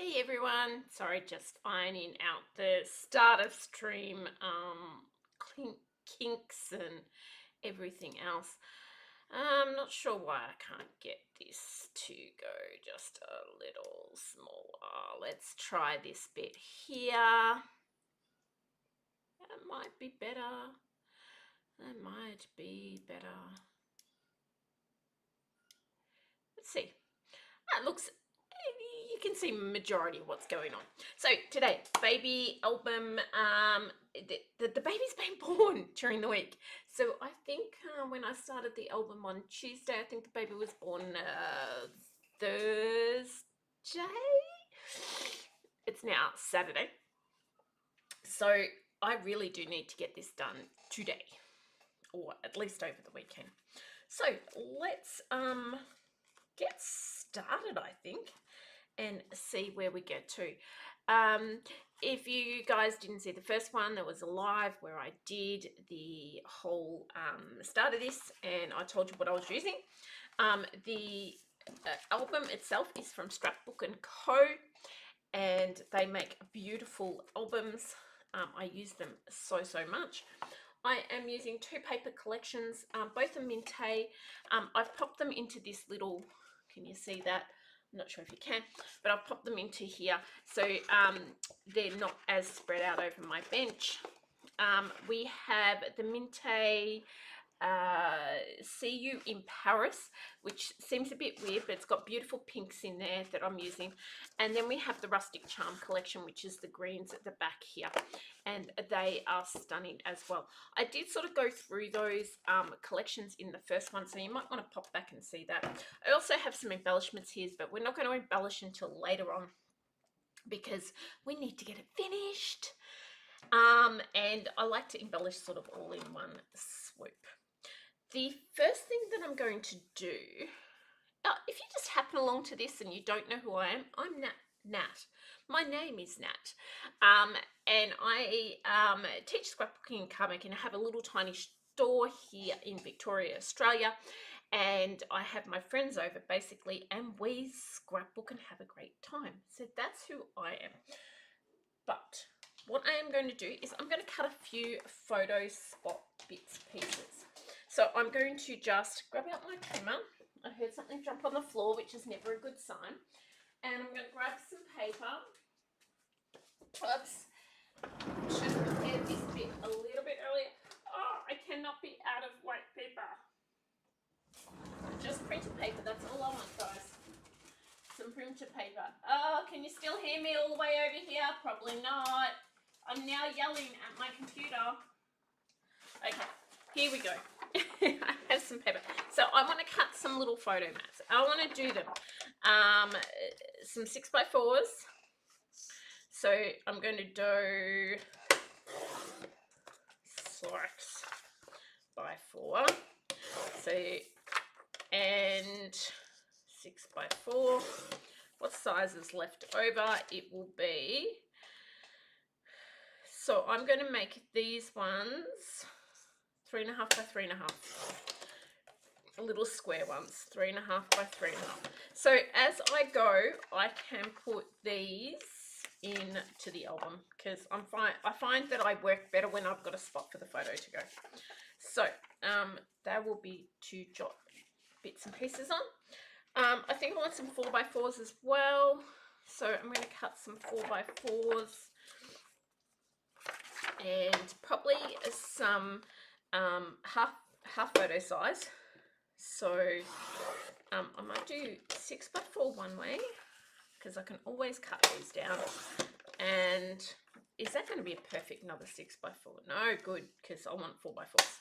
Hey everyone, sorry, just ironing out the start of stream kinks and everything else. I'm not sure why I can't get this to go just a little smaller. Let's try this bit here. That might be better. That might be better. Let's see. That looks, you can see majority of what's going on. So today, baby album, the baby's been born during the week. So I think when I started the album on Tuesday, I think the baby was born Thursday. It's now Saturday. So I really do need to get this done today, or at least over the weekend. So let's get started, I think, and see where we get to. If you guys didn't see the first one, there was a live where I did the whole start of this, and I told you what I was using. The album itself is from Scrapbook & Co, and they make beautiful albums. I use them so much. I am using two paper collections, both are Minte. I've popped them into this little, can you see that? I'm not sure if you can, but I've popped them into here so they're not as spread out over my bench. We have the Minte See You in Paris, which seems a bit weird, but it's got beautiful pinks in there that I'm using. And then we have the Rustic Charm collection, which is the greens at the back here, and they are stunning as well. I did sort of go through those collections in the first one, so you might want to pop back and see that. I also have some embellishments here, but we're not going to embellish until later on because we need to get it finished. And I like to embellish sort of all in one swoop. The first thing that I'm going to do, if you just happen along to this and you don't know who I am, I'm Nat. My name is Nat, and I teach scrapbooking and card making. I have a little tiny store here in Victoria, Australia, and I have my friends over basically, and we scrapbook and have a great time. So that's who I am. But what I am going to do is I'm going to cut a few photo spot bits pieces. So I'm going to just grab out my trimmer. I heard something jump on the floor, which is never a good sign. And I'm going to grab some paper. Oops. Should have prepared this bit a little bit earlier. Oh, I cannot be out of white paper. Just printed paper, that's all I want, guys. Some printed paper. Oh, can you still hear me all the way over here? Probably not. I'm now yelling at my computer. Okay, here we go. I have some paper. So I want to cut some little photo mats. I want to do them. Some 6x4s. So I'm going to do 6x4. So, and 6x4. What size is left over? It will be, so I'm going to make these ones 3.5 by 3.5, little square ones, 3.5 by 3.5. So as I go, I can put these into the album because I find that I work better when I've got a spot for the photo to go. So there will be to jot bits and pieces on. I think I want some 4x4s as well, so I'm going to cut some 4x4s and probably some half photo size. So I might do 6x4 one way because I can always cut these down. And is that going to be a perfect another 6x4? No, good, because I want 4x4s.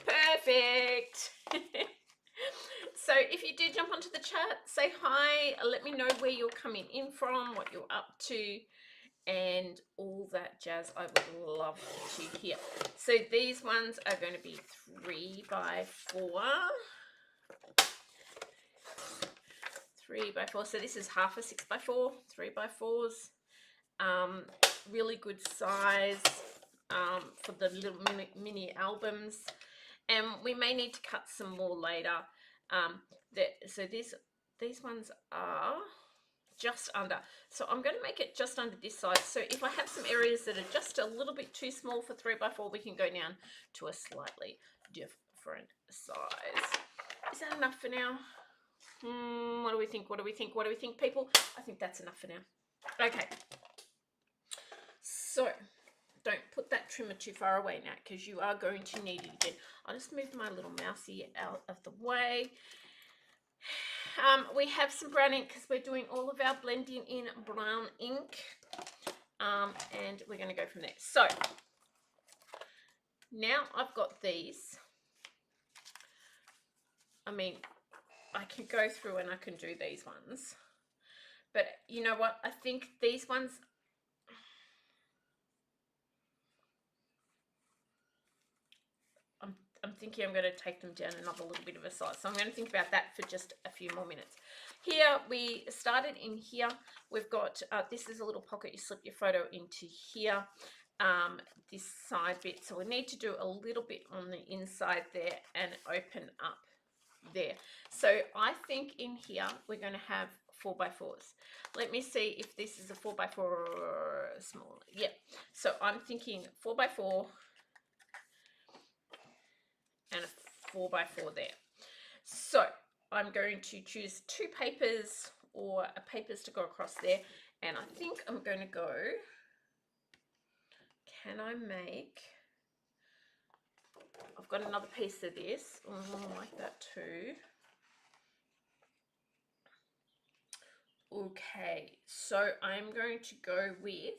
Perfect. So if you did jump onto the chat, say hi, let me know where you're coming in from, what you're up to, and all that jazz. I would love to hear. So these ones are going to be 3x4. 3x4. So this is half a 6x4, 3x4s. Really good size for the little mini albums. And we may need to cut some more later. So these ones are just under. So I'm going to make it just under this size. So if I have some areas that are just a little bit too small for 3x4, we can go down to a slightly different size. Is that enough for now? What do we think? What do we think? What do we think, people? I think that's enough for now. Okay. So don't put that trimmer too far away now, because you are going to need it again. I'll just move my little mousey out of the way. We have some brown ink because we're doing all of our blending in brown ink. And we're going to go from there. So now I've got these. I mean, I can go through and I can do these ones. But you know what? I think these ones... I'm thinking I'm going to take them down another little bit of a size. So I'm going to think about that for just a few more minutes. Here, we started in here. We've got, this is a little pocket. You slip your photo into here, this side bit. So we need to do a little bit on the inside there and open up there. So I think in here, we're going to have 4x4s. Let me see if this is a 4x4 or small. Yeah. So I'm thinking 4x4. And a 4x4 there. So I'm going to choose 2 papers or papers to go across there. And I think I'm going to go, can I make, I've got another piece of this. I like that too. Okay, so I'm going to go with,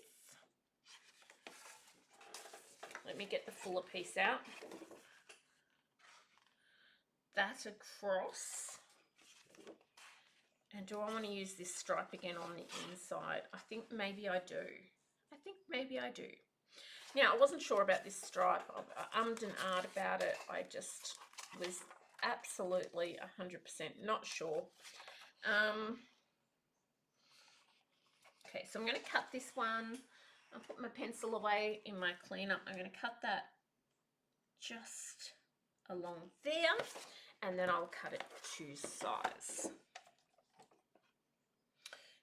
let me get the fuller piece out. That across. And do I want to use this stripe again on the inside? I think maybe I do. Now, I wasn't sure about this stripe. I ummed and ahed about it. I just was absolutely 100% not sure. Okay, so I'm going to cut this one. I'll put my pencil away in my cleaner. I'm going to cut that just along there. And then I'll cut it to size.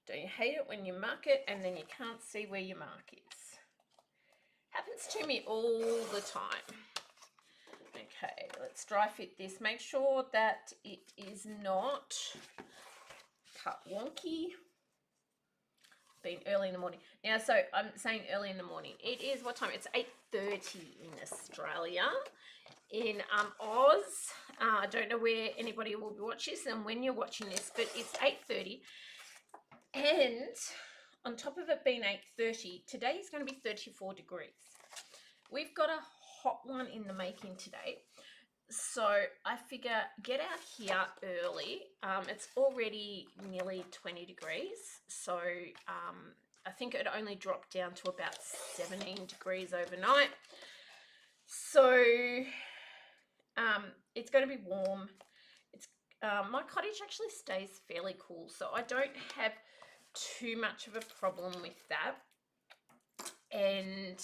Don't you hate it when you mark it and then you can't see where your mark is? Happens to me all the time. Okay, let's dry fit this. Make sure that it is not cut wonky. Been early in the morning. Now, so I'm saying early in the morning. It is, what time? It's 8:30 in Australia. In Oz, I don't know where anybody will be watching this and when you're watching this, but it's 8:30, and on top of it being 8:30, today is going to be 34 degrees. We've got a hot one in the making today, so I figure get out here early. It's already nearly 20 degrees, so I think it only dropped down to about 17 degrees overnight. So it's going to be warm. It's my cottage actually stays fairly cool, so I don't have too much of a problem with that. And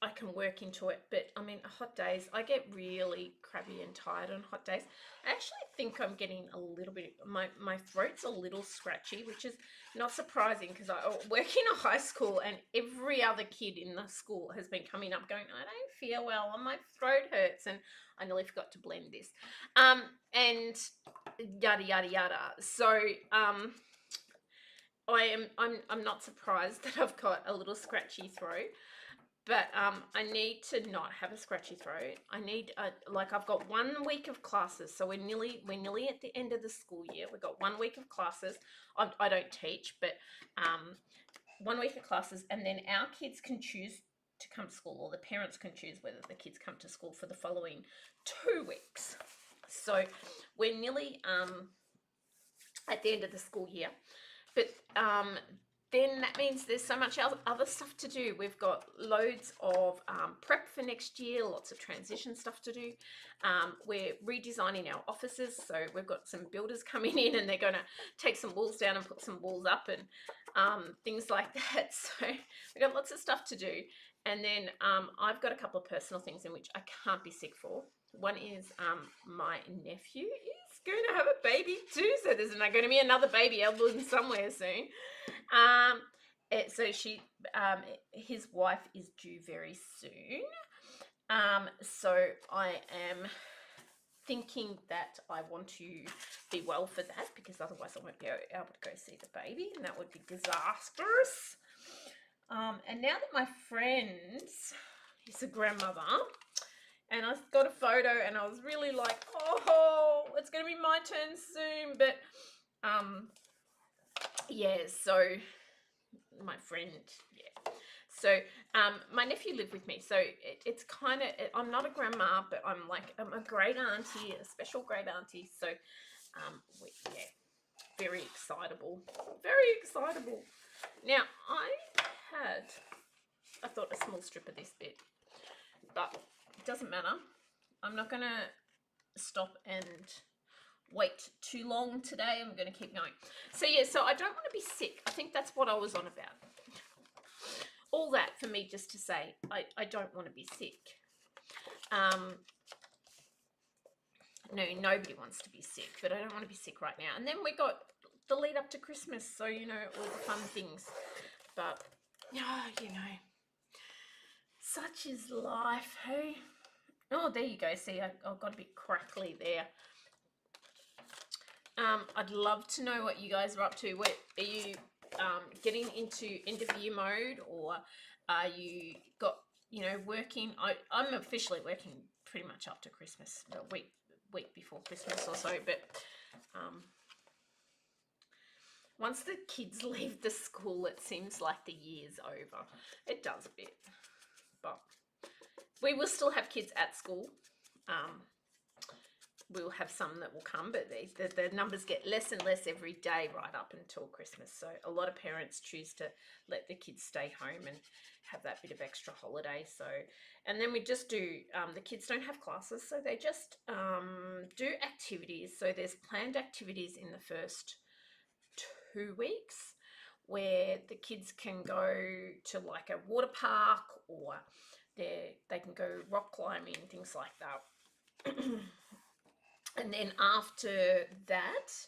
I can work into it, but I mean, hot days, I get really crabby and tired on hot days. I actually think I'm getting a little bit, my throat's a little scratchy, which is not surprising because I work in a high school and every other kid in the school has been coming up going, I don't feel well and my throat hurts, and I nearly forgot to blend this. And yada, yada, yada. So, I'm not surprised that I've got a little scratchy throat. But I need to not have a scratchy throat. I need, like, I've got 1 week of classes. So we're nearly at the end of the school year. We've got 1 week of classes. I don't teach, but 1 week of classes. And then our kids can choose to come to school, or the parents can choose whether the kids come to school for the following 2 weeks. So we're nearly at the end of the school year. But then that means there's so much other stuff to do. We've got loads of prep for next year, lots of transition stuff to do. We're redesigning our offices, so we've got some builders coming in and they're going to take some walls down and put some walls up and things like that. So we've got lots of stuff to do. And then I've got a couple of personal things in which I can't be sick for. One is my nephew is going to have a baby too, so there's not going to be another baby album somewhere soon. So his wife is due very soon. So I am thinking that I want to be well for that, because otherwise I won't be able to go see the baby, and that would be disastrous. And now that my friend is a grandmother, and I got a photo, and I was really like, oh, it's going to be my turn soon. But yeah, so my friend, yeah. So my nephew lived with me, so it's kind of, I'm not a grandma, but I'm a great auntie, a special great auntie. So yeah, very excitable, very excitable. Now I thought a small strip of this bit, but it doesn't matter. I'm not gonna stop and wait too long today. I'm gonna keep going. So yeah, so I don't want to be sick. I think that's what I was on about. All that for me just to say I don't want to be sick. No, nobody wants to be sick, but I don't want to be sick right now. And then we got the lead up to Christmas, so you know, all the fun things. But you know, such is life, hey. Oh, there you go. See, I got a bit crackly there. I'd love to know what you guys are up to. Are you getting into end of year mode, or are you working? I'm officially working pretty much up to Christmas, a week before Christmas or so. But once the kids leave the school, it seems like the year's over. It does a bit, but we will still have kids at school. We'll have some that will come, but the numbers get less and less every day right up until Christmas. So a lot of parents choose to let the kids stay home and have that bit of extra holiday. So, and then we just do, the kids don't have classes, so they just do activities. So there's planned activities in the first 2 weeks where the kids can go to like a water park, or they can go rock climbing, things like that. And then after that,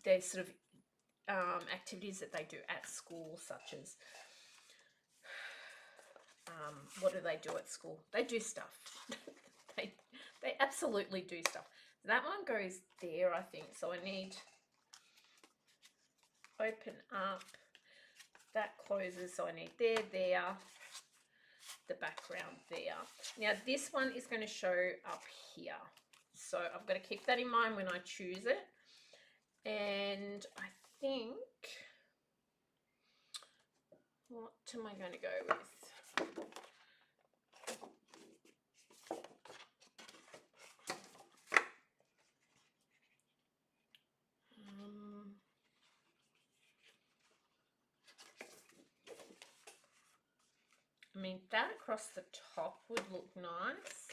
there's sort of activities that they do at school, such as, what do they do at school? They do stuff. they absolutely do stuff. That one goes there, I think. So I need open up. That closes, so I need there, the background there. Now this one is going to show up here. So I've got to keep that in mind when I choose it. And I think, what am I going to go with? I mean, that across the top would look nice.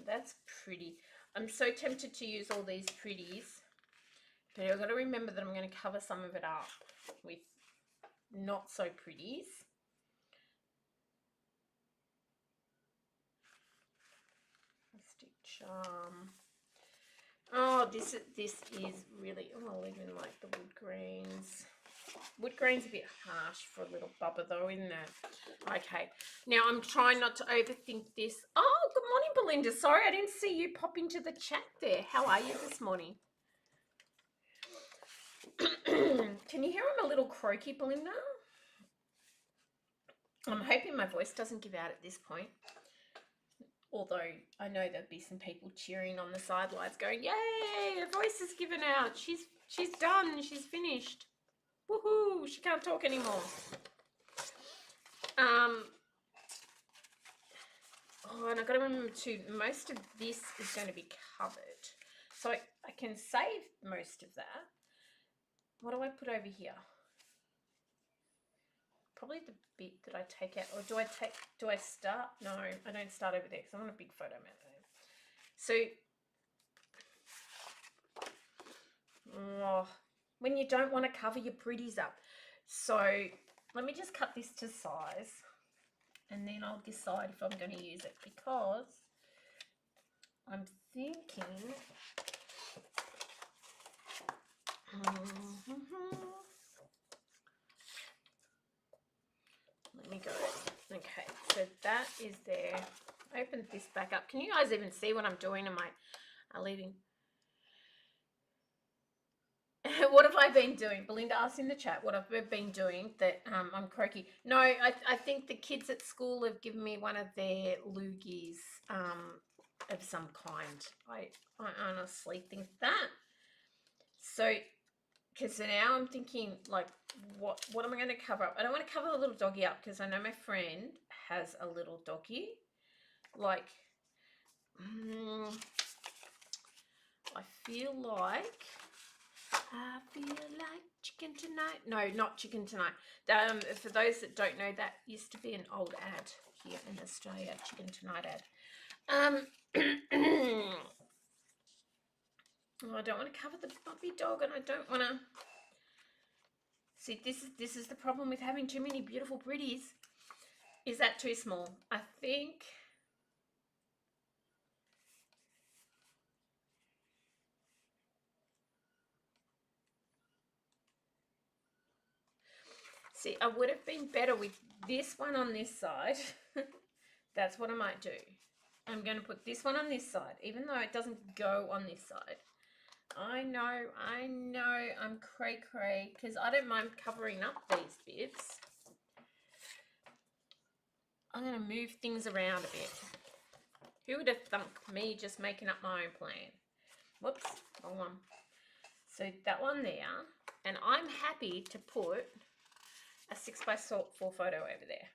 That's pretty. I'm so tempted to use all these pretties, but I've got to remember that I'm going to cover some of it up with not so pretties. Plastic charm. Oh, this is really, oh, I even like the wood grains. Wood grain's a bit harsh for a little bubba though, isn't it? Okay, now I'm trying not to overthink this. Oh, good morning, Belinda. Sorry, I didn't see you pop into the chat there. How are you this morning? Can you hear I'm a little croaky, Belinda? I'm hoping my voice doesn't give out at this point. Although I know there'll be some people cheering on the sidelines going, yay, her voice is given out. She's done. She's finished. Woohoo, she can't talk anymore. Oh, and I've got to remember too, most of this is going to be covered. So I can save most of that. What do I put over here? Probably the bit that I take out, or do I start? No, I don't start over there because I want a big photo mat there. So, when you don't want to cover your pretties up. So let me just cut this to size, and then I'll decide if I'm going to use it, because I'm thinking. Let me go. Okay, so that is there. Open this back up. Can you guys even see what I'm doing? Am I leaving? What have I been doing? Belinda asked in the chat what I've been doing that I'm croaky. No, I think the kids at school have given me one of their loogies of some kind. I honestly think that. So, because now I'm thinking, like, what am I going to cover up? I don't want to cover the little doggy up because I know my friend has a little doggy. Like, I feel like chicken tonight. No, not chicken tonight. For those that don't know, that used to be an old ad here in Australia, chicken tonight ad. Oh, I don't want to cover the puppy dog, and I don't want to. See, this is the problem with having too many beautiful pretties. Is that too small? I think. See, I would have been better with this one on this side. That's what I might do. I'm going to put this one on this side, even though it doesn't go on this side. I know, I'm cray-cray, because I don't mind covering up these bits. I'm going to move things around a bit. Who would have thunk me just making up my own plan? Whoops, wrong one. So that one there, and I'm happy to put a 6x4 photo over there.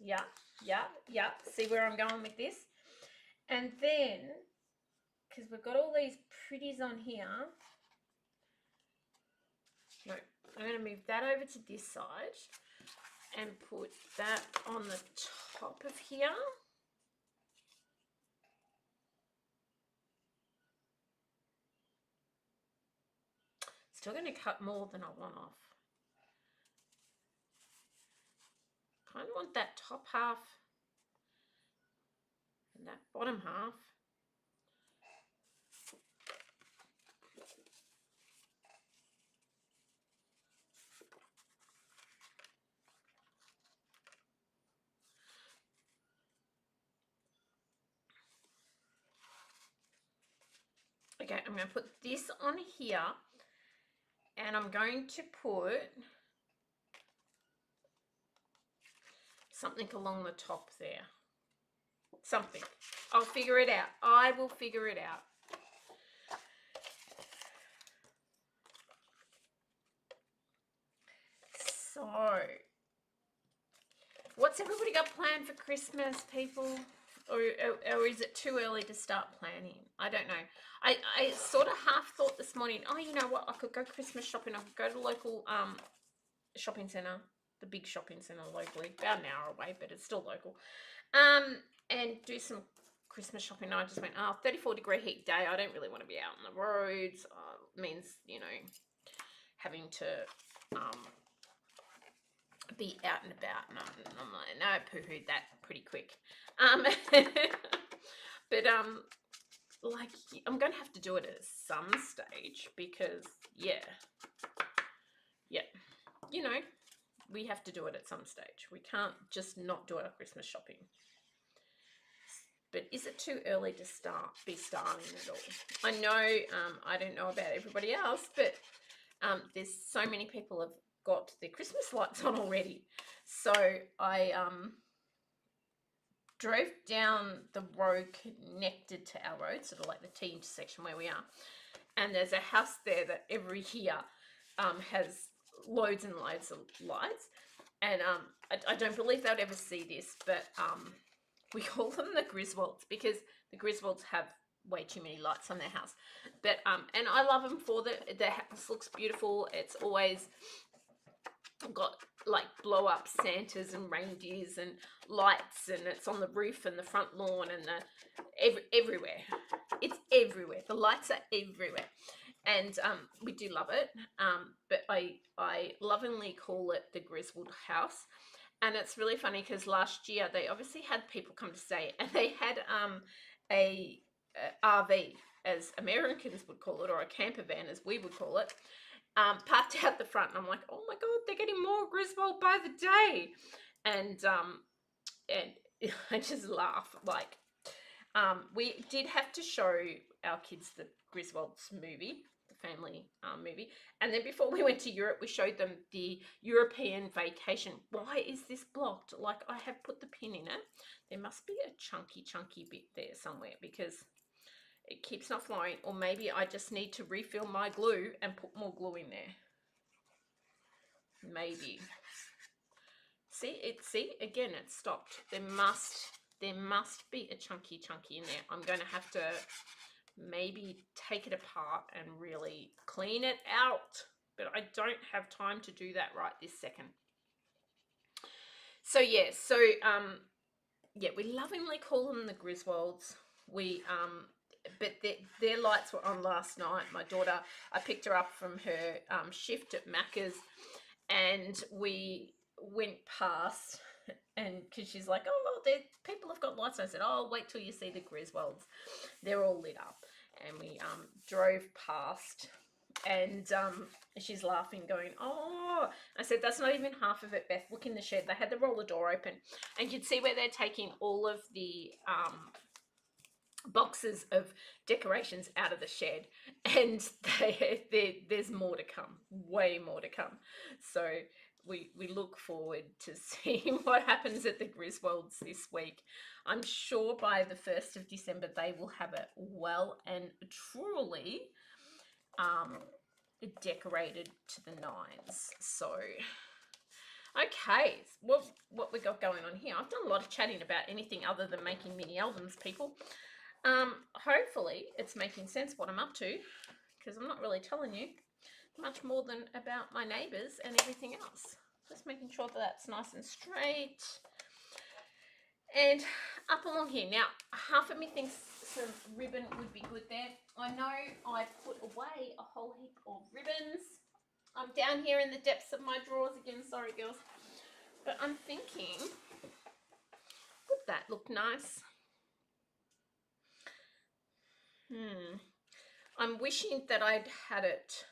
Yeah. See where I'm going with this? And then, because we've got all these pretties on here, no, I'm going to move that over to this side and put that on the top of here. Still going to cut more than I want off. Kind of want that top half and that bottom half. Okay, I'm going to put this on here, and I'm going to put something along the top there. Something. I'll figure it out. I will figure it out. So, what's everybody got planned for Christmas, people? Or is it too early to start planning? I don't know. I sort of half thought this morning, oh, you know what? I could go Christmas shopping. I could go to the local shopping centre, the big shopping centre locally, about an hour away, but it's still local. And do some Christmas shopping. I just went, 34-degree heat day. I don't really want to be out on the roads. Means, you know, having to be out and about, and I'm like, no, I poo-hooed that pretty quick. But like, I'm gonna have to do it at some stage because yeah, you know, we have to do it at some stage. We can't just not do our Christmas shopping. But is it too early to be starting at all? I know, I don't know about everybody else, but there's so many people have got their Christmas lights on already. So I drove down the road connected to our road, sort of like the T intersection where we are, and there's a house there that every year has loads and loads of lights, and I don't believe they'll ever see this, but we call them the Griswolds because the Griswolds have way too many lights on their house. But and I love them for the house looks beautiful. It's always got like blow up Santas and reindeers and lights, and it's on the roof and the front lawn and everywhere. It's everywhere. The lights are everywhere, and we do love it. But I lovingly call it the Griswold House. And it's really funny because last year they obviously had people come to stay, and they had a RV, as Americans would call it, or a camper van, as we would call it, parked out the front. And I'm like, oh my God, they're getting more Griswold by the day. And I just laugh. Like, we did have to show our kids the Griswolds movie, the family movie. And then before we went to Europe, we showed them the European vacation. Why is this blocked? Like, I have put the pin in it. There must be a chunky bit there somewhere because it keeps not flowing. Or maybe I just need to refill my glue and put more glue in there. Maybe. See, again, it stopped. There must be a chunky in there. I'm going to have to maybe take it apart and really clean it out. But I don't have time to do that right this second. So, yeah. So, yeah, we lovingly call them the Griswolds. But their lights were on last night. My daughter, I picked her up from her shift at Macca's, and we went past, and because she's like, oh, well, people have got lights. And I said, oh, wait till you see the Griswolds. They're all lit up. And we drove past, and she's laughing, going, oh. I said, that's not even half of it, Beth. Look in the shed. They had the roller door open, and you'd see where they're taking all of the boxes of decorations out of the shed, and there's more to come, way more to come. So we look forward to seeing what happens at the Griswolds this week. I'm sure by the 1st of December they will have it well and truly decorated to the nines. So okay, what we got going on here? I've done a lot of chatting about anything other than making mini albums, people. Hopefully it's making sense what I'm up to, because I'm not really telling you much more than about my neighbours and everything else. Just making sure that that's nice and straight. And up along here. Now, half of me thinks some ribbon would be good there. I know I put away a whole heap of ribbons. I'm down here in the depths of my drawers again. Sorry, girls. But I'm thinking, would that look nice? I'm wishing that I'd had it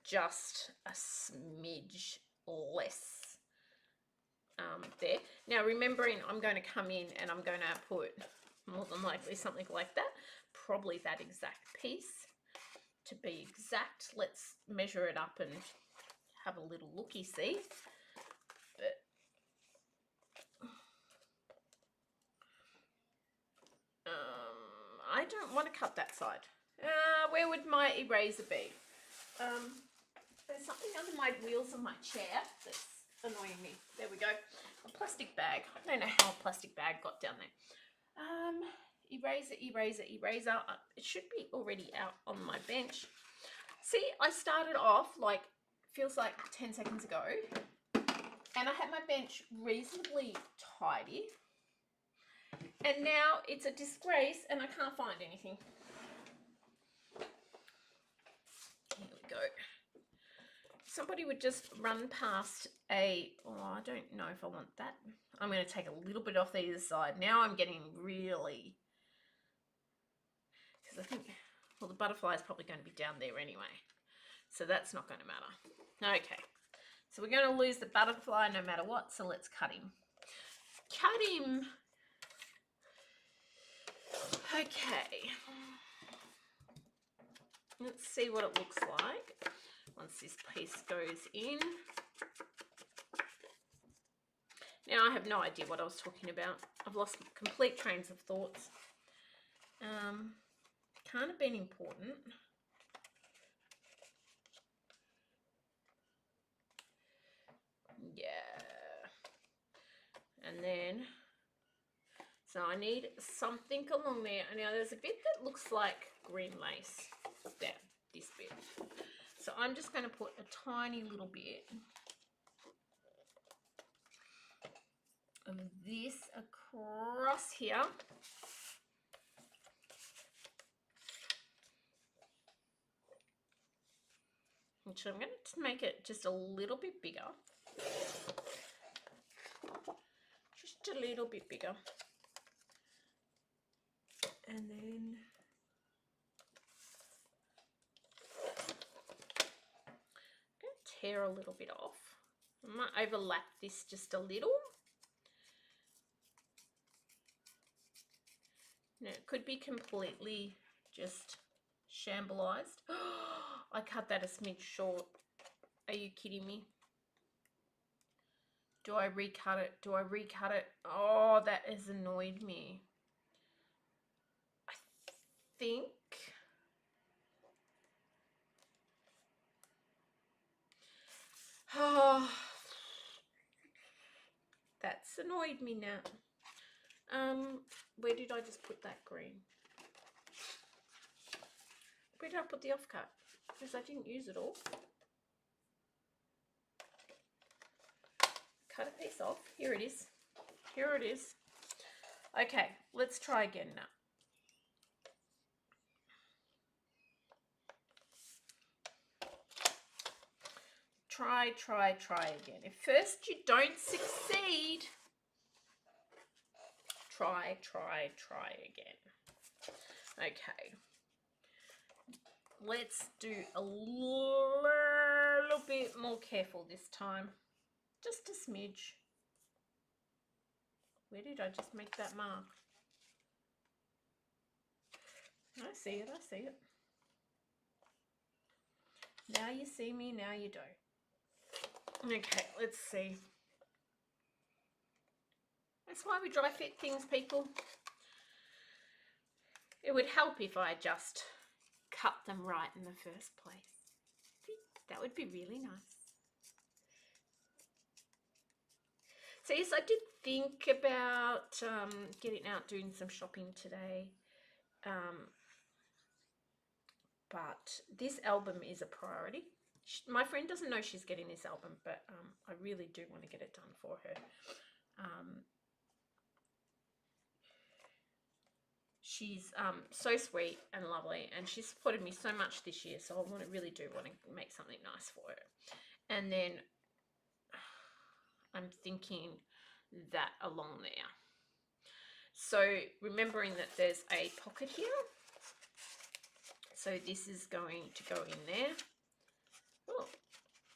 just a smidge less there. Now, remembering I'm going to come in and I'm going to put more than likely something like that, probably that exact piece. To be exact, let's measure it up and have a little looky-see. But I don't want to cut that side. Where would my eraser be? There's something under my wheels of my chair that's annoying me. There we go. A plastic bag. I don't know how a plastic bag got down there. Eraser. It should be already out on my bench. See, I started off like, feels like 10 seconds ago, and I had my bench reasonably tidy. And now it's a disgrace and I can't find anything. Here we go. Somebody would just run past I don't know if I want that. I'm going to take a little bit off either side. Now I'm getting really, because I think, well, the butterfly is probably going to be down there anyway. So that's not going to matter. Okay. So we're going to lose the butterfly no matter what. So let's cut him. Cut him. Okay. Let's see what it looks like once this piece goes in. Now I have no idea what I was talking about. I've lost complete trains of thoughts. Can't have been important. Yeah. And then, so I need something along there. And now there's a bit that looks like green lace. There, this bit. So I'm just going to put a tiny little bit of this across here. So I'm going to make it just a little bit bigger. Just a little bit bigger. And then hair a little bit off. I might overlap this just a little. Now, it could be completely just shambalized. I cut that a smidge short. Are you kidding me? Do I recut it? Do I recut it? Oh, that has annoyed me. I think... Oh, that's annoyed me now. Where did I just put that green? Where did I put the offcut? Because I didn't use it all. Cut a piece off. Here it is. Here it is. Okay, let's try again now. Try again. If first you don't succeed, try again. Okay. Let's do a little bit more careful this time. Just a smidge. Where did I just make that mark? I see it, I see it. Now you see me, now you don't. Okay, let's see. That's why we dry fit things, people. It would help if I just cut them right in the first place. That would be really nice. So yes, I did think about getting out doing some shopping today. But this album is a priority. My friend doesn't know she's getting this album, but I really do want to get it done for her. She's so sweet and lovely, and she's supported me so much this year, so I really do want to make something nice for her. And then I'm thinking that along there. So remembering that there's a pocket here, so this is going to go in there. Oh,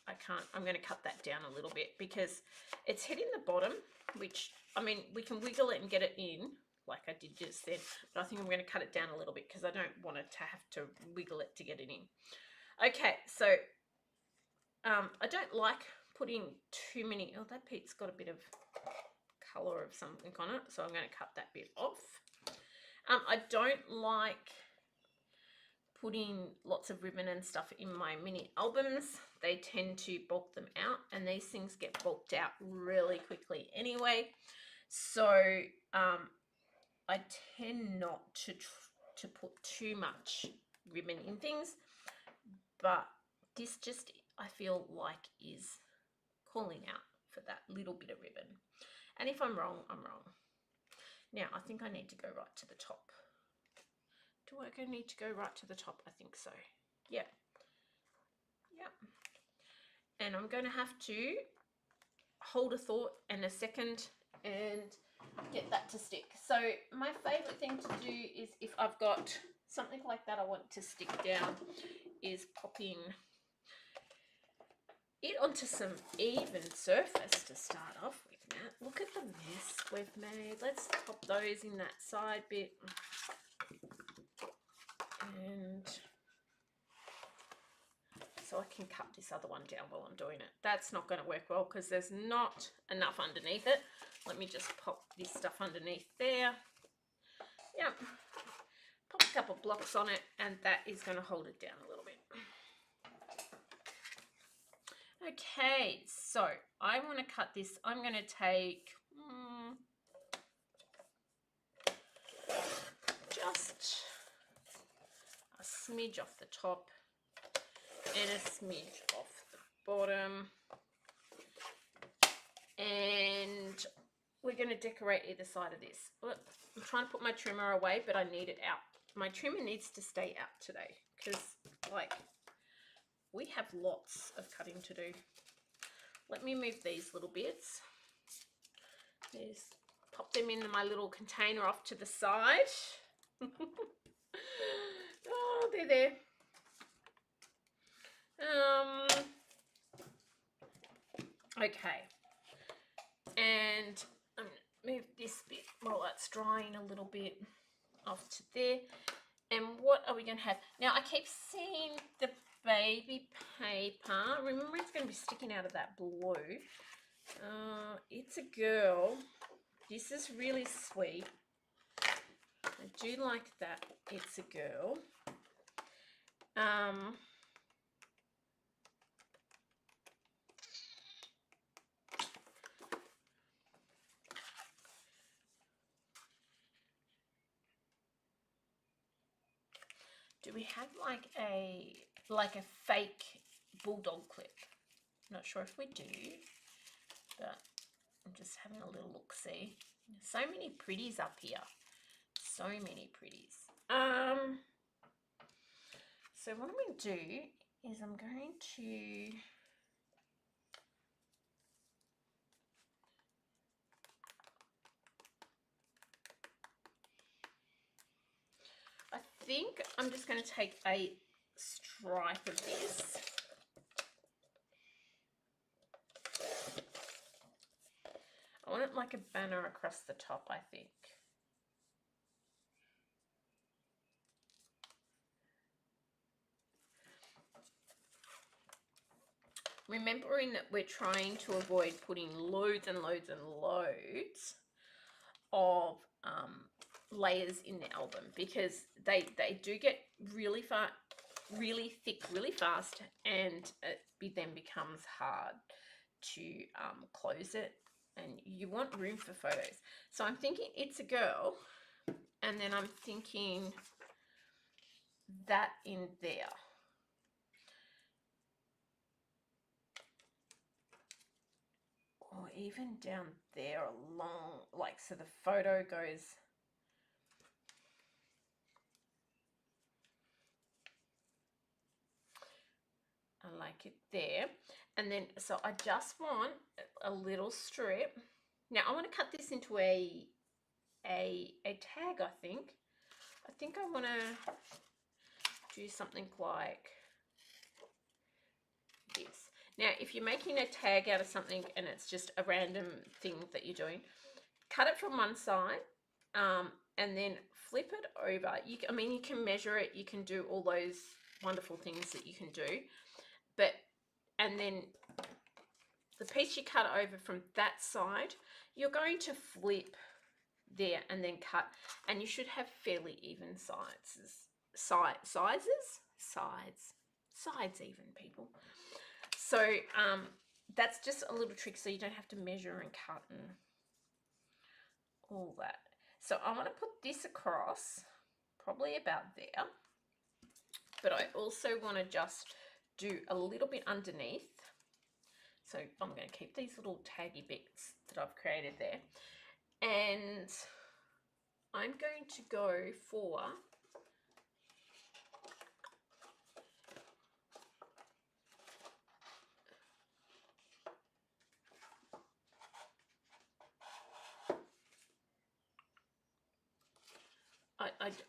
I can't, I'm going to cut that down a little bit because it's hitting the bottom, which, I mean, we can wiggle it and get it in like I did just then, but I think I'm going to cut it down a little bit because I don't want it to have to wiggle it to get it in. Okay, so I don't like putting too many, oh, that Pete's got a bit of colour of something on it, so I'm going to cut that bit off. I don't like putting lots of ribbon and stuff in my mini albums. They tend to bulk them out, and these things get bulked out really quickly anyway. So I tend not to put too much ribbon in things, but this just, I feel like, is calling out for that little bit of ribbon. And if I'm wrong, I'm wrong. Now, I think I need to go right to the top. Do I need to go right to the top? I think so. Yeah. Yeah. And I'm going to have to hold a thought and a second and get that to stick. So my favourite thing to do is, if I've got something like that I want to stick down, is popping it onto some even surface to start off with. Now, look at the mess we've made. Let's pop those in that side bit. And so I can cut this other one down while I'm doing it. That's not going to work well because there's not enough underneath it. Let me just pop this stuff underneath there. Yep. Pop a couple blocks on it, and that is going to hold it down a little bit. Okay, so I want to cut this. I'm going to take just a smidge off the top and a smidge off the bottom, and we're going to decorate either side of this. Look, I'm trying to put my trimmer away, but I need it out. My trimmer needs to stay out today because, like, we have lots of cutting to do. Let me move these little bits. Just pop them in my little container off to the side. Oh, they're there. Okay, and I'm going to move this bit while that's drying a little bit off to there. And what are we going to have? Now, I keep seeing the baby paper. Remember, it's going to be sticking out of that blue. It's a girl. This is really sweet. I do like that it's a girl. Do we have like a fake bulldog clip? Not sure if we do, but I'm just having a little look-see. So many pretties up here. So many pretties. So what I'm going to do is I'm going to I think I'm just going to take a stripe of this. I want it like a banner across the top, I think. Remembering that we're trying to avoid putting loads and loads and loads of layers in the album, because they do get really thick really fast, and it then becomes hard to close it, and you want room for photos. So I'm thinking it's a girl, and then I'm thinking that in there. Or even down there along, like, so the photo goes. I like it there. And then, so I just want a little strip. Now I want to cut this into a tag, I think. I think I want to do something like this. Now, if you're making a tag out of something and it's just a random thing that you're doing, cut it from one side, and then flip it over. I mean, you can measure it, you can do all those wonderful things that you can do, and then the piece you cut over from that side, you're going to flip there and then cut, and you should have fairly even sides even, people. So that's just a little trick, so you don't have to measure and cut and all that. So I want to put this across, probably about there, but I also want to just do a little bit underneath. So I'm going to keep these little taggy bits that I've created there, and I'm going to go for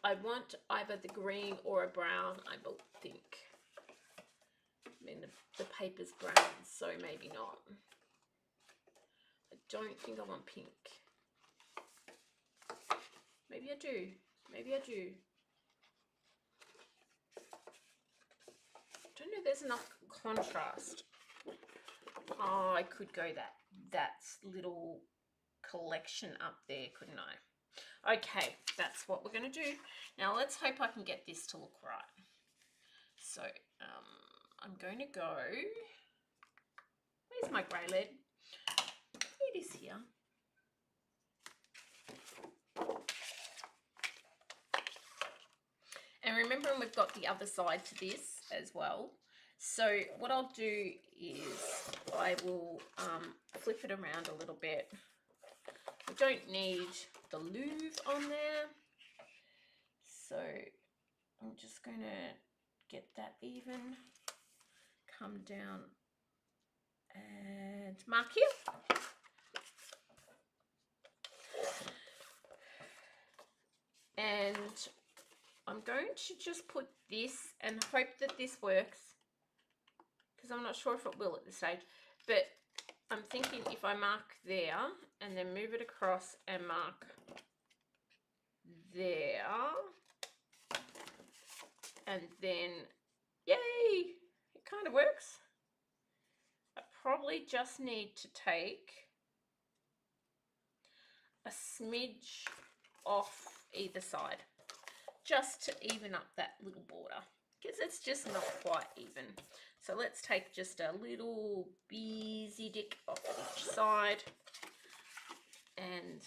I want either the green or a brown, I think. I mean, the paper's brown, so maybe not. I don't think I want pink. Maybe I do. Maybe I do. I don't know if there's enough contrast. Oh, I could go that little collection up there, couldn't I? Okay, that's what we're going to do. Now let's hope I can get this to look right. So I'm going to go, where's my grey lead? It is here. And remember, we've got the other side to this as well. So what I'll do is I will flip it around a little bit. We don't need the louvre on there, so I'm just going to get that even, come down and mark here. And I'm going to just put this and hope that this works, because I'm not sure if it will at this stage, but I'm thinking if I mark there and then move it across and mark there, and then, yay, it kind of works. I probably just need to take a smidge off either side, just to even up that little border, because it's just not quite even. So let's take just a little busy dick off each side, and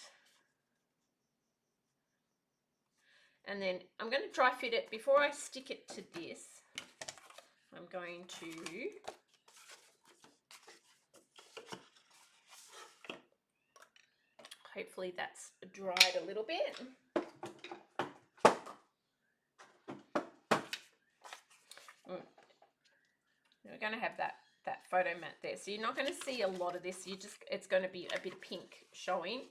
then I'm going to dry fit it. Before I stick it to this, I'm going to hopefully that's dried a little bit. We're going to have that photo mat there, so you're not going to see a lot of this. It's going to be a bit of pink showing,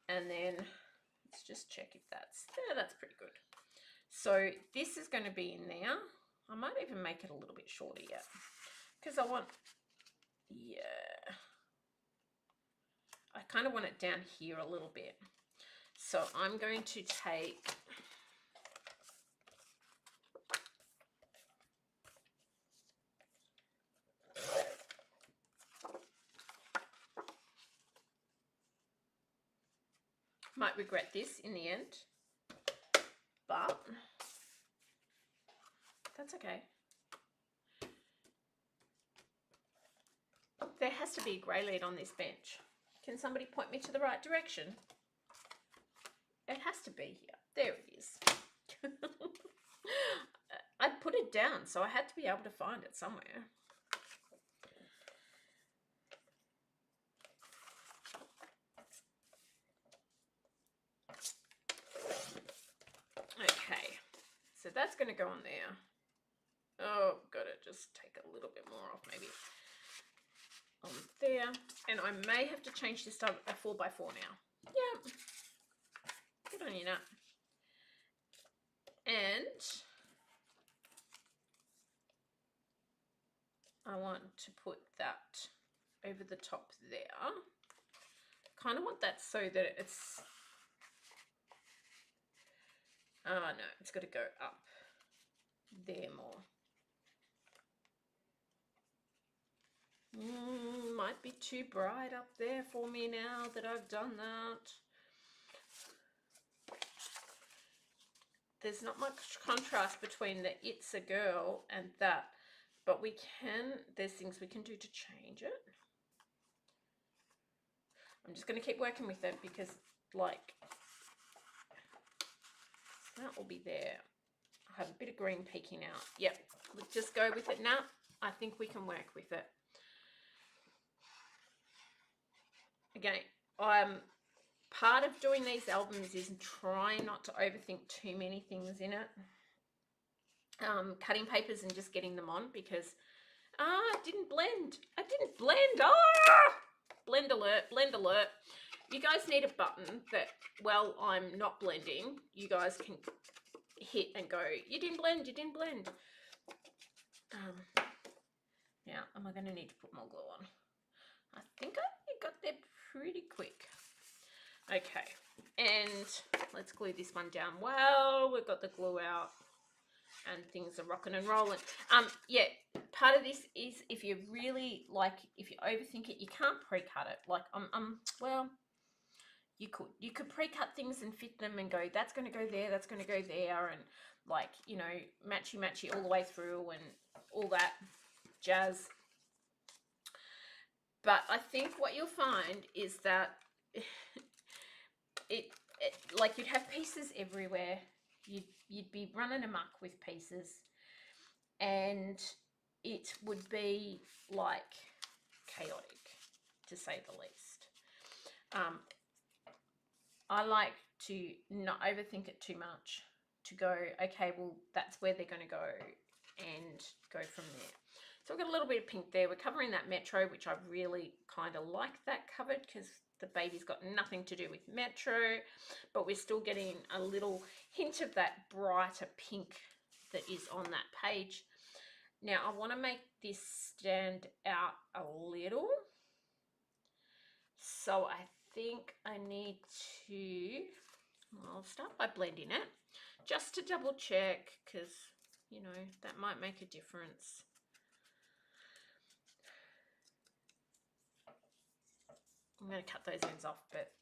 and then let's just check if that's pretty good. So this is going to be in there. I might even make it a little bit shorter yet, because I kind of want it down here a little bit. So I'm going to take might regret this in the end, but that's okay. There has to be a grey lead on this bench. Can somebody point me to the right direction? It has to be here. There it is. I put it down, so I had to be able to find it somewhere. Okay, so that's going to go on there. Oh, got to just take a little bit more off maybe on there. And I may have to change this to a 4x4 now. Yeah, good on you, Nat. And I want to put that over the top there. Kind of want that so that it's, oh no, it's got to go up there more. Might be too bright up there for me now that I've done that. There's not much contrast between the It's a Girl and that, but there's things we can do to change it. I'm just going to keep working with it because, like, that will be there. I have a bit of green peeking out. Yep, let's just go with it now. I think we can work with it. Again, part of doing these albums is trying not to overthink too many things in it. Cutting papers and just getting them on, because I didn't blend. Blend alert. You guys need a button that, well, I'm not blending, you guys can hit and go, you didn't blend. Now, am I going to need to put more glue on? I think I got there pretty quick. Okay, and let's glue this one down. Well, we've got the glue out and things are rocking and rolling. Yeah, part of this is if you really, like, if you overthink it, you can't pre-cut it. Like, well, you could pre-cut things and fit them and go, that's going to go there, that's going to go there, and, like, you know, matchy all the way through and all that jazz. But I think what you'll find is that it like, you'd have pieces everywhere. You'd be running amok with pieces, and it would be, like, chaotic, to say the least. I like to not overthink it too much, to go, okay, well, that's where they're going to go, and go from there. So we've got a little bit of pink there. We're covering that Metro, which I really kind of like that covered, because the baby's got nothing to do with Metro, but we're still getting a little hint of that brighter pink that is on that page. Now I want to make this stand out a little. So I think I need to, I'll start by blending it just to double check, because, you know, that might make a difference. I'm going to cut those ends off, but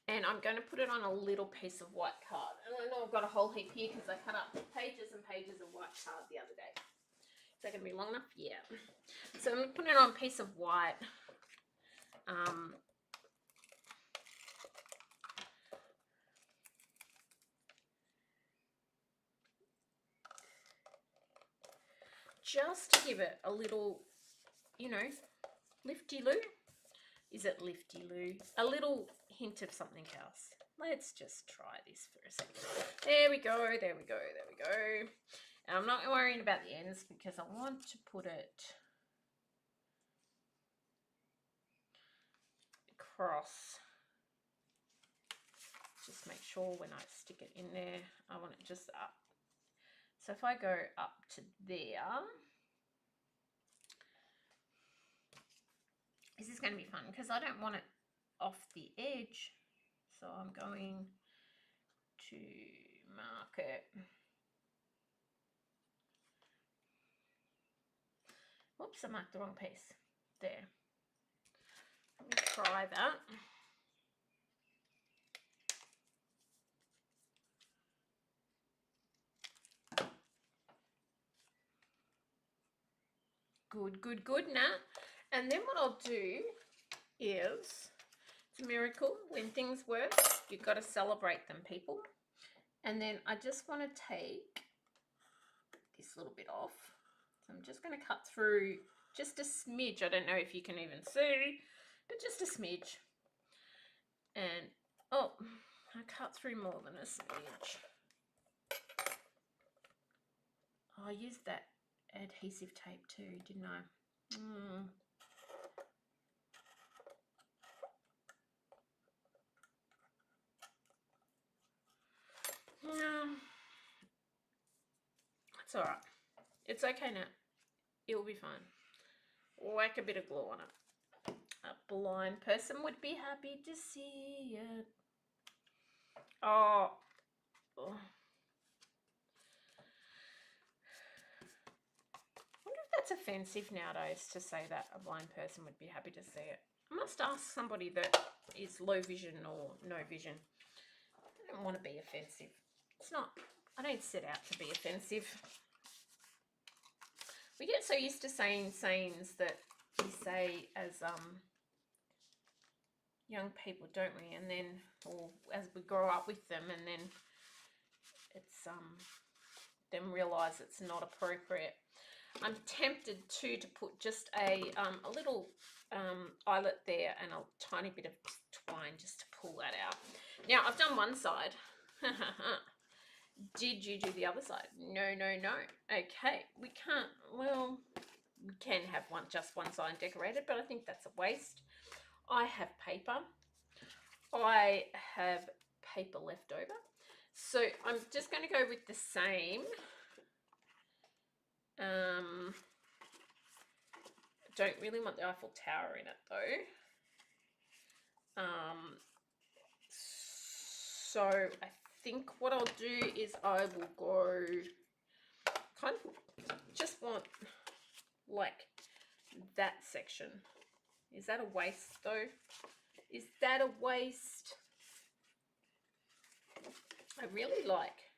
and I'm going to put it on a little piece of white card. And I know I've got a whole heap here because I cut up pages and pages of white card the other day. Is that going to be long enough? Yeah. So I'm going to put it on a piece of white. Just to give it a little, you know, lifty-loo. Is it lifty-loo? A little hint of something else. Let's just try this for a second. There we go, there we go, there we go. And I'm not worrying about the ends because I want to put it across. Just make sure when I stick it in there, I want it just up. So if I go up to there, this is going to be fun because I don't want it off the edge. So I'm going to mark it. Whoops, I marked the wrong piece. There. Let me try that. Good, good, good. Now, and then what I'll do is, it's a miracle. When things work, you've got to celebrate them, people. And then I just want to take this little bit off. So I'm just going to cut through just a smidge. I don't know if you can even see, but just a smidge. And, oh, I cut through more than a smidge. Oh, I used that adhesive tape too, didn't I? No, it's all right. It's okay now. It'll be fine. Whack a bit of glue on it. A blind person would be happy to see it. Oh. I wonder if that's offensive nowadays to say that a blind person would be happy to see it. I must ask somebody that is low vision or no vision. I don't want to be offensive. It's not. I don't set out to be offensive. We get so used to saying sayings that we say as young people, don't we? And then, or as we grow up with them, and then it's them realise it's not appropriate. I'm tempted to put just a little eyelet there and a tiny bit of twine just to pull that out. Now I've done one side. Did you do the other side? No, no, no. Okay, we can't. Well, we can have just one side decorated, but I think that's a waste. I have paper. I have paper left over. So I'm just going to go with the same. Don't really want the Eiffel Tower in it though. So I think what I'll do is I will go, kind of just want like that section. Is that a waste though? Is that a waste? I really like,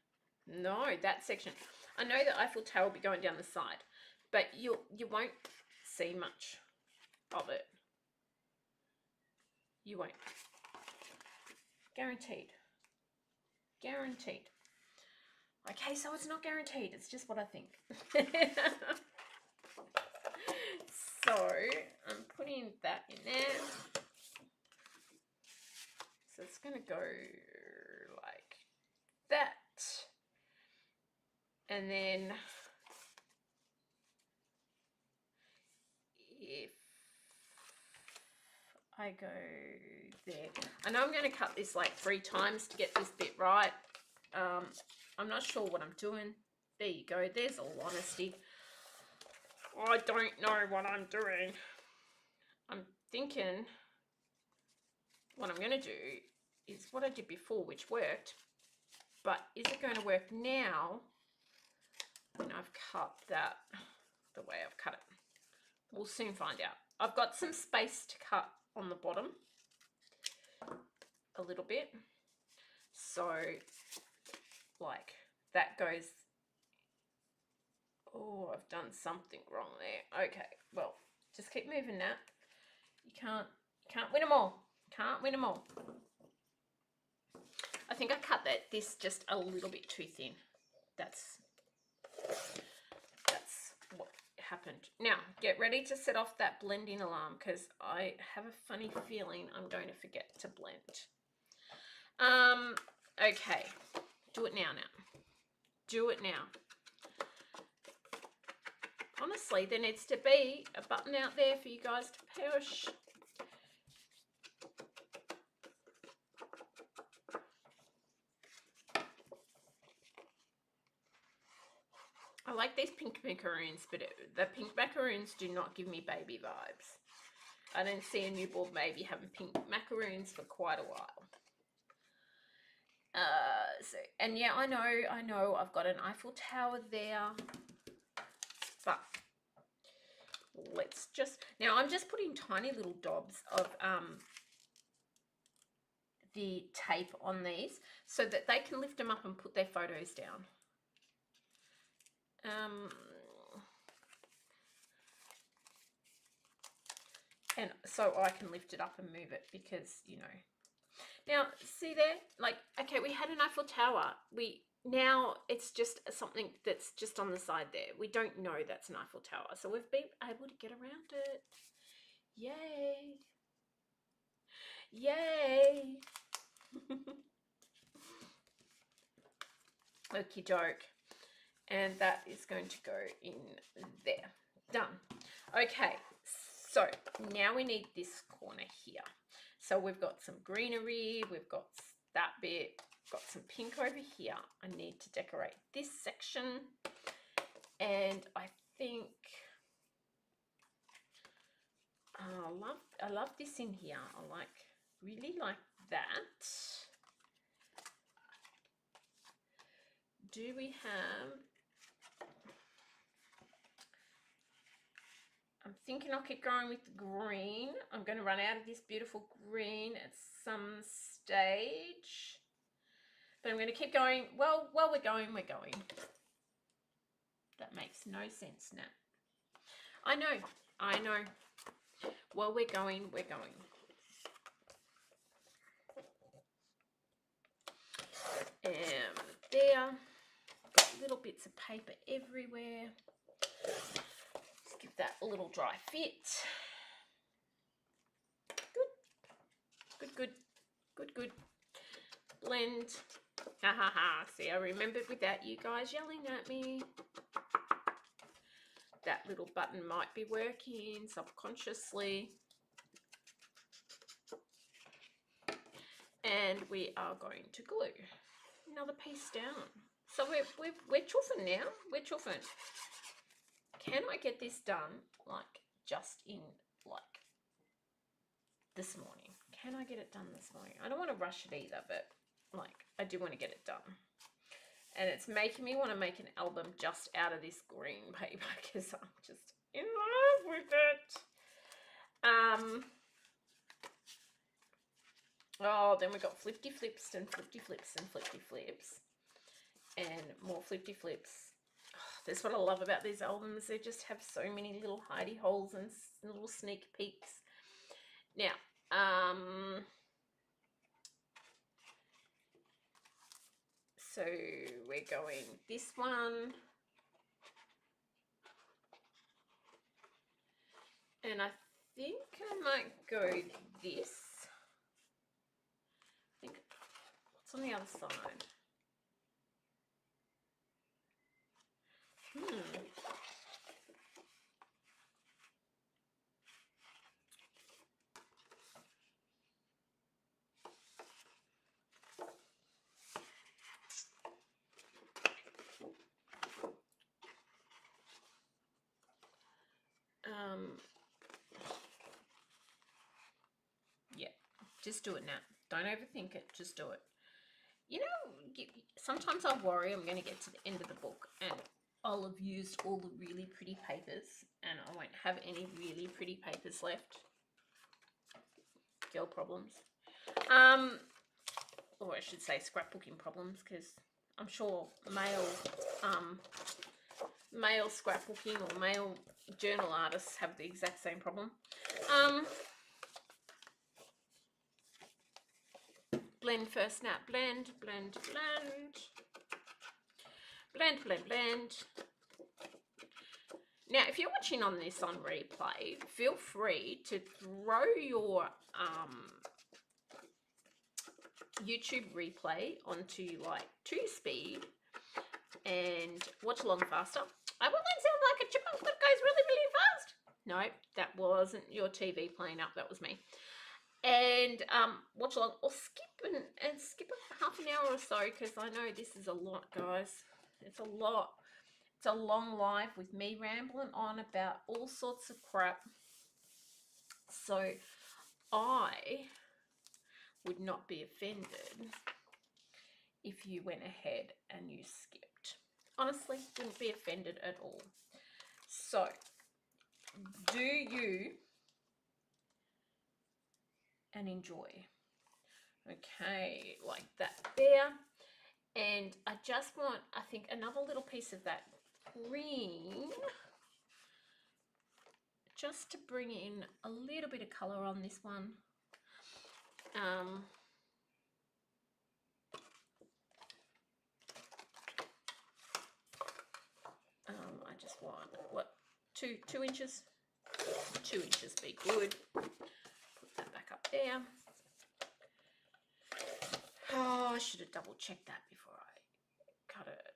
no, that section. I know the Eiffel Tower will be going down the side, but you won't see much of it. You won't. Guaranteed. Guaranteed. Okay, so it's not guaranteed. It's just what I think. So I'm putting that in there. So it's going to go like that. And then if I go there, I know I'm going to cut this like 3 times to get this bit right. I'm not sure what I'm doing. There you go. There's all honesty. I don't know what I'm doing. I'm thinking what I'm going to do is what I did before, which worked. But is it going to work now when I've cut that the way I've cut it? We'll soon find out. I've got some space to cut on the bottom a little bit. So, like, that goes... Oh, I've done something wrong there. Okay, well, just keep moving that. You can't win them all. Can't win them all. I think I cut this just a little bit too thin. That's what happened. Now, get ready to set off that blending alarm because I have a funny feeling I'm going to forget to blend. Okay. Do it now. Do it now. Honestly, there needs to be a button out there for you guys to push. I like these pink macaroons, but the pink macaroons do not give me baby vibes. I didn't see a newborn baby having pink macaroons for quite a while. And yeah, I know, I've got an Eiffel Tower there, but let's just, now I'm just putting tiny little dobs of the tape on these so that they can lift them up and put their photos down. And so I can lift it up and move it because, you know. Now, see there? Like, okay, we had an Eiffel Tower. Now it's just something that's just on the side there. We don't know that's an Eiffel Tower. So we've been able to get around it. Yay. Yay. Okie doke. And that is going to go in there. Done. Okay, so now we need this corner here. So we've got some greenery, we've got that bit, got some pink over here. I need to decorate this section. And I think I love this in here. I really like that. Do we have... I'm thinking I'll keep going with the green. I'm going to run out of this beautiful green at some stage. But I'm going to keep going. Well, we're going. That makes no sense now. I know. Well, we're going. And there. Got little bits of paper everywhere. Give that a little dry fit. Good. Blend. Ha ha ha. See, I remembered without you guys yelling at me. That little button might be working subconsciously. And we are going to glue another piece down. So we're chuffing now. We're chuffing. Can I get this done like just in like this morning? Can I get it done this morning? I don't want to rush it either, but like I do want to get it done. And it's making me want to make an album just out of this green paper because I'm just in love with it. Oh, then we got flippy flips and flippy flips and flippy flips and more flippy flips. That's what I love about these albums. They just have so many little hidey holes and little sneak peeks. Now, so we're going this one. And I think I might go this. I think, what's on the other side? Yeah, just do it now. Don't overthink it. Just do it. You know, sometimes I worry I'm going to get to the end of the book and I'll have used all the really pretty papers and I won't have any really pretty papers left. Girl problems. Or I should say scrapbooking problems, because I'm sure male scrapbooking or male journal artists have the exact same problem. Blend first now. Blend, blend, blend. Blend, blend, blend. Now, if you're watching on this on replay, feel free to throw your YouTube replay onto like 2 speed and watch along faster. I will then sound like a chipmunk that goes really, really fast. No, that wasn't your TV playing up. That was me. And watch along or skip and skip half an hour or so, because I know this is a lot, guys. It's a lot. It's a long life with me rambling on about all sorts of crap. So I would not be offended if you went ahead and you skipped. Honestly, wouldn't be offended at all. So, do you and enjoy. Okay, like that there. And I just want, I think, another little piece of that green, just to bring in a little bit of colour on this one. I just want, what, 2 inches? 2 inches be good. Put that back up there. Oh, I should have double checked that before I cut it.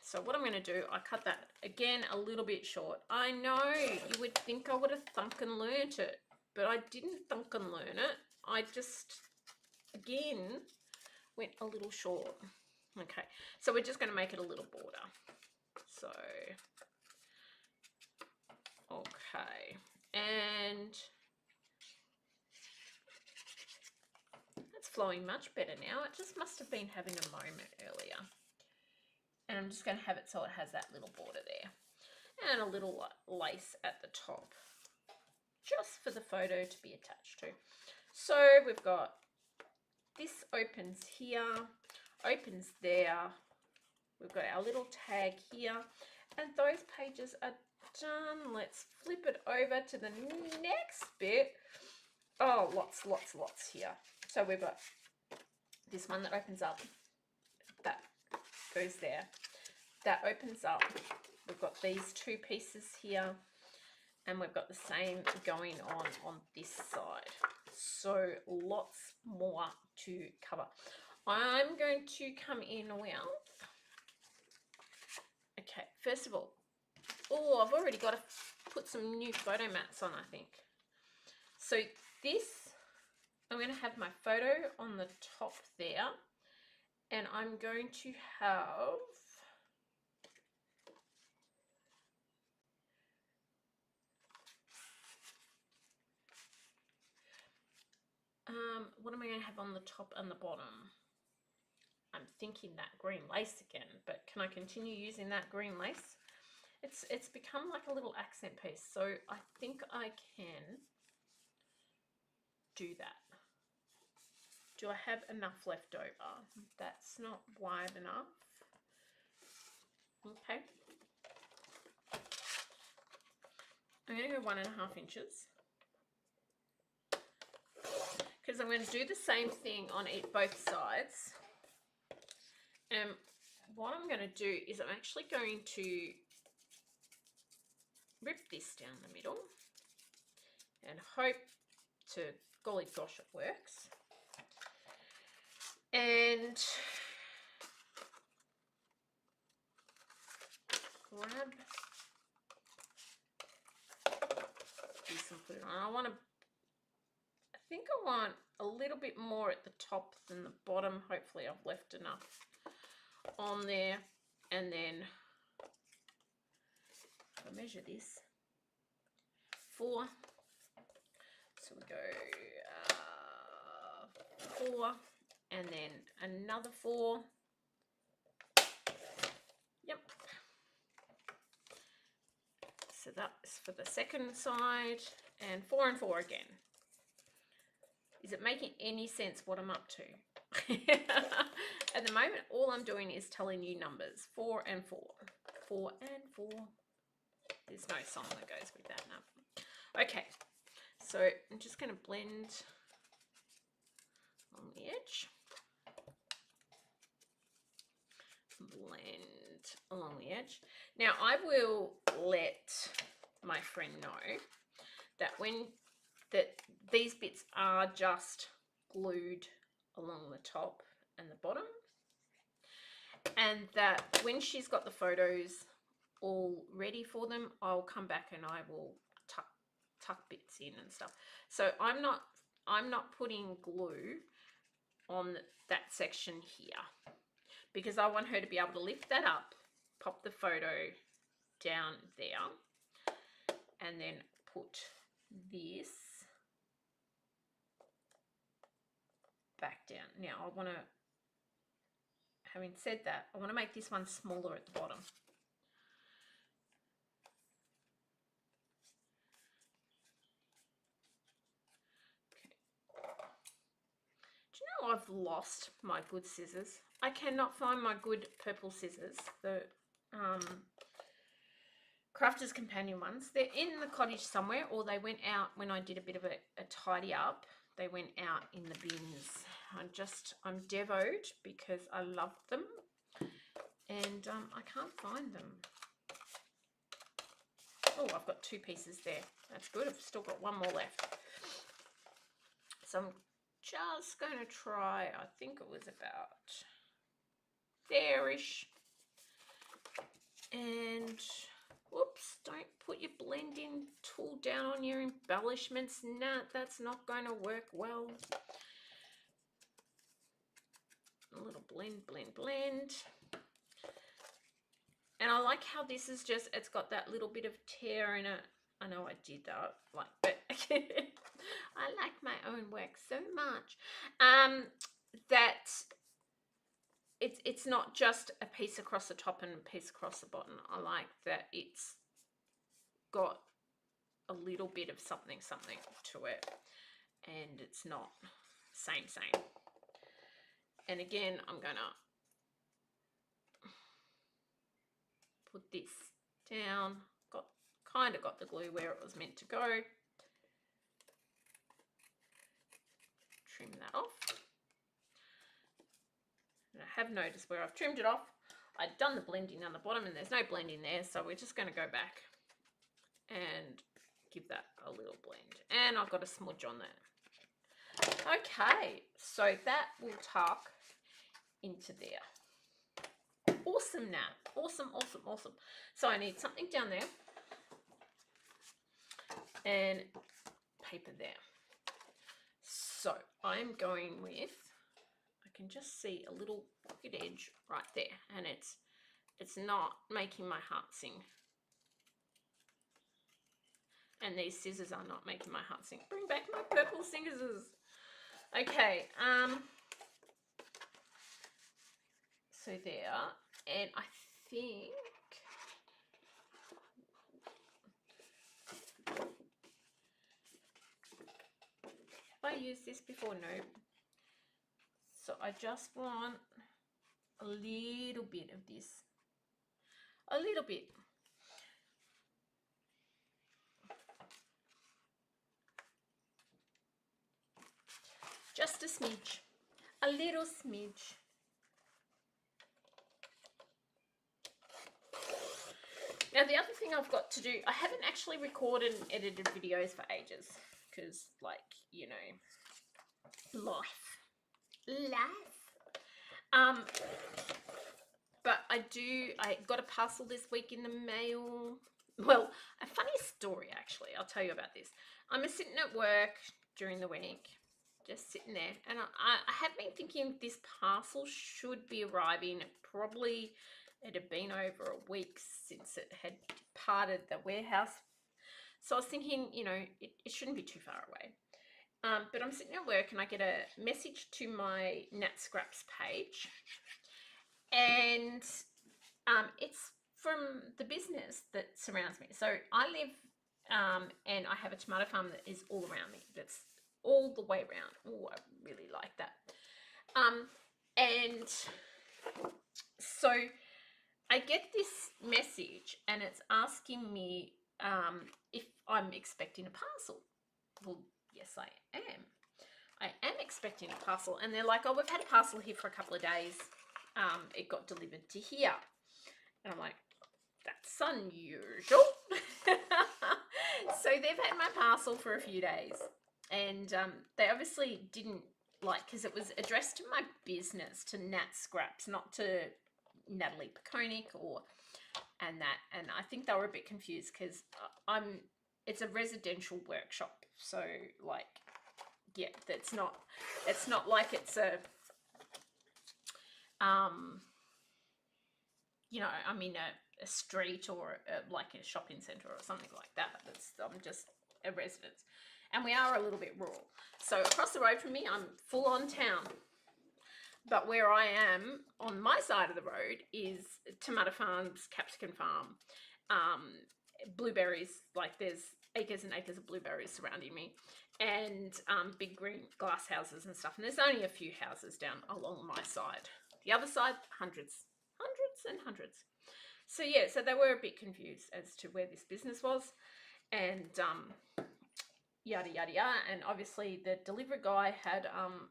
So what I'm going to do, I cut that again a little bit short. I know you would think I would have thunk and learnt it, but I didn't thunk and learn it. I just, again, went a little short. Okay, so we're just going to make it a little border. So, okay, and it's flowing much better now. It just must have been having a moment earlier. And I'm just going to have it so it has that little border there. And a little lace at the top, just for the photo to be attached to. So we've got, this opens here, opens there. We've got our little tag here. And those pages are done. Let's flip it over to the next bit. Oh, lots here. So we've got this one that opens up. That goes there. That opens up. We've got these 2 pieces here. And we've got the same going on this side. So lots more to cover. I'm going to come in with, okay, first of all, oh, I've already got to put some new photo mats on, I think. So this, I'm going to have my photo on the top there, and I'm going to have, what am I going to have on the top and the bottom? I'm thinking that green lace again, but can I continue using that green lace? It's become like a little accent piece, so I think I can do that. Do I have enough left over? That's not wide enough. Okay. I'm going to go 1.5 inches. Because I'm going to do the same thing on both sides. And what I'm going to do is I'm actually going to rip this down the middle and hope to, golly gosh, it works. And grab this and put it on. I think I want a little bit more at the top than the bottom. Hopefully I've left enough on there. And then I'll measure this. 4. So we go 4 and then another 4. Yep. So that's for the second side, and 4 and 4 again. Is it making any sense what I'm up to? At the moment, all I'm doing is telling you numbers. 4 and 4. 4 and 4. There's no song that goes with that number. Okay, so I'm just going to blend along the edge. Blend along the edge. Now I will let my friend know that these bits are just glued along the top and the bottom, and that when she's got the photos all ready for them, I'll come back and I will tuck bits in and stuff. So I'm not putting glue on that section here, because I want her to be able to lift that up, pop the photo down there, and then put this back down. Now I want to, having said that, I want to make this one smaller at the bottom. Okay. Do you know I've lost my good scissors? I cannot find my good purple scissors, the Crafter's Companion ones. They're in the cottage somewhere, or they went out when I did a bit of a tidy up. They went out in the bins. I'm devoed because I love them, and I can't find them. Oh, I've got 2 pieces there. That's good. I've still got 1 more left. So I'm just going to try, I think it was about there-ish. And whoops, don't put your blending tool down on your embellishments. Nah, that's not going to work well. A little blend, blend, blend. And I like how this is just, it's got that little bit of tear in it. I know I did that, like, but I like my own work so much. That it's not just a piece across the top and a piece across the bottom. I like that it's got a little bit of something to it, and it's not same. And again, I'm gonna put this down. Kind of got the glue where it was meant to go. Trim that off. And I have noticed where I've trimmed it off, I'd done the blending on the bottom and there's no blending there, so we're just going to go back and give that a little blend. And I've got a smudge on there. Okay, so that will tuck into there. Awesome now. Awesome. So I need something down there and paper there. So I'm going with, I can just see a little pocket edge right there, and it's not making my heart sing. And these scissors are not making my heart sing. Bring back my purple scissors. Okay, so there, and I think have I used this before? No. So I just want a little bit of this, a little bit. Just a smidge, a little smidge. Now the other thing I've got to do, I haven't actually recorded and edited videos for ages because, like, you know, life. But I got a parcel this week in the mail. Well, a funny story actually, I'll tell you about this. I'm sitting at work during the week, just sitting there, and I have been thinking this parcel should be arriving. Probably it had been over a week since it had departed the warehouse. So I was thinking, you know, it shouldn't be too far away. But I'm sitting at work and I get a message to my Nat Scraps page, and it's from the business that surrounds me. So I live and I have a tomato farm that is all around me. That's all the way around. Oh, I really like that. And so I get this message and it's asking me if I'm expecting a parcel. Well, yes, I am. I am expecting a parcel. And they're like, oh, we've had a parcel here for a couple of days. It got delivered to here. And I'm like, that's unusual. So they've had my parcel for a few days. And they obviously didn't like, because it was addressed to my business, to Nat Scraps, not to Natalie Peconic or and that. And I think they were a bit confused because it's a residential workshop. So like, yeah, it's not like it's a, you know, I mean a street or like a shopping centre or something like that. I'm just a residence. And we are a little bit rural. So across the road from me, I'm full on town. But where I am on my side of the road is tomato farms, capsicum farm, blueberries. Like there's acres and acres of blueberries surrounding me, and big green glass houses and stuff. And there's only a few houses down along my side. The other side, hundreds and hundreds. So yeah, so they were a bit confused as to where this business was, and yada yada yada. And obviously the delivery guy had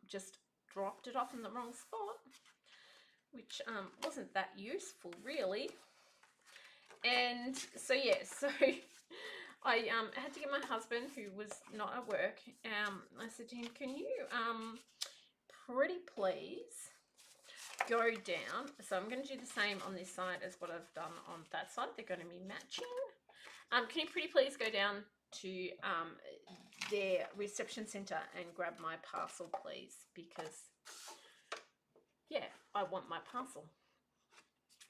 just dropped it off in the wrong spot, which wasn't that useful really. And so yeah, so I had to get my husband, who was not at work. I said to him, can you pretty please go down? So I'm going to do the same on this side as what I've done on that side. They're going to be matching. Can you pretty please go down to their reception centre and grab my parcel, please? Because, yeah, I want my parcel.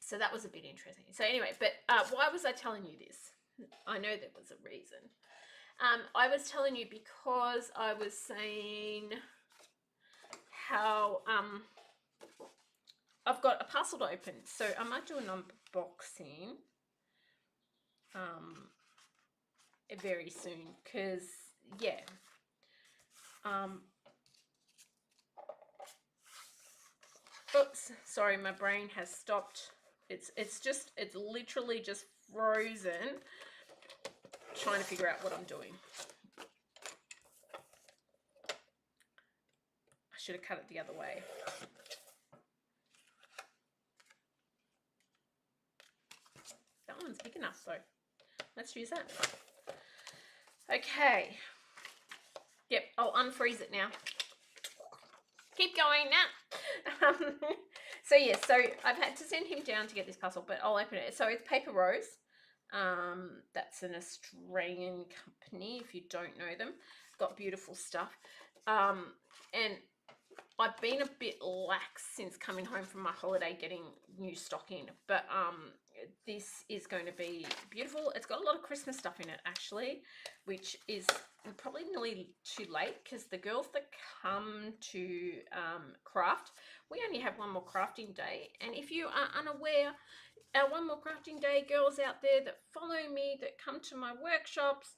So that was a bit interesting. So anyway, but why was I telling you this? I know there was a reason. I was telling you because I was saying how I've got a parcel to open. So I might do an unboxing very soon, because yeah, oops, sorry, my brain has stopped. It's literally just frozen trying to figure out what I'm doing. I should have cut it the other way. That one's big enough, so let's use that. Okay. Yep, I'll unfreeze it now. Keep going now. So yeah, so I've had to send him down to get this parcel, but I'll open it. So it's Paper Rose. That's an Australian company, if you don't know them. Got beautiful stuff. And I've been a bit lax since coming home from my holiday getting new stock in, but this is going to be beautiful. It's got a lot of Christmas stuff in it actually, which is probably nearly too late because the girls that come to craft, we only have one more crafting day. And if you are unaware, our one more crafting day girls out there that follow me, that come to my workshops,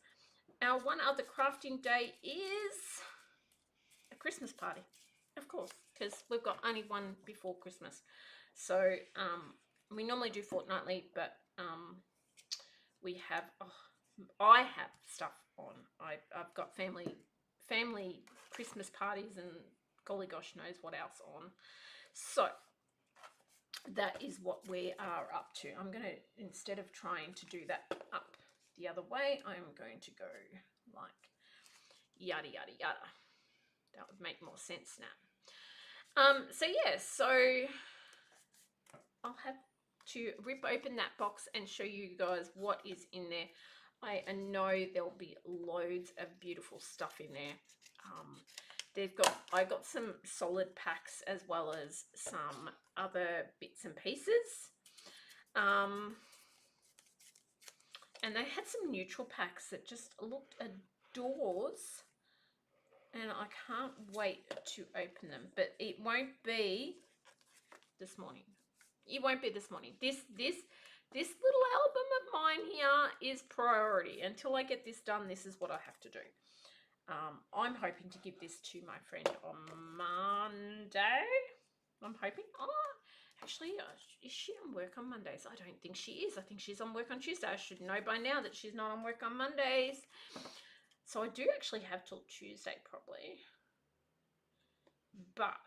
our one other crafting day is a Christmas party. Of course, because we've got only one before Christmas. So we normally do fortnightly, but we have, I have stuff on. I've got family Christmas parties and golly gosh knows what else on. So that is what we are up to. I'm going to, instead of trying to do that up the other way, I'm going to go like yada yada yada. That would make more sense now. So yeah, so I'll have to rip open that box and show you guys what is in there. I know there'll be loads of beautiful stuff in there. I got some solid packs as well as some other bits and pieces. And they had some neutral packs that just looked adores. And I can't wait to open them. But it won't be this morning. It won't be this morning. This little album of mine here is priority. Until I get this done, this is what I have to do. I'm hoping to give this to my friend on Monday. I'm hoping. Oh, actually, is she on work on Mondays? I don't think she is. I think she's on work on Tuesday. I should know by now that she's not on work on Mondays. So I do actually have till Tuesday probably. But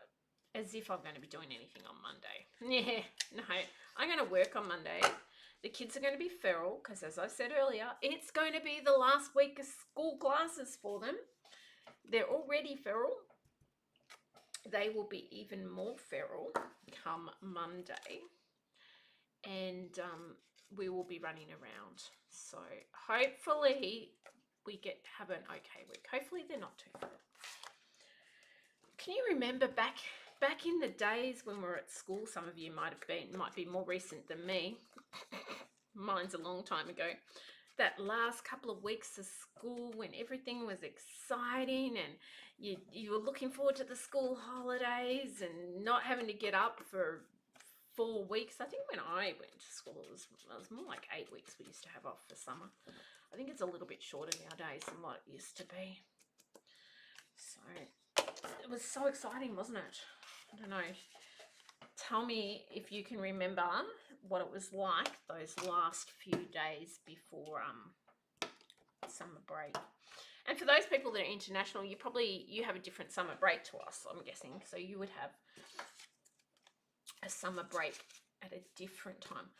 as if I'm going to be doing anything on Monday. Yeah, no. I'm going to work on Monday. The kids are going to be feral because, as I said earlier, it's going to be the last week of school classes for them. They're already feral. They will be even more feral come Monday. And we will be running around. So hopefully we have an okay week. Hopefully they're not too feral. Can you remember back in the days when we were at school? Some of you might be more recent than me. Mine's a long time ago. That last couple of weeks of school when everything was exciting and you were looking forward to the school holidays and not having to get up for 4 weeks. I think when I went to school it was more like 8 weeks we used to have off for summer. I think it's a little bit shorter nowadays than what it used to be. So it was so exciting, wasn't it? I don't know. Tell me if you can remember what it was like those last few days before summer break. And for those people that are international, you have a different summer break to us, I'm guessing. So you would have a summer break at a different time.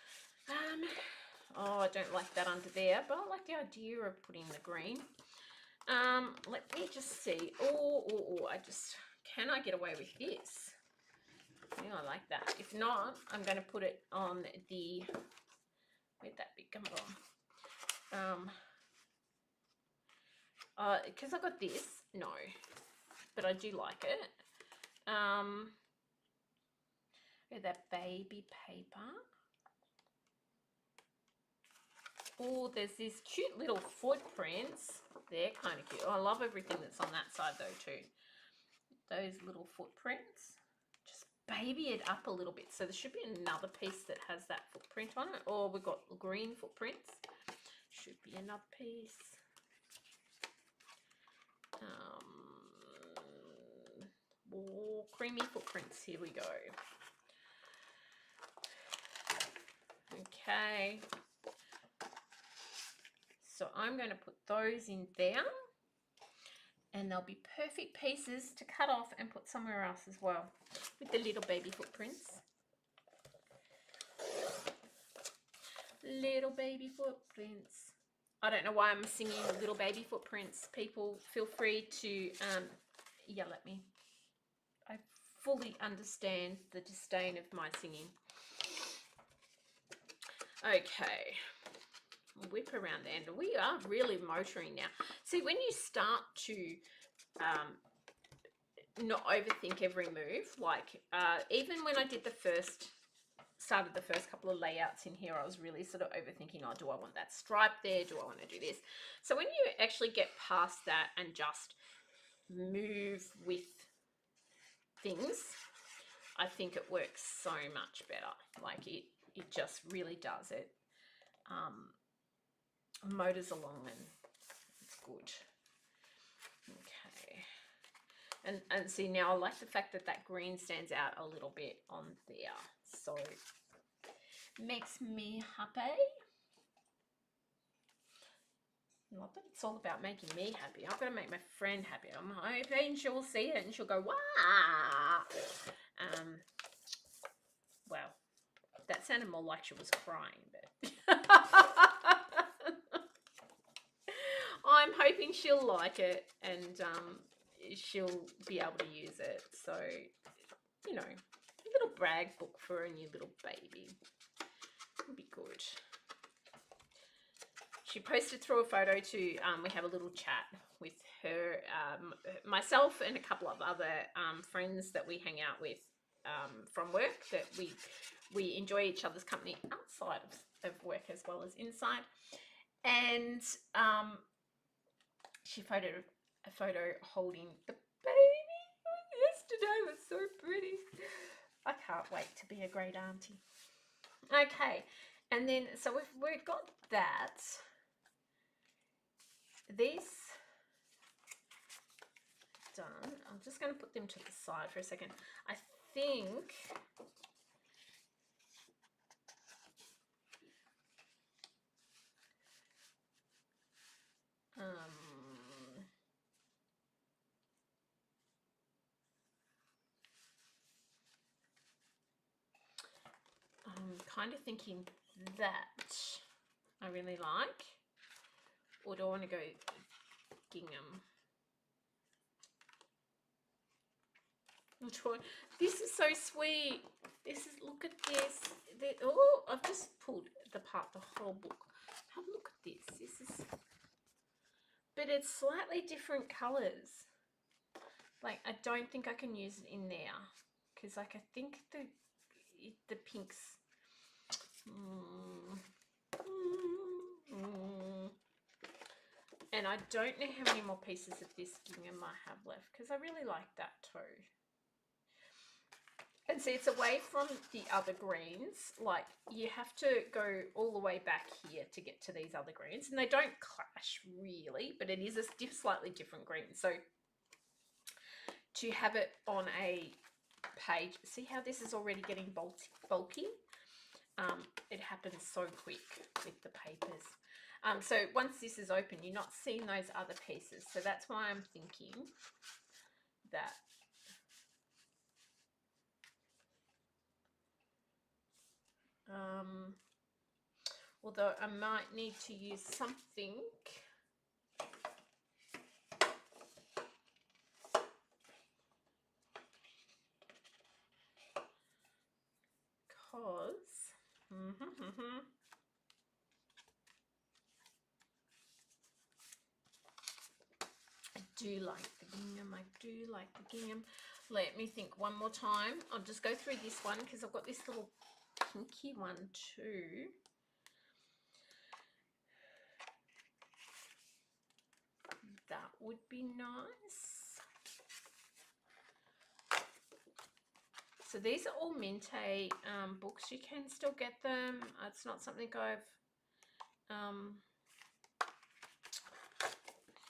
Oh, I don't like that under there, but I like the idea of putting the green. Let me just see. Can I get away with this? Yeah, I like that. If not, I'm going to put it on the, where'd that big gumbo? Because I got this, no, but I do like it. With that baby paper. Oh, there's these cute little footprints. They're kind of cute. Oh, I love everything that's on that side though too. Those little footprints. Just baby it up a little bit. So there should be another piece that has that footprint on it. Or we've got green footprints. Should be another piece. Creamy footprints. Here we go. Okay. So I'm going to put those in there. And they'll be perfect pieces to cut off and put somewhere else as well. With the little baby footprints. Little baby footprints. I don't know why I'm singing little baby footprints. People, feel free to yell at me. I fully understand the disdain of my singing. Okay. Whip around the end. We are really motoring now. See, when you start to not overthink every move, like even when I did started the first couple of layouts in here, I was really sort of overthinking, oh, do I want that stripe there? Do I want to do this? So when you actually get past that and just move with things, I think it works so much better. Like it just really does it. Motors along and it's good. Okay. And see, now I like the fact that that green stands out a little bit on there. So makes me happy. Not that it's all about making me happy. I've got to make my friend happy. I'm hoping she'll see it and she'll go, wow. Well, that sounded more like she was crying, but I'm hoping she'll like it and she'll be able to use it. So, you know, a little brag book for a new little baby would be good. She posted through a photo too. We have a little chat with her, myself and a couple of other friends that we hang out with from work, that we enjoy each other's company outside of work as well as inside. And she photoed a photo holding the baby yesterday. It was so pretty. I can't wait to be a great auntie. Okay, and then so we've got that. These done. I'm just going to put them to the side for a second. I think I'm kind of thinking that I really like, or do I want to go gingham? Which one? This is so sweet. This is, look at this. Oh, I've just pulled apart the whole book. Have a look at this. This is, but it's slightly different colours. Like, I don't think I can use it in there because, like, I think the pinks. And I don't know how many more pieces of this gingham I have left because I really like that too. And see, it's away from the other greens. Like, you have to go all the way back here to get to these other greens. And they don't clash, really, but it is a slightly different green. So, to have it on a page, see how this is already getting bulky? It happens so quick with the papers. So, once this is open, you're not seeing those other pieces. So, that's why I'm thinking that although I might need to use something because I do like the gingham. I do like the gingham. Let me think one more time. I'll just go through this one because I've got this little pinky one too. That would be nice. So these are all Minte books. You can still get them. It's not something I've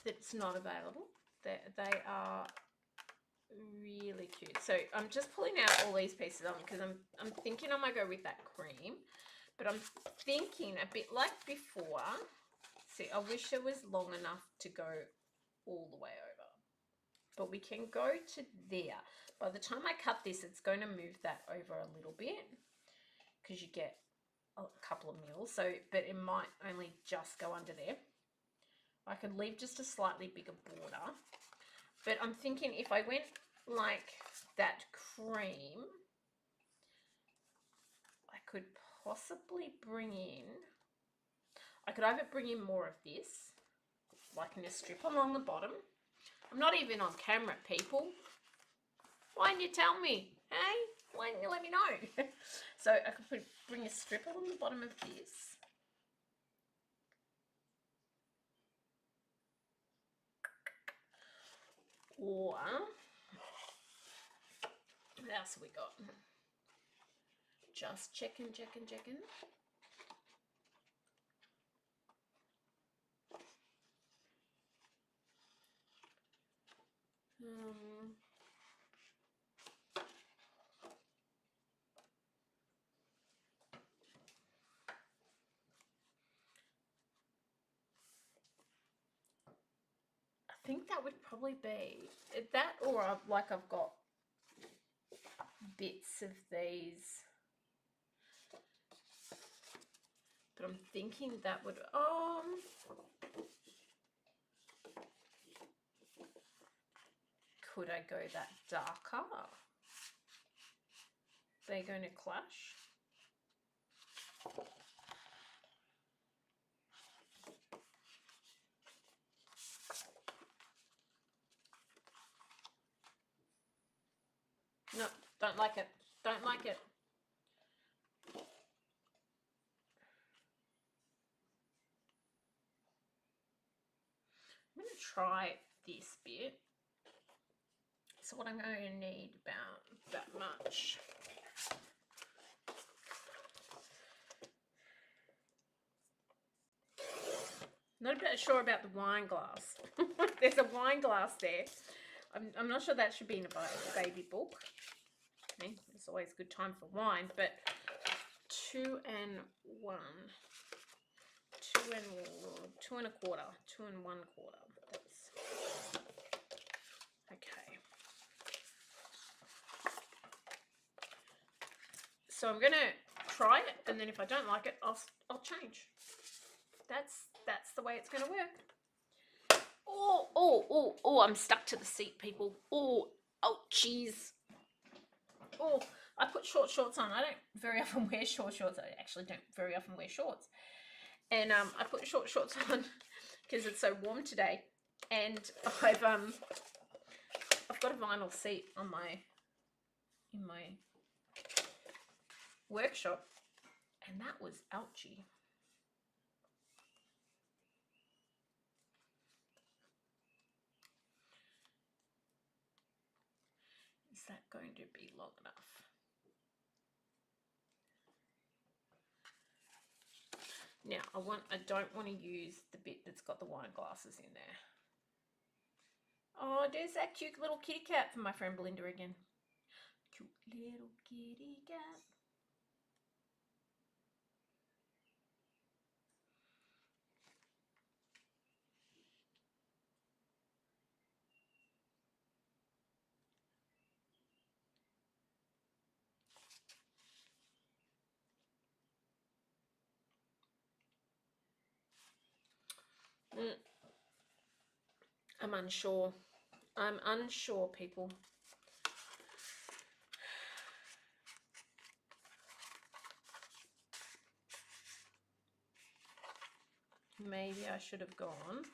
that's not available. They are really cute. So I'm just pulling out all these pieces on because I'm thinking I might go with that cream, but I'm thinking a bit like before. See, I wish it was long enough to go all the way over, but we can go to there. By the time I cut this, it's going to move that over a little bit because you get a couple of mils. So, but it might only just go under there. I could leave just a slightly bigger border, but I'm thinking if I went like that cream, I could possibly bring in, I could either bring in more of this, like in a strip along the bottom. I'm not even on camera, people. Why didn't you tell me? Hey, why didn't you let me know? So I could bring a strip along the bottom of this. Or, what else have we got? Just checking. I think that would probably be that, or like I've got bits of these, but I'm thinking that would could I go that darker? They're going to clash. No, don't like it. Don't like it. try this bit. So what I'm going to need about that much. Not sure about the wine glass. There's a wine glass there. I'm not sure that should be in a baby book. Okay, it's always a good time for wine, but 2 and 1. 2 and 1/4. 2 and 1/4. That's okay. So I'm gonna try it, and then if I don't like it, I'll change. That's the way it's gonna work. Oh! I'm stuck to the seat, people. Oh, jeez. Oh, I put short shorts on. I don't very often wear short shorts. I actually don't very often wear shorts. And I put short shorts on because it's so warm today. And I've got a vinyl seat on in my workshop, and that was ouchy. Is that going to be long enough? Now I don't want to use the bit that's got the wine glasses in there. Oh, there's that cute little kitty cat from my friend Belinda again. Cute little kitty cat. I'm unsure. I'm unsure, people. Maybe I should have gone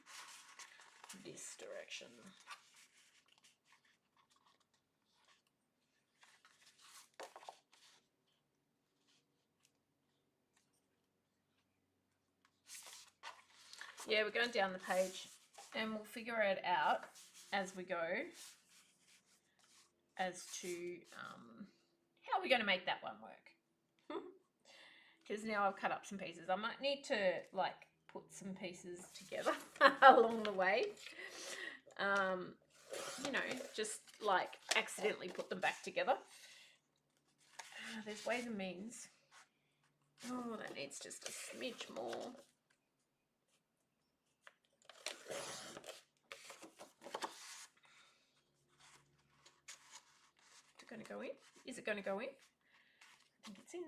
this direction. Yeah, we're going down the page, and we'll figure it out as we go as to how we're going to make that one work. Because now I've cut up some pieces. I might need to like put some pieces together along the way. You know, just like accidentally put them back together. There's ways and means. Oh, that needs just a smidge more. Is it going to go in? Is it going to go in? I think it's in.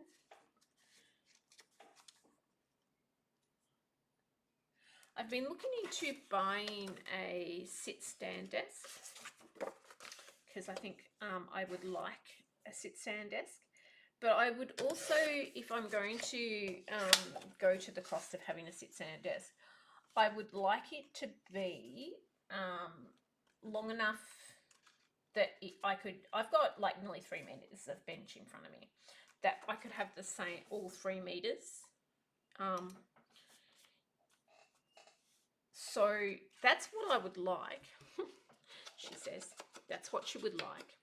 I've been looking into buying a sit-stand desk because I think I would like a sit-stand desk. But I would also, if I'm going to go to the cost of having a sit-stand desk, I would like it to be long enough that I've got like nearly 3 meters of bench in front of me, that I could have the same, all 3 meters. So that's what I would like. She says that's what she would like.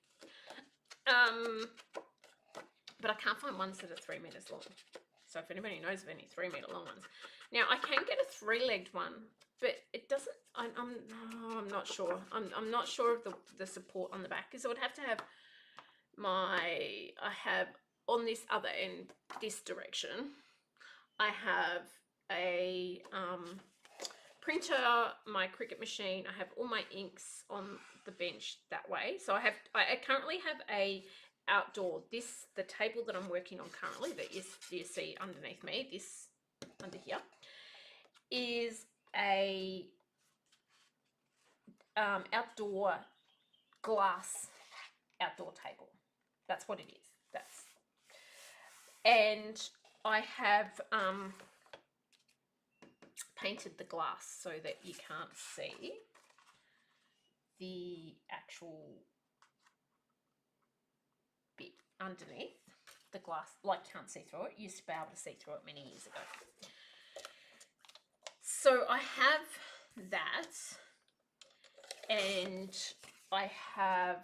But I can't find ones that are 3 meters long. So if anybody knows of any 3 meter long ones. Now I can get a 3-legged one, but it doesn't, I'm not sure. I'm not sure of the support on the back, because I would have to have I have on this other end, this direction, I have a printer, my Cricut machine, I have all my inks on the bench that way. So I currently have a outdoor, the table that I'm working on currently, that you see underneath me, this under here, is a outdoor glass outdoor table. That's what it is. And I have painted the glass so that you can't see the actual bit underneath the glass, like you can't see through it. You used to be able to see through it many years ago. So I have that, And I have,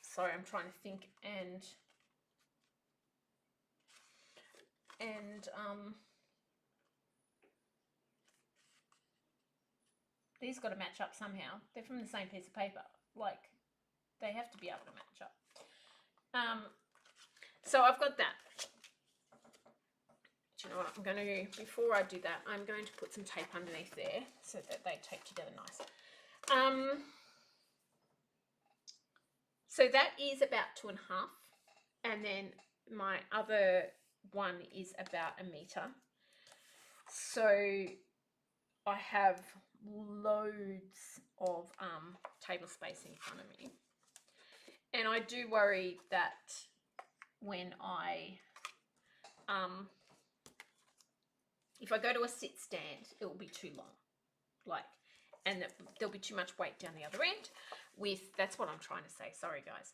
sorry, I'm trying to think, and these got to match up somehow. They're from the same piece of paper. Like, they have to be able to match up. So I've got that. Do you know what I'm going to do? Before I do that, I'm going to put some tape underneath there so that they tape together nice. So that is about 2.5, and then my other one is about 1 meter. So I have loads of table space in front of me, and I do worry that when I if I go to a sit stand, it will be too long, like, and there'll be too much weight down the other end. That's what I'm trying to say. Sorry, guys.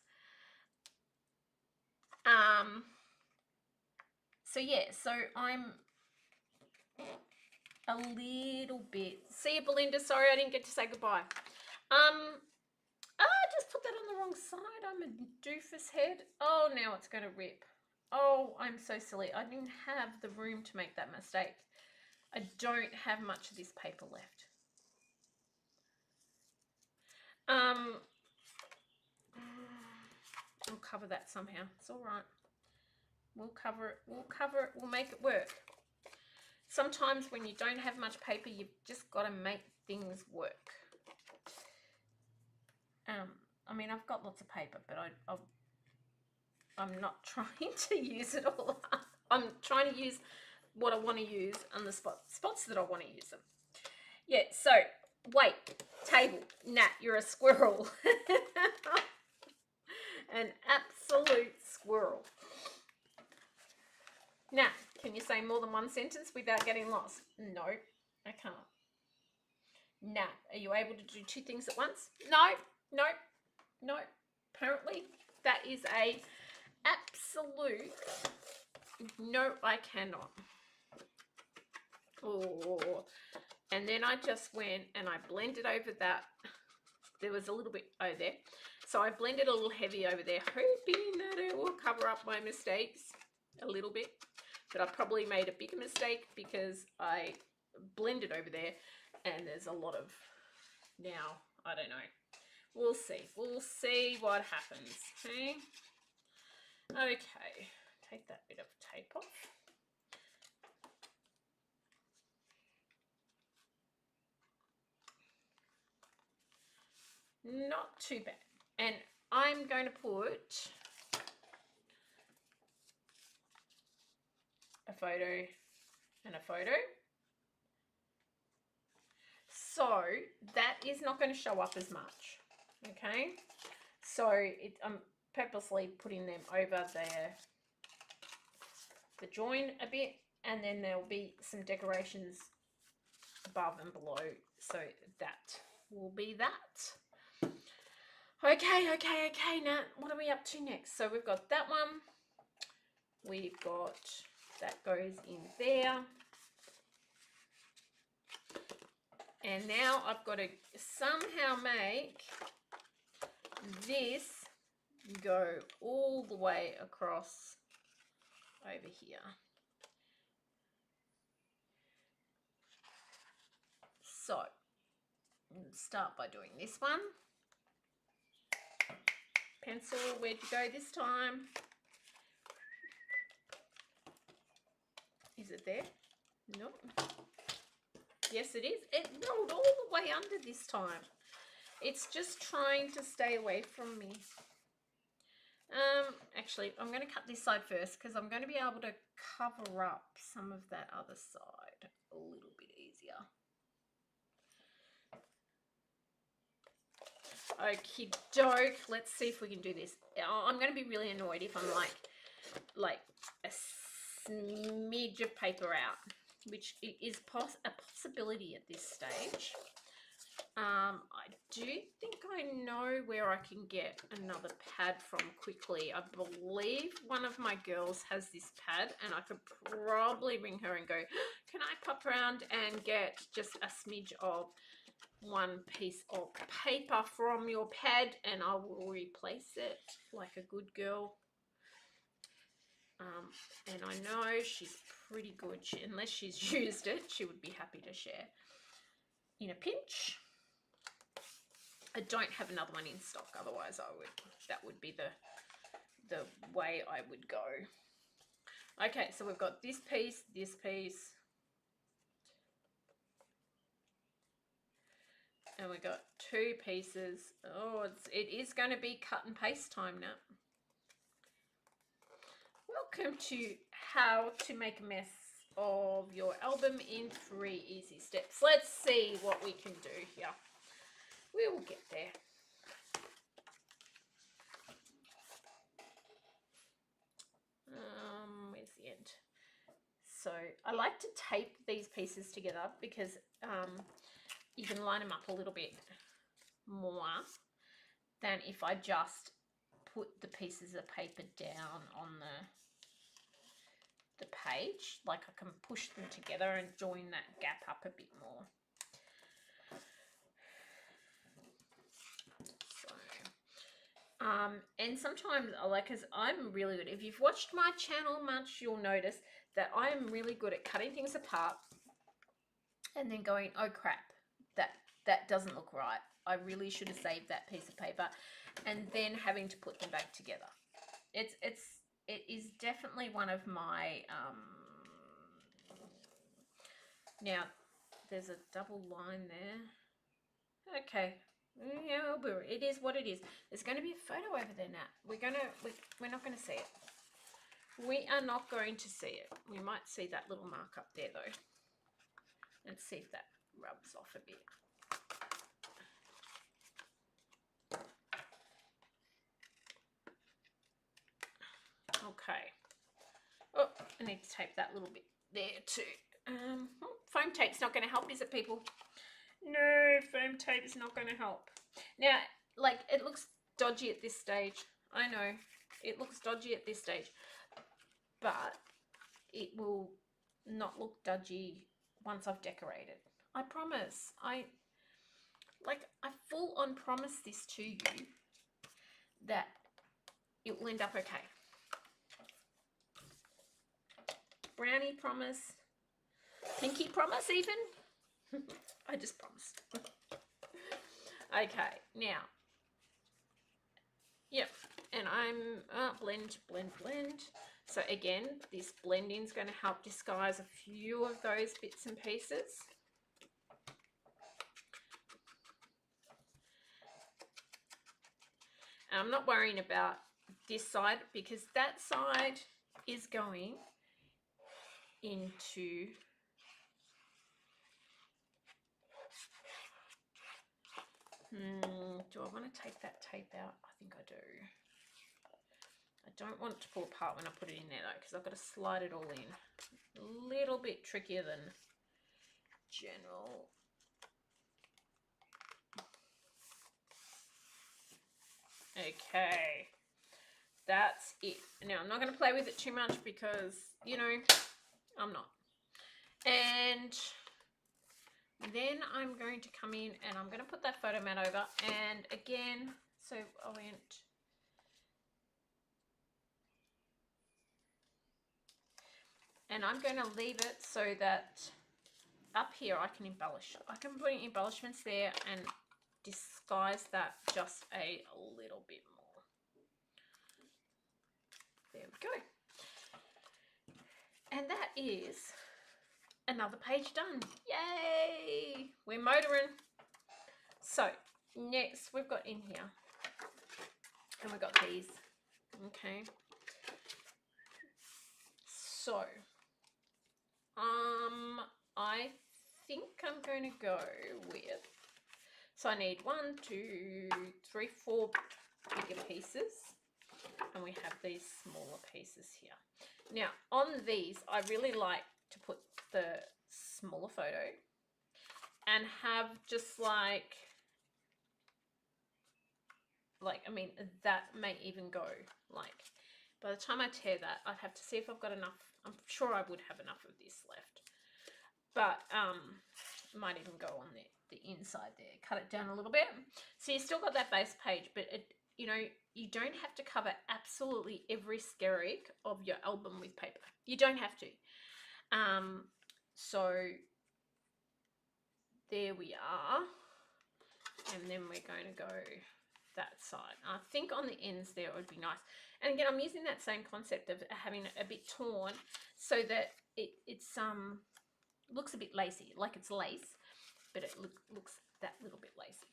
So yeah, so I'm a little bit. See you, Belinda. Sorry, I didn't get to say goodbye. I just put that on the wrong side. I'm a doofus head. Oh, now it's going to rip. Oh, I'm so silly. I didn't have the room to make that mistake. I don't have much of this paper left. I'll cover that somehow. It's all right. We'll cover it. We'll cover it. We'll make it work. Sometimes when you don't have much paper, you've just got to make things work. I mean, I've got lots of paper, but I'm not trying to use it all up. I'm trying to use what I want to use on the spots that I want to use them. Yeah, so, wait, table, Nat, you're a squirrel. An absolute squirrel. Now, can you say more than one sentence without getting lost? No, I can't. Nat, are you able to do 2 things at once? No. Apparently, that is a absolute no, I cannot. Oh, and then I just went and I blended over that. There was a little bit over there. So I blended a little heavy over there, hoping that it will cover up my mistakes a little bit. But I probably made a bigger mistake because I blended over there and there's a lot of, now, I don't know. We'll see. We'll see what happens. Okay. Okay. Take that bit of tape off. Not too bad. And I'm going to put a photo and a photo. So that is not going to show up as much. Okay. So I'm purposely putting them over the join a bit, and then there'll be some decorations above and below. So that will be that. Okay, Nat, what are we up to next? So we've got that one. We've got, that goes in there. And now I've got to somehow make this go all the way across over here. So, start by doing this one. Pencil, where'd you go this time? Is it there? Nope. Yes, it is. It rolled all the way under this time. It's just trying to stay away from me. Actually, I'm going to cut this side first because I'm going to be able to cover up some of that other side a little bit easier. Okie doke. Let's see if we can do this. I'm going to be really annoyed if I'm like a smidge of paper out, which is a possibility at this stage. I do think I know where I can get another pad from quickly. I believe one of my girls has this pad, and I could probably ring her and go, can I pop around and get just a smidge of one piece of paper from your pad, and I will replace it like a good girl. And I know she's pretty good. Unless she's used it, she would be happy to share in a pinch. I don't have another one in stock, otherwise that would be the way I would go. Okay, so we've got this piece, and we got two pieces. Oh, it is going to be cut and paste time now. Welcome to how to make a mess of your album in 3 easy steps. Let's see what we can do here. We will get there. Where's the end? So I like to tape these pieces together because you can line them up a little bit more than if I just put the pieces of paper down on the page. Like, I can push them together and join that gap up a bit more. And sometimes, because I'm really good, if you've watched my channel much, you'll notice that I am really good at cutting things apart and then going, oh crap, that doesn't look right. I really should have saved that piece of paper, and then having to put them back together. It is definitely one of my, now there's a double line there. Okay. Yeah, it is what it is. There's going to be a photo over there, Nat. We're not going to see it. We are not going to see it. We might see that little mark up there though. Let's see if that rubs off a bit. Okay. Oh, I need to tape that little bit there too. Foam tape's not going to help, is it, people? No, foam tape is not going to help. Now, it looks dodgy at this stage. I know, it looks dodgy at this stage, but it will not look dodgy once I've decorated. I promise. I full on promise this to you that it will end up okay. Brownie promise. Pinky promise even. I just promised. Okay, now. Yep, and I'm blend. So again, this blending is going to help disguise a few of those bits and pieces. And I'm not worrying about this side because that side is going into do I want to take that tape out? I think I do. I don't want to pull apart when I put it in there though, because I've got to slide it all in. A little bit trickier than general. Okay, that's it. Now I'm not going to play with it too much because, you know, I'm not. And then I'm going to come in and I'm going to put that photo mat over, and again, so I went, and I'm going to leave it so that up here I can embellish. I can put embellishments there and disguise that just a little bit more. There we go. And that is another page done. Yay! We're motoring. So next we've got in here, and we've got these. Okay. So I think I'm going to go with, so I need 1, 2, 3, 4 bigger pieces, and we have these smaller pieces here. Now on these, I really like to put the smaller photo and have just like like, I mean, that may even go, like, by the time I tear that, I'd have to see if I've got enough. I'm sure I would have enough of this left. But, might even go on the inside there. Cut it down a little bit. So you still got that base page, but it, you know, you don't have to cover absolutely every skerrick of your album with paper. You don't have to. So there we are. And then we're going to go that side. I think on the ends there it would be nice. And again, I'm using that same concept of having it a bit torn so that it's looks a bit lacy, like it's lace, but it looks that little bit lacy.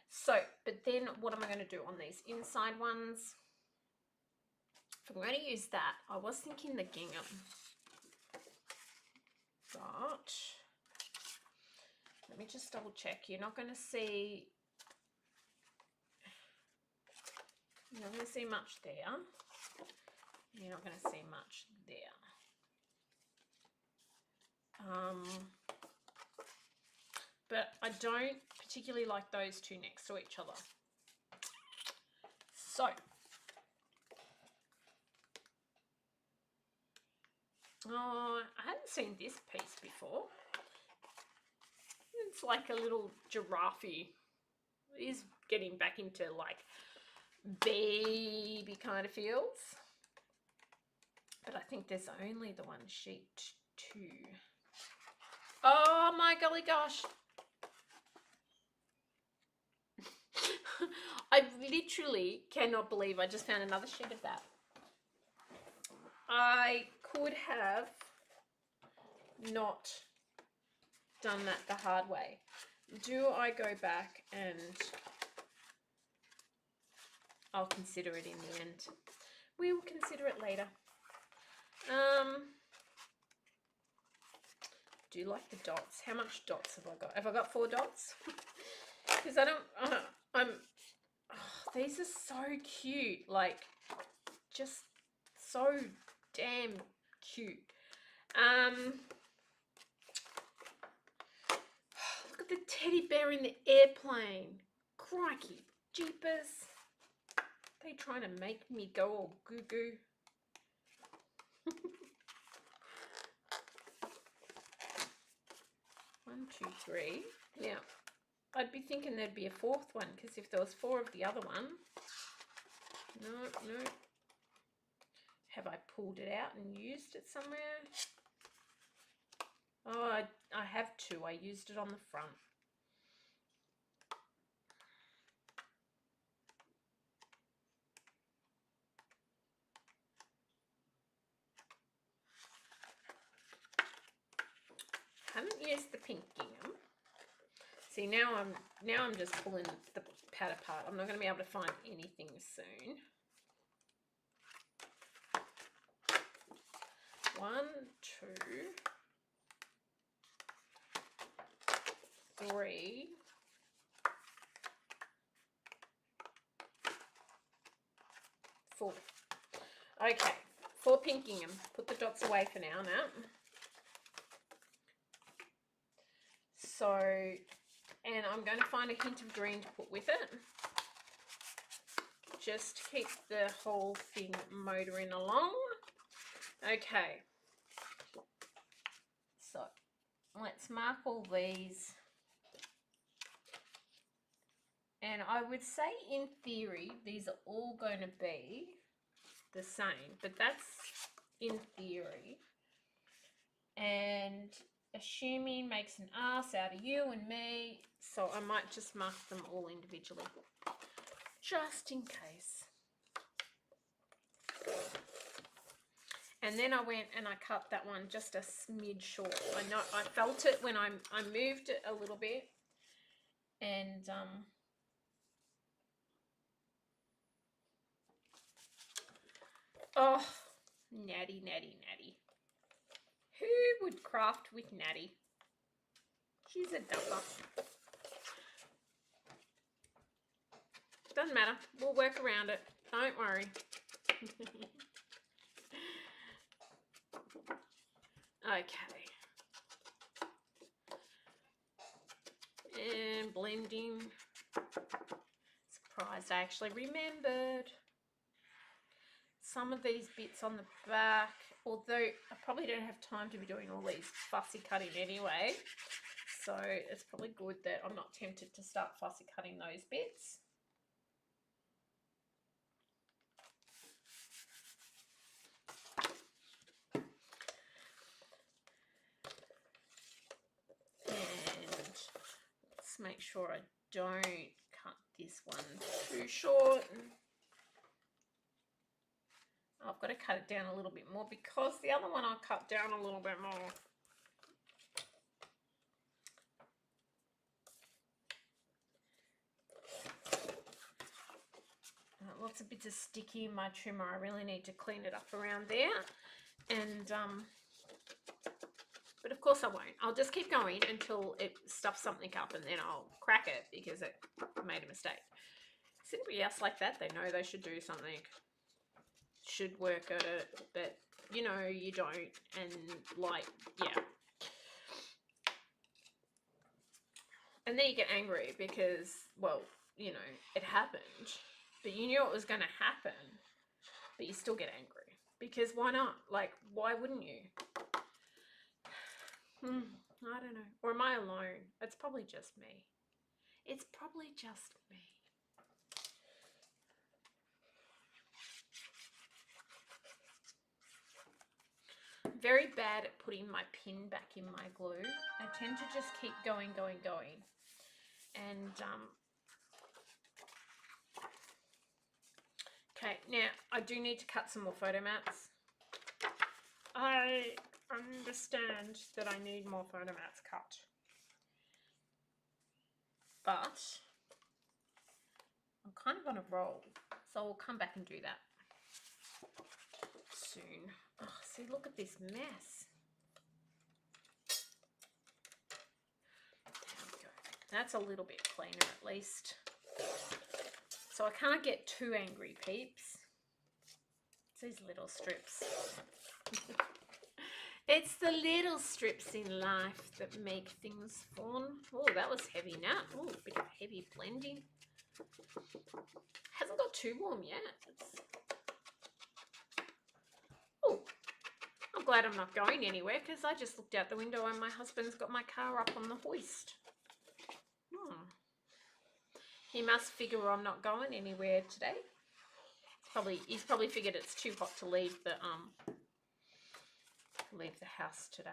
So, but then what am I going to do on these inside ones? If I'm going to use that, I was thinking the gingham, but let me just double check. You're not going to see much there. You're not going to see much there. But I don't particularly like those two next to each other. So, I hadn't seen this piece before. It's like a little giraffe. It is getting back into like baby kind of feels. But I think there's only the one sheet too. Oh my golly gosh. I literally cannot believe I just found another sheet of that. I could have not done that the hard way. Do I go back and I'll consider it in the end. We will consider it later. Do you like the dots? How much dots have I got? Have I got 4 dots? Because I don't, these are so cute. Like, just so damn cute. Look at the teddy bear in the airplane. Crikey, jeepers. They trying to make me go all goo-goo. 1, 2, 3. Now, I'd be thinking there'd be a 4th one, because if there was 4 of the other one, no. Have I pulled it out and used it somewhere? Oh, I have 2. I used it on the front. Haven't used the pink gingham. See, now I'm just pulling the pad apart. I'm not going to be able to find anything soon. 1, 2, 3. 4. Okay, 4 pink gingham. Put the dots away for now, So, and I'm going to find a hint of green to put with it. Just to keep the whole thing motoring along. Okay. So, let's mark all these. And I would say in theory, these are all going to be the same, but that's in theory. And assuming makes an ass out of you and me, so I might just mark them all individually, just in case. And then I went and I cut that one just a smidge short. I know I felt it when I moved it a little bit, and oh, natty. Who would craft with Natty? She's a duffer. Doesn't matter. We'll work around it. Don't worry. Okay. And blending. Surprise surprised I actually remembered some of these bits on the back, although I probably don't have time to be doing all these fussy cutting anyway, so it's probably good that I'm not tempted to start fussy cutting those bits. And let's make sure I don't cut this one too short. I've got to cut it down a little bit more because the other one I cut down a little bit more. Lots of bits of sticky in my trimmer. I really need to clean it up around there. And but of course I won't. I'll just keep going until it stuffs something up, and then I'll crack it because it made a mistake. Is anybody else like that? They know they should do something, should work at it, but you know you don't, and like, yeah. And then you get angry because, well, you know, it happened, but you knew it was going to happen, but you still get angry because why not? Like, why wouldn't you? I don't know. Or am I alone? It's probably just me. It's probably just me. I'm very bad at putting my pin back in my glue. I tend to just keep going. And okay, now I do need to cut some more photo mats. I understand that I need more photo mats cut, but I'm kind of on a roll, so I'll come back and do that soon. Oh, see, look at this mess. There we go. That's a little bit cleaner at least. So I can't get too angry, peeps. It's these little strips. It's the little strips in life that make things fun. Oh, that was heavy now. Oh, a bit of heavy blending. Hasn't got too warm yet. Oh, I'm glad I'm not going anywhere because I just looked out the window and my husband's got my car up on the hoist. He must figure I'm not going anywhere today. He's probably figured it's too hot to leave the house today.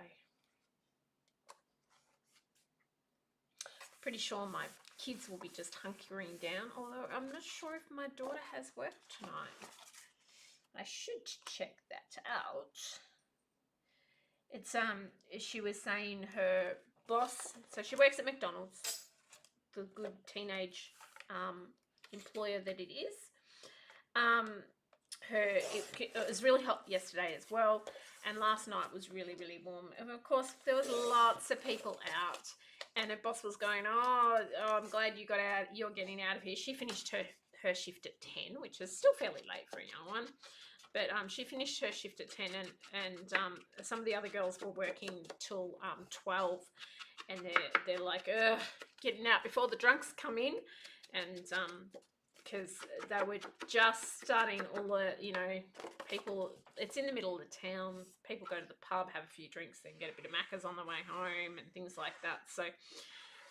Pretty sure my kids will be just hunkering down, although I'm not sure if my daughter has work tonight. I should check that out. It's she was saying her boss, so she works at McDonald's, the good teenage employer that it is. It was really hot yesterday as well, and last night was really, really warm. And of course, there was lots of people out, and her boss was going, "Oh, I'm glad you got out. You're getting out of here." She finished her shift at 10, which is still fairly late for a young one. But she finished her shift at 10, and some of the other girls were working till 12, and they're like, getting out before the drunks come in, and because they were just starting all the, you know, people, it's in the middle of the town, people go to the pub, have a few drinks, then get a bit of Macca's on the way home and things like that. So,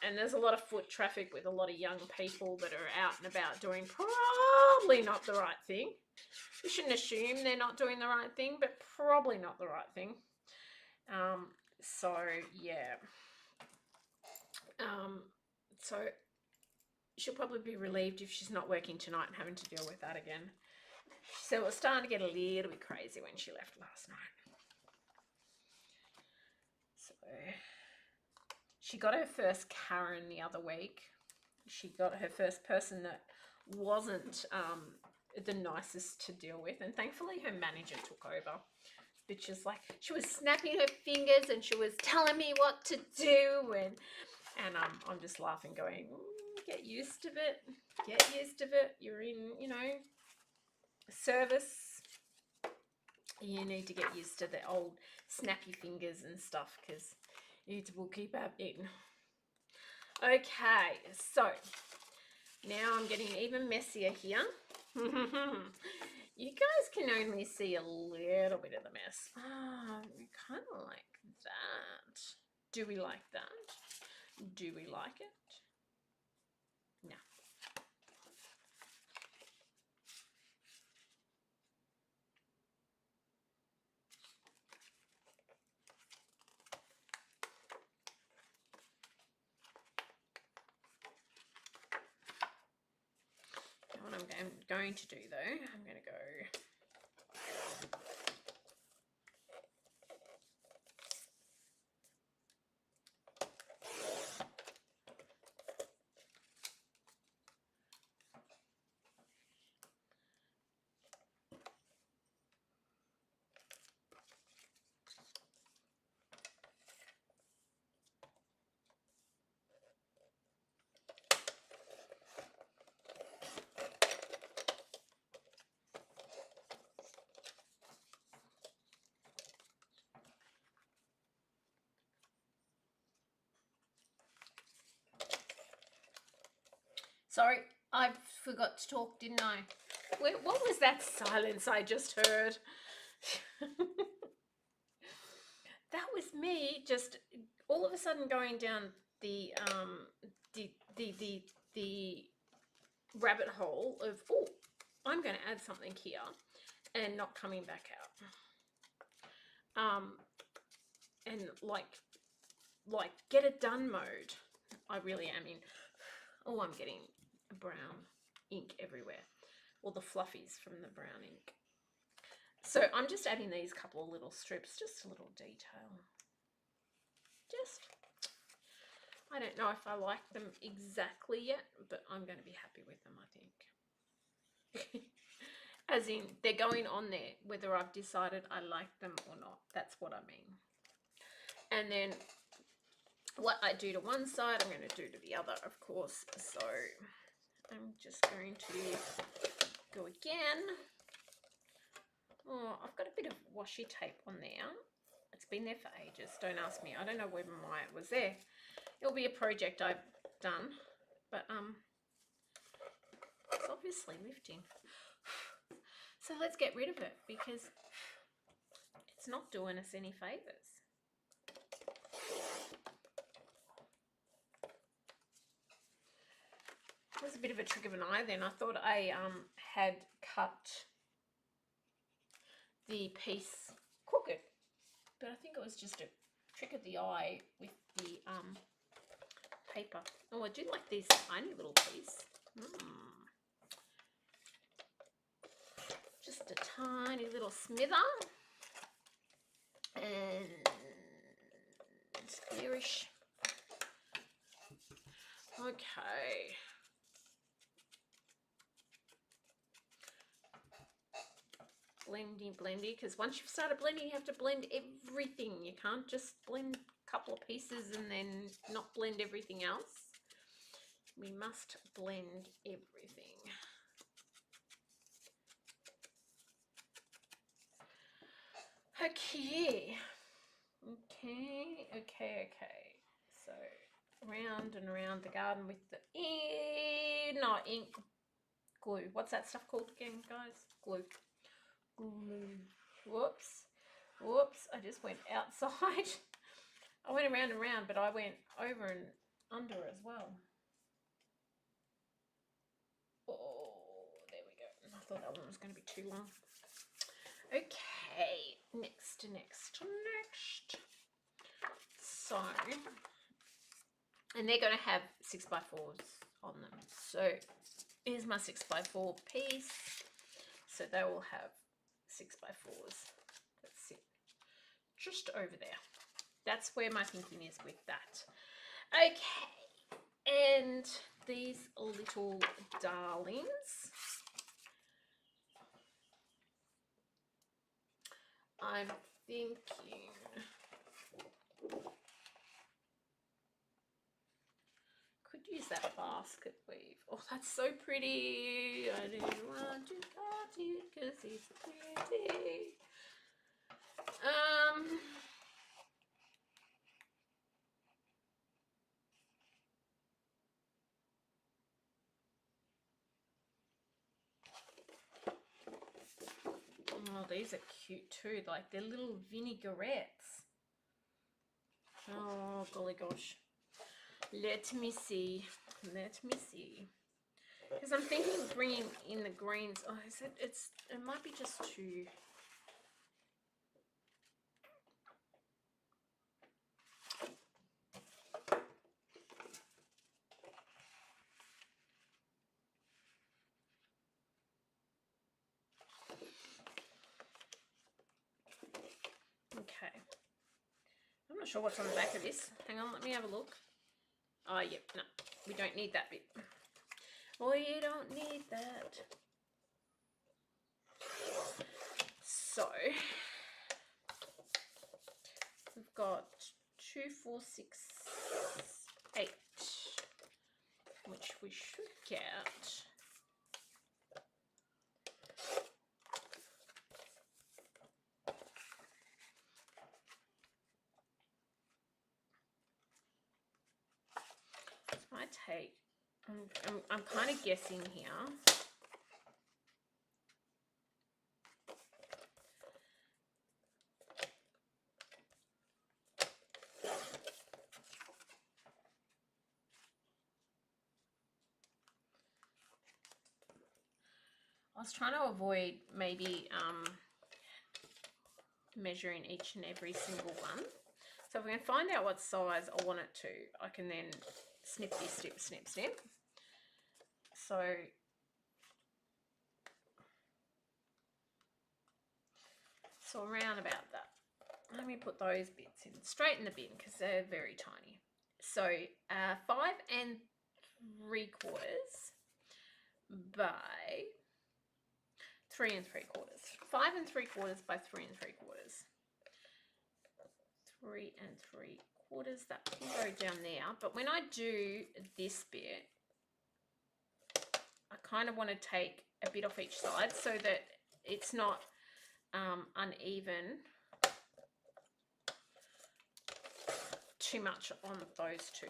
and there's a lot of foot traffic with a lot of young people that are out and about doing probably not the right thing. You shouldn't assume they're not doing the right thing, but probably not the right thing. So yeah. So she'll probably be relieved if she's not working tonight and having to deal with that again. She said it was starting to get a little bit crazy when she left last night. So she got her first Karen the other week. She got her first person that wasn't the nicest to deal with, and thankfully her manager took over. But she's like, she was snapping her fingers and she was telling me what to do, and I'm just laughing, going, get used to it. Get used to it. You're in, you know, service. You need to get used to the old snappy fingers and stuff because it will keep happening. Okay, so Now I'm getting even messier here. You guys can only see a little bit of the mess. Ah, we kind of like that. Do we like that? Do we like it? No. What I'm going to do though, I'm going to go Sorry, I forgot to talk, didn't I? What was that silence I just heard? That was me just all of a sudden going down the rabbit hole of, oh, I'm going to add something here, and not coming back out. And like get it done mode. I really am in. Oh, I'm getting brown ink everywhere. All the fluffies from the brown ink. So I'm just adding these couple of little strips, just a little detail. I don't know if I like them exactly yet, but I'm going to be happy with them, I think. As in, they're going on there, whether I've decided I like them or not. That's what I mean. And then what I do to one side, I'm going to do to the other, of course. So I'm just going to go again. Oh, I've got a bit of washi tape on there. It's been there for ages. Don't ask me. I don't know where it was there. It'll be a project I've done, but it's obviously lifting. So let's get rid of it because it's not doing us any favors. It was a bit of a trick of an eye then. I thought I had cut the piece crooked, but I think it was just a trick of the eye with the paper. Oh, I do like this tiny little piece. Just a tiny little smither. And squarish. Okay. Blendy, because once you've started blending, you have to blend everything. You can't just blend a couple of pieces and then not blend everything else. We must blend everything. Okay. So round and around the garden with the ink glue. What's that stuff called again, guys? Glue. Whoops, I just went outside. I went around and around, but I went over and under as well. Oh, there we go. I thought that one was going to be too long. Okay, next. So, and they're going to have 6x4s on them. So here's my 6x4 piece. So they will have 6x4s. That's it. Just over there. That's where my thinking is with that. Okay. And these little darlings, I'm thinking could use that basket weave. Oh, that's so pretty. I didn't want to cut it because it's pretty. Oh, these are cute too. Like they're little vinaigrettes. Oh, golly gosh. Let me see. Let me see. Because I'm thinking of bringing in the greens. Oh, it might be just too... Okay. I'm not sure what's on the back of this. Hang on, let me have a look. Oh, yep, no. We don't need that bit. Oh, you don't need that. So, we've got 2, 4, 6, 8, which we should get. This might take, I'm kind of guessing here. I was trying to avoid maybe measuring each and every single one. So if we can find out what size I want it to, I can then snip this, snip, snip, snip. So around about that. Let me put those bits in straight in the bin because they're very tiny. So 5 3/4 by 3 3/4. 5 3/4 by 3 3/4. 3 3/4. That can go down there. But when I do this bit, I kind of want to take a bit off each side so that it's not uneven too much on those two.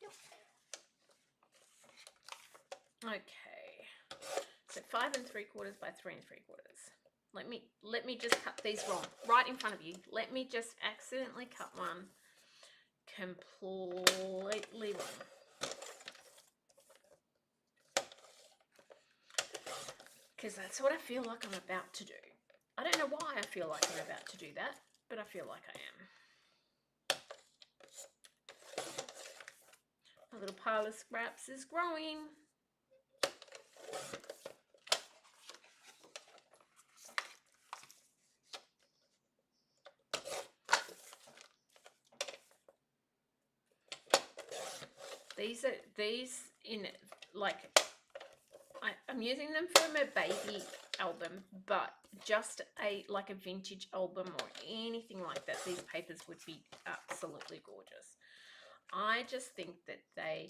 Yep. Okay, so 5 3/4 by 3 3/4. Let me just cut these wrong right in front of you. Let me just accidentally cut one completely wrong. Because that's what I feel like I'm about to do. I don't know why I feel like I'm about to do that, but I feel like I am. My little pile of scraps is growing. These in like I'm using them for my baby album, but just a vintage album or anything like that, these papers would be absolutely gorgeous. I just think that they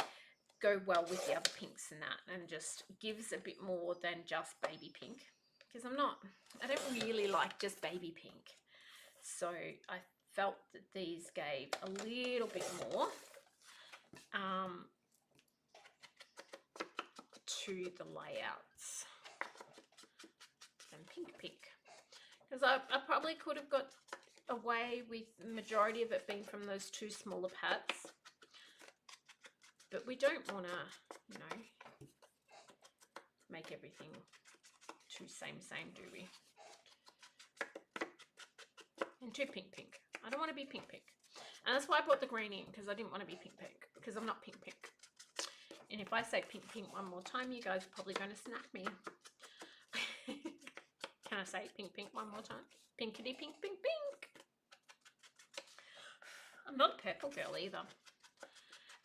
go well with the other pinks and that, and just gives a bit more than just baby pink, because I don't really like just baby pink. So I felt that these gave a little bit more to the layouts than pink, because I probably could have got away with the majority of it being from those 2 smaller pads, but we don't want to, make everything too same, do we? And too pink. I don't want to be pink. And that's why I brought the green in, because I didn't want to be pink, because I'm not pink. And if I say pink one more time, you guys are probably going to snap me. Can I say pink one more time? Pinkity pink. I'm not a purple girl either.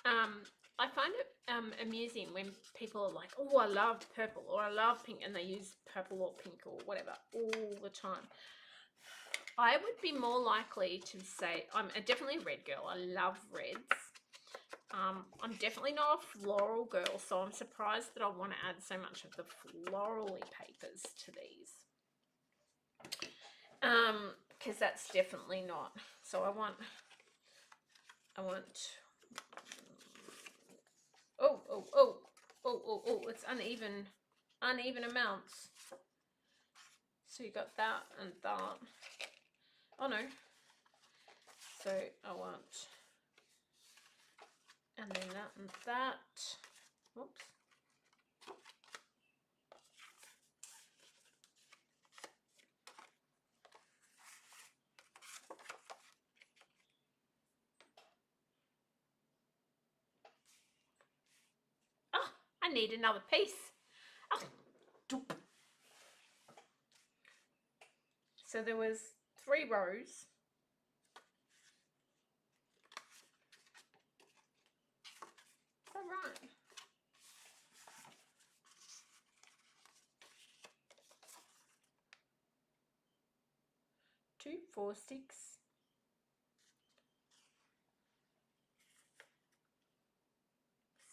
I find it amusing when people are like, oh, I love purple, or I love pink, and they use purple or pink or whatever all the time. I would be more likely to say I'm definitely a red girl. I love reds. I'm definitely not a floral girl, so I'm surprised that I want to add so much of the florally papers to these. Because that's definitely not. So I want. Oh, it's uneven. uneven amounts. So you got that and that. Oh no. So I want, and then that and that. Whoops. Oh, I need another piece. Oh, doop. So there was 3 rows. Is that right? 2, 4, 6.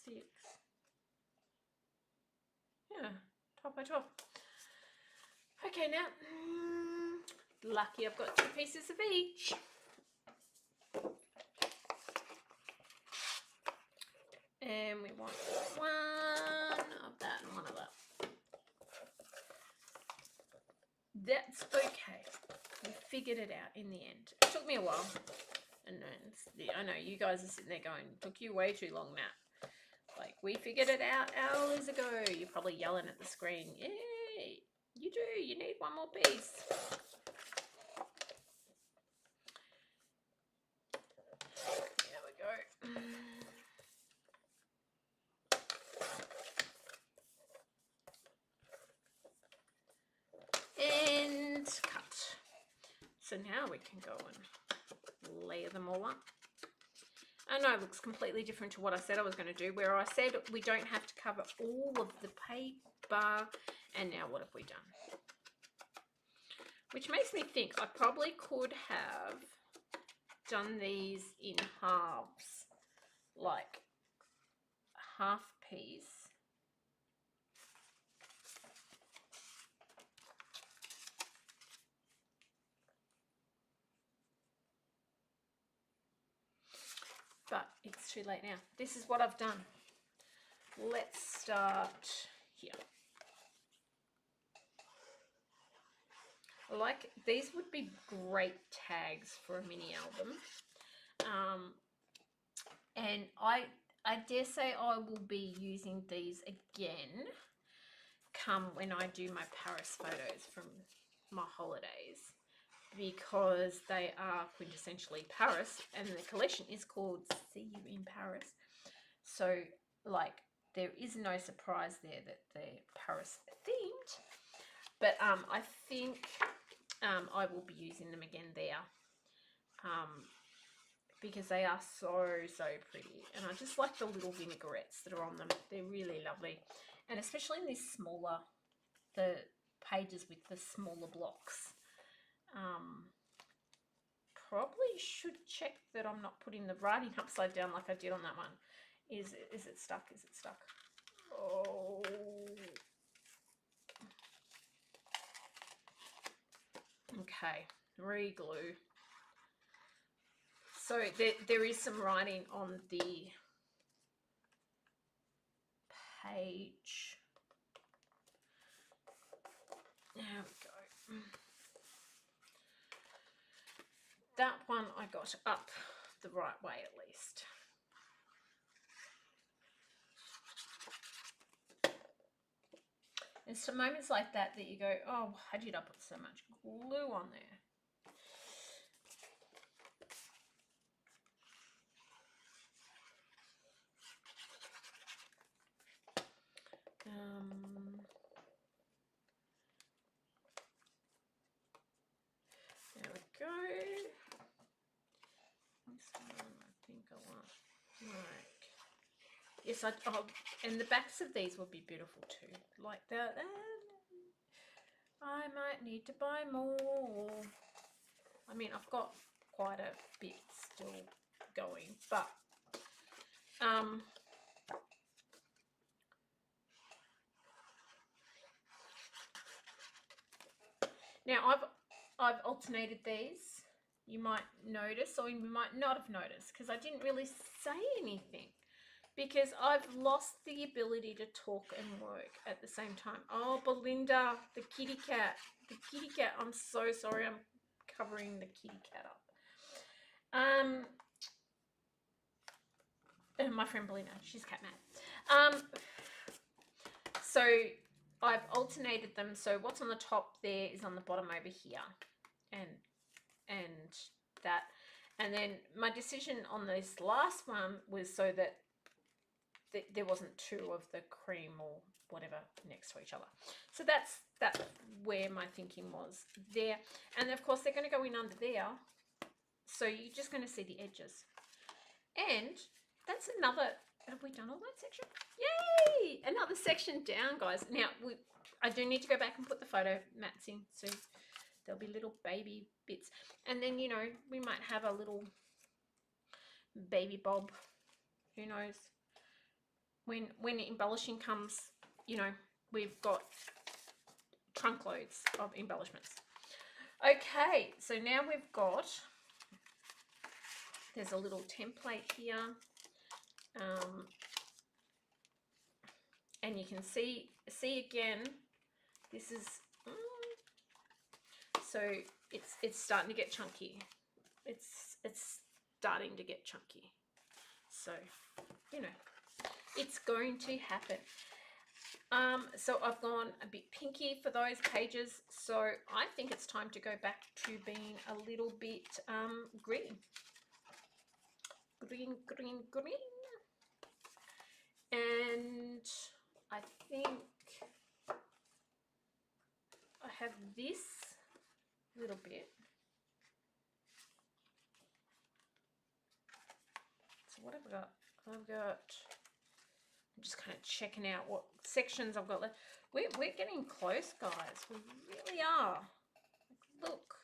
6. Yeah, top by top. Okay, now, lucky I've got 2 pieces of each. And we want 1 of that and 1 of that. That's okay. We figured it out in the end. It took me a while. And I know you guys are sitting there going, it took you way too long now. Like, we figured it out hours ago. You're probably yelling at the screen. Yay! You do. You need 1 more piece. There we go. And cut. So now we can go and layer them all up. I know it looks completely different to what I said I was going to do, where I said we don't have to cover all of the paper, and now what have we done? Which makes me think I probably could have done these in halves, like half piece. But it's too late now. This is what I've done. Let's start here. Like, these would be great tags for a mini album. And I dare say I will be using these again come when I do my Paris photos from my holidays, because they are quintessentially Paris, and the collection is called See You in Paris. So, like, there is no surprise there that they're Paris themed. But I think I will be using them again there, because they are so pretty. And I just like the little vinaigrettes that are on them. They're really lovely. And especially in these smaller, the pages with the smaller blocks. Probably should check that I'm not putting the writing upside down like I did on that one. Is it stuck? Is it stuck? Oh. Okay, re-glue. So there is some writing on the page. There we go. That one I got up the right way at least. It's some moments like that that you go, oh, why did I put so much glue on there? There we go. This one I think I want, like, yes, and the backs of these would be beautiful too, like that. I might need to buy more. I mean, I've got quite a bit still going, but now I've alternated these. You might notice, or you might not have noticed, because I didn't really say anything. because I've lost the ability to talk and work at the same time. Oh, Belinda, the kitty cat. The kitty cat. I'm so sorry. I'm covering the kitty cat up. And my friend Belinda, she's cat mad. So I've alternated them. So what's on the top there is on the bottom over here, and that. And then my decision on this last one was so that there wasn't two of the cream or whatever next to each other. So that's where my thinking was there. And of course they're going to go in under there, so you're just going to see the edges. And that's another, have we done all that section? Yay! Another section down, guys. Now I do need to go back and put the photo mats in, so there'll be little baby bits. And then, you know, we might have a little baby bob, who knows. When embellishing comes, you know, we've got trunk loads of embellishments. Okay, so now we've got, there's a little template here, and you can see again, this is, so it's starting to get chunky. It's starting to get chunky. So, you know, it's going to happen. So I've gone a bit pinky for those pages. So I think it's time to go back to being a little bit green. Green. And I think I have this little bit. So what have I got? I'm just kind of checking out what sections I've got left. We're getting close, guys. We really are. Look.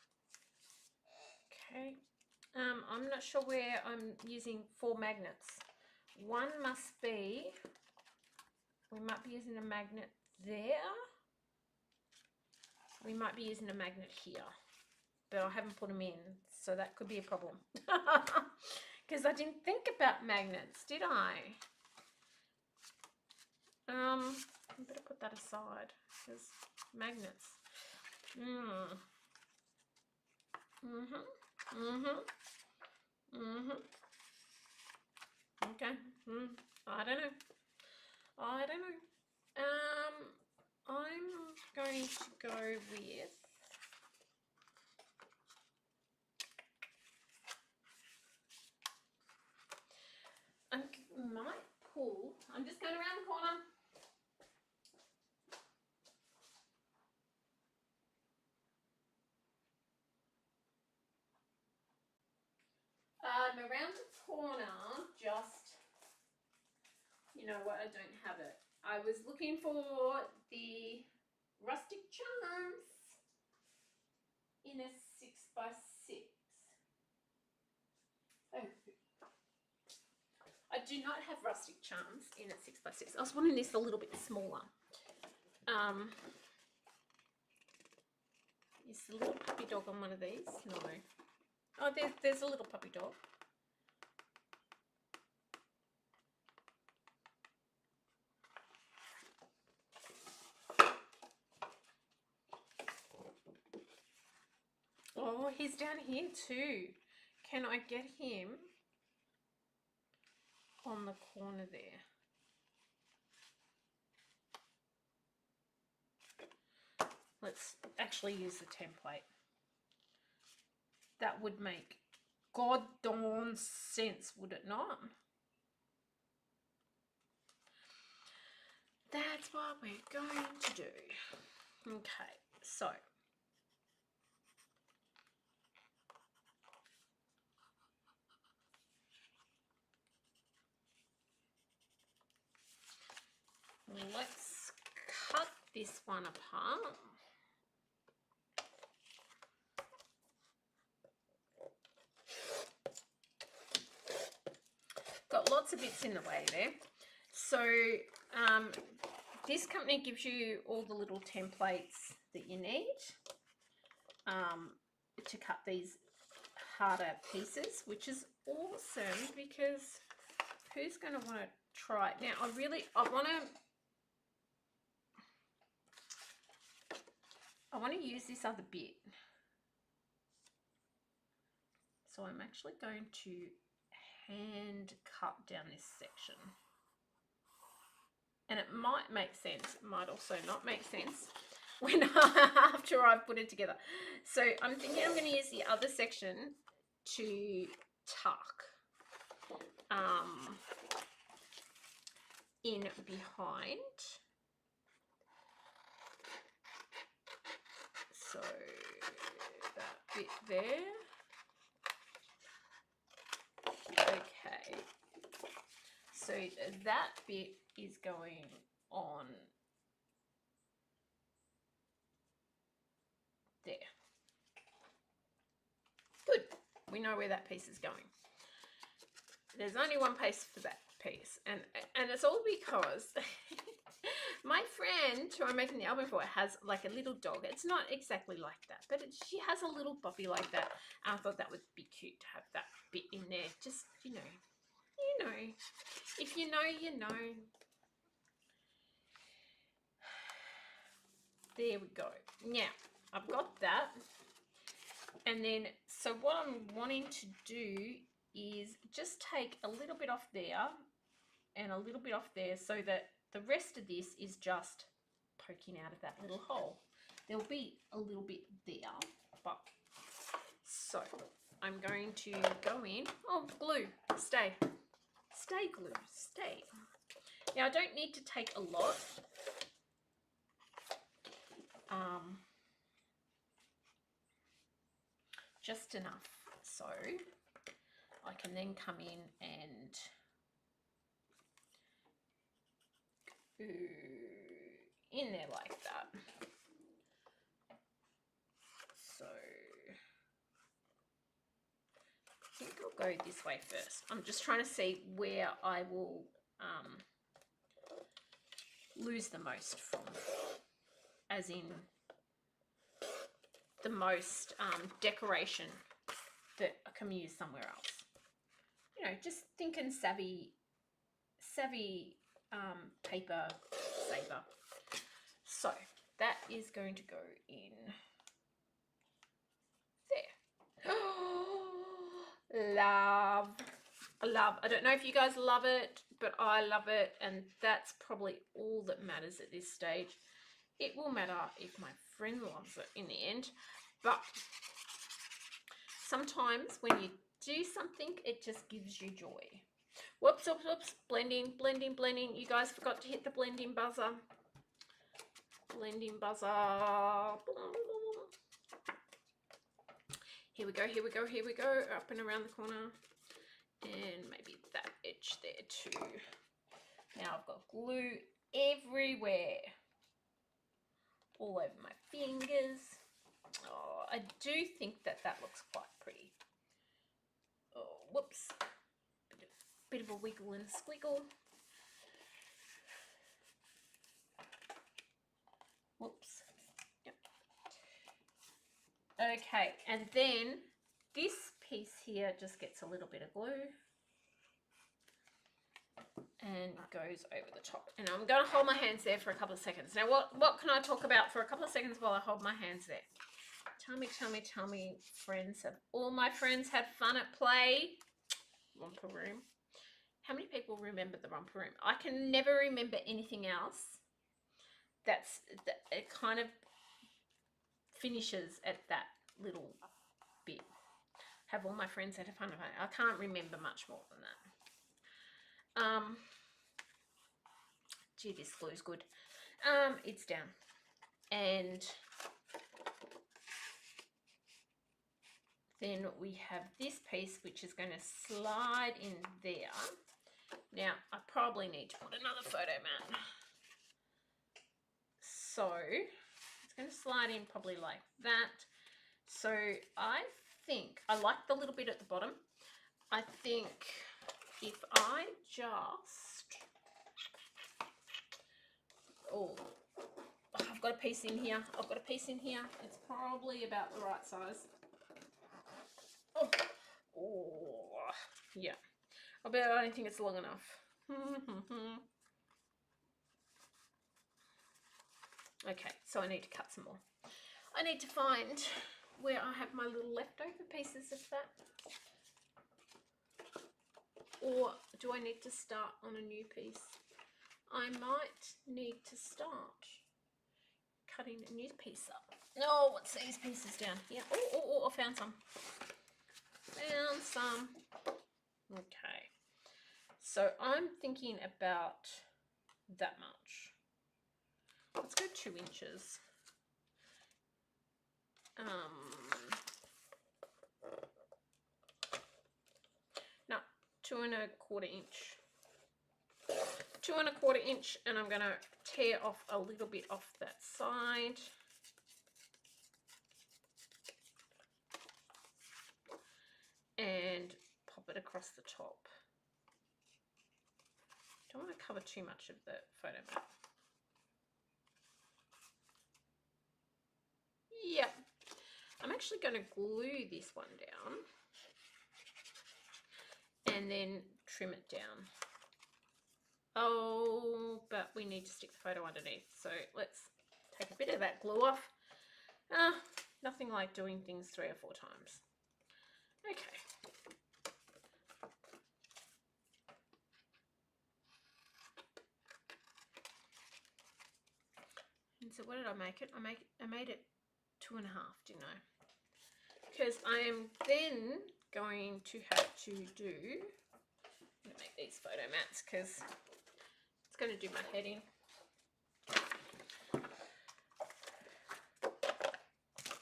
Okay. I'm not sure where I'm using 4 magnets. One must be, we might be using a magnet there. We might be using a magnet here, but I haven't put them in, so that could be a problem. Because I didn't think about magnets, did I? I better put that aside, because magnets. Okay. I don't know. I'm going to go with, I might pull, I'm just going around the corner. I'm around the corner, just, you know what, I don't have it. I was looking for the rustic charms in a 6x6. Oh. I do not have rustic charms in a 6x6. I was wanting this a little bit smaller. Is the little puppy dog on one of these? No. Oh, there's a little puppy dog. Oh, he's down here too. Can I get him on the corner there? Let's actually use the template. That would make god darn sense, would it not? That's what we're going to do. Okay, so let's cut this one apart. Got lots of bits in the way there. So this company gives you all the little templates that you need to cut these harder pieces, which is awesome, because who's going to want to try it. Now, I want to use this other bit. So I'm actually going to hand cut down this section. And it might make sense, it might also not make sense when after I've put it together. So I'm thinking I'm going to use the other section to tuck in behind. So that bit there. Okay. So that bit is going on there. Good. We know where that piece is going. There's only one piece for that piece, and it's all because my friend who I'm making the album for has like a little dog. It's not exactly like that, but she has a little puppy like that. And I thought that would be cute to have that bit in there. Just, you know, if you know, you know. There we go. Now, I've got that. And then, so what I'm wanting to do is just take a little bit off there and a little bit off there so that the rest of this is just poking out of that little hole. There'll be a little bit there, but so I'm going to go in. Oh, glue, stay. Stay, glue, stay. Now, I don't need to take a lot. Just enough so I can then come in and in there like that. So I think I'll go this way first. I'm just trying to see where I will lose the most from, as in the most decoration that I can use somewhere else. You know, just thinking savvy paper saver. So that is going to go in there. Love. I don't know if you guys love it, but I love it, and that's probably all that matters at this stage. It will matter if my friend loves it in the end, but sometimes when you do something, it just gives you joy. Whoops, whoops, whoops. Blending, blending, blending. You guys forgot to hit the blending buzzer. Blending buzzer. Here we go, here we go, here we go. Up and around the corner. And maybe that edge there too. Now I've got glue everywhere. All over my fingers. Oh, I do think that looks quite pretty. Oh, whoops. Bit of a wiggle and a squiggle. Whoops. Yep. Okay, and then this piece here just gets a little bit of glue and goes over the top. And I'm going to hold my hands there for a couple of seconds. Now, what can I talk about for a couple of seconds while I hold my hands there? Tell me, friends. Have all my friends had fun at play? Romper room. How many people remember the romper room? I can never remember anything else. It kind of finishes at that little bit. Have all my friends had fun at play? I can't remember much more than that. Gee, this glue's good. It's down. And then we have this piece which is going to slide in there. Now, I probably need to put another photo mat. So, it's going to slide in probably like that. So, I think, I like the little bit at the bottom. I think if I just, oh, I've got a piece in here. It's probably about the right size. Oh, yeah. I don't think it's long enough. Okay, so I need to cut some more. I need to find where I have my little leftover pieces of that. Or do I need to start on a new piece? I might need to start cutting a new piece up. No, what's these pieces down here? Oh, I found some. Found some. Okay. So I'm thinking about that much. Let's go 2 inches. No, 2 1/4 inch. 2 1/4 inch, and I'm going to tear off a little bit off that side. And pop it across the top. Don't want to cover too much of the photo mat. Yep. I'm actually going to glue this one down and then trim it down. Oh, but we need to stick the photo underneath. So let's take a bit of that glue off. Nothing like doing things 3 or 4 times. Okay. And so what did I make it? I made it 2.5, didn't I? Because I am then going to have to do, I'm going to make these photo mats because it's going to do my head in.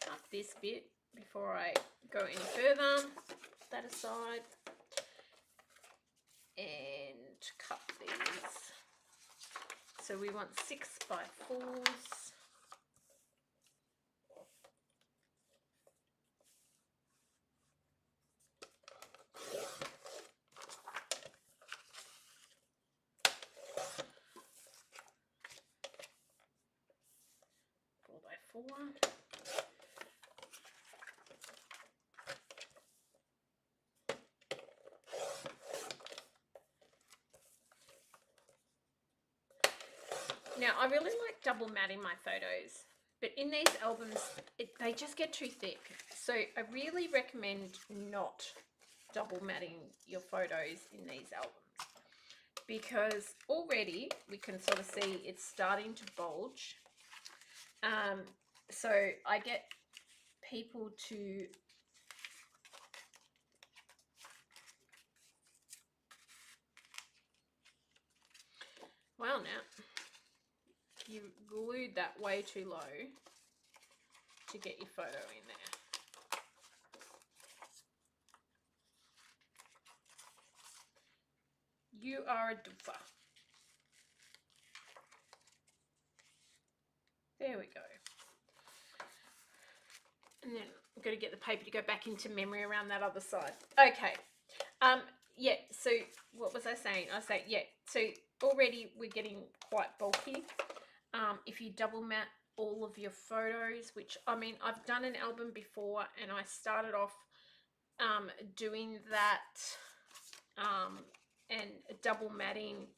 Cut this bit before I go any further. Put that aside. And cut these. So we want 6 by 4s. Now, I really like double matting my photos, but in these albums, they just get too thick. So I really recommend not double matting your photos in these albums, because already we can sort of see it's starting to bulge. So I get people to now you glued that way too low to get your photo in there. You are a doofer. There we go. And then I'm going to get the paper to go back into memory around that other side. Okay. Yeah, so what was I saying? I was saying, yeah, so already we're getting quite bulky. If you double mat all of your photos, which, I mean, I've done an album before and I started off doing that and double matting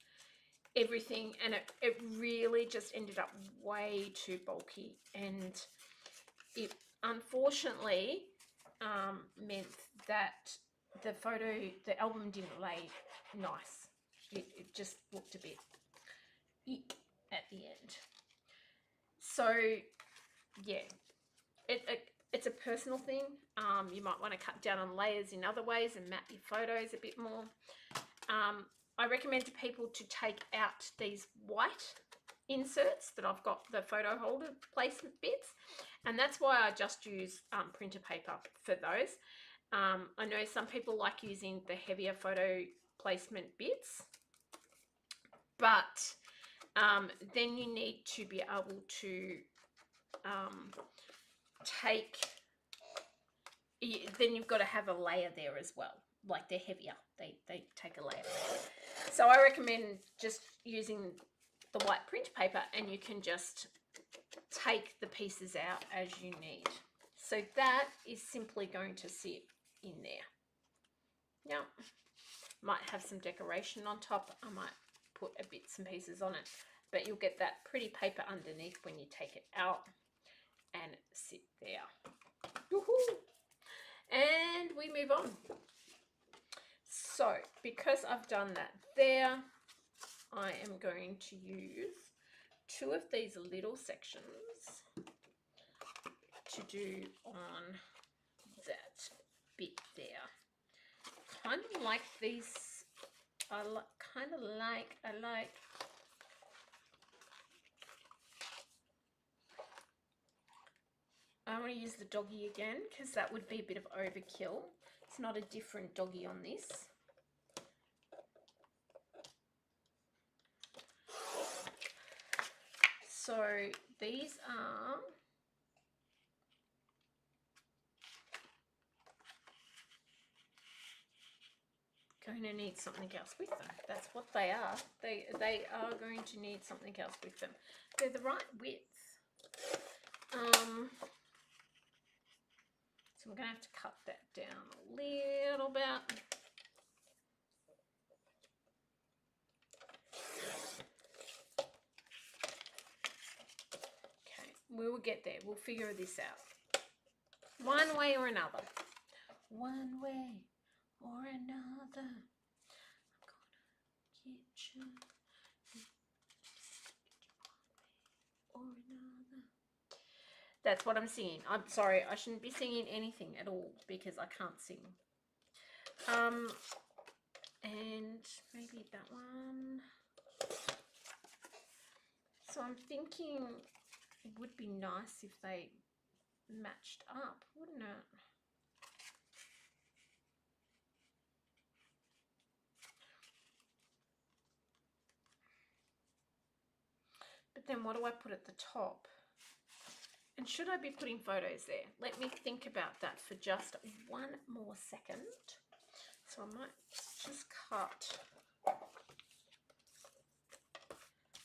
everything, and it really just ended up way too bulky, and it unfortunately meant that the album didn't lay nice. It just looked a bit eek at the end. So yeah, it's a personal thing. You might want to cut down on layers in other ways and map your photos a bit more. I recommend to people to take out these white inserts that I've got, the photo holder placement bits, and that's why I just use printer paper for those. I know some people like using the heavier photo placement bits, but then you need to be able to then you've got to have a layer there as well. Like, they're heavier, they take a layer. So I recommend just using the white print paper, and you can just take the pieces out as you need. So that is simply going to sit in there. Now, Might have some decoration on top. I might put a bits and pieces on it, but you'll get that pretty paper underneath when you take it out and sit there. Woohoo! And we move on. So because I've done that there, I am going to use 2 of these little sections to do on that bit there. Kind of like these, I like I want to use the doggy again because that would be a bit of overkill. It's not a different doggy on this. So these are going to need something else with them. That's what they are. They are going to need something else with them. They're the right width. So I'm going to have to cut that down a little bit. Okay, we will get there. We'll figure this out. One way or another. One way or another. I'm gonna get you. Or another. That's what I'm singing. I'm sorry, I shouldn't be singing anything at all because I can't sing. And maybe that one. So I'm thinking it would be nice if they matched up, wouldn't it? But then what do I put at the top? And should I be putting photos there? Let me think about that for just one more second. So I might just cut.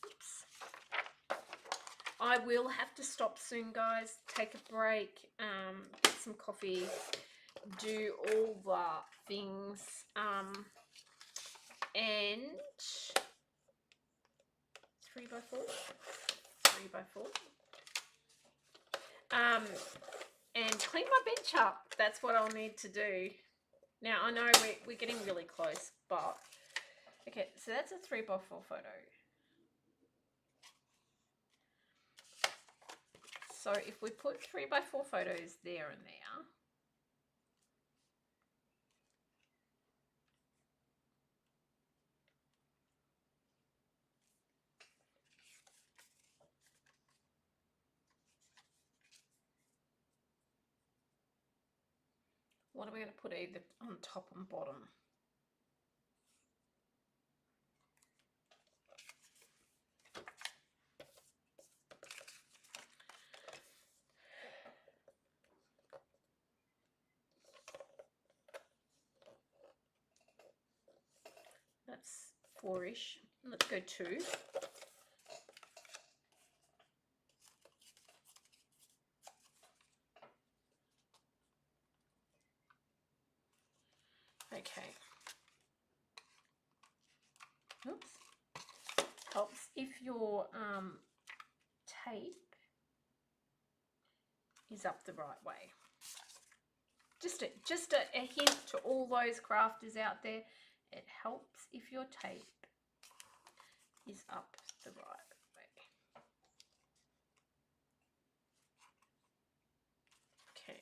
Oops. I will have to stop soon, guys. Take a break, get some coffee, do all the things, and 3x4, 3x4. And clean my bench up. That's what I'll need to do. Now, I know we're getting really close, but... Okay, so that's a 3x4 photo. So if we put 3x4 photos there and there... What are we going to put either on top and bottom? That's 4-ish. Let's go 2. Okay. Oops. Helps if your tape is up the right way. Just a hint to all those crafters out there. It helps if your tape is up the right way. Okay.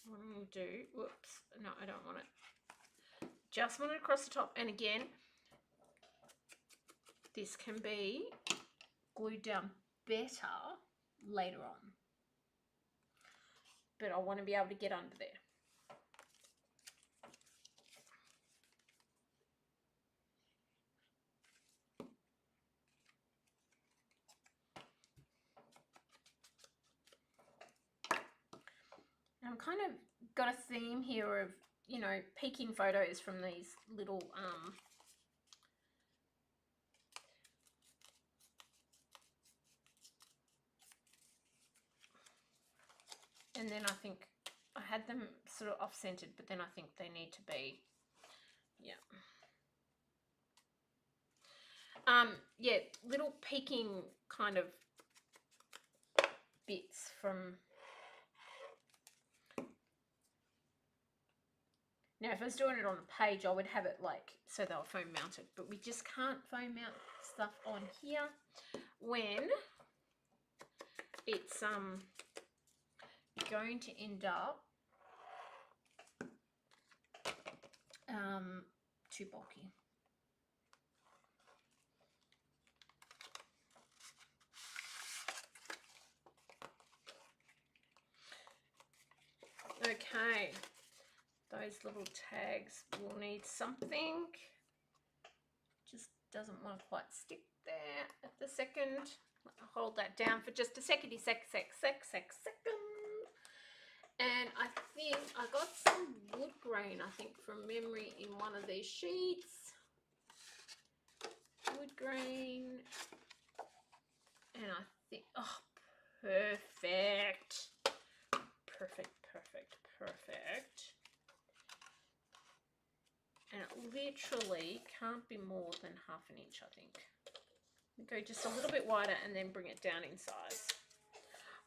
What I'm going to do, whoops, no, I don't want it. Just want it across the top. And again, this can be glued down better later on. But I want to be able to get under there. I'm kind of got a theme here of, you know, peeking photos from these little and then I think I had them sort of off-centered, but then I think they need to be, yeah. Yeah, little peeking kind of bits from. Now, if I was doing it on a page, I would have it like so they were foam mounted, but we just can't foam mount stuff on here when it's going to end up too bulky. Okay, those little tags will need something. Just doesn't want to quite stick there at the second. Hold that down for just a second. And I think I got some wood grain, I think, from memory in one of these sheets. Wood grain. And I think, oh, perfect. Perfect. And it literally can't be more than half an inch, I think. Go just a little bit wider and then bring it down in size.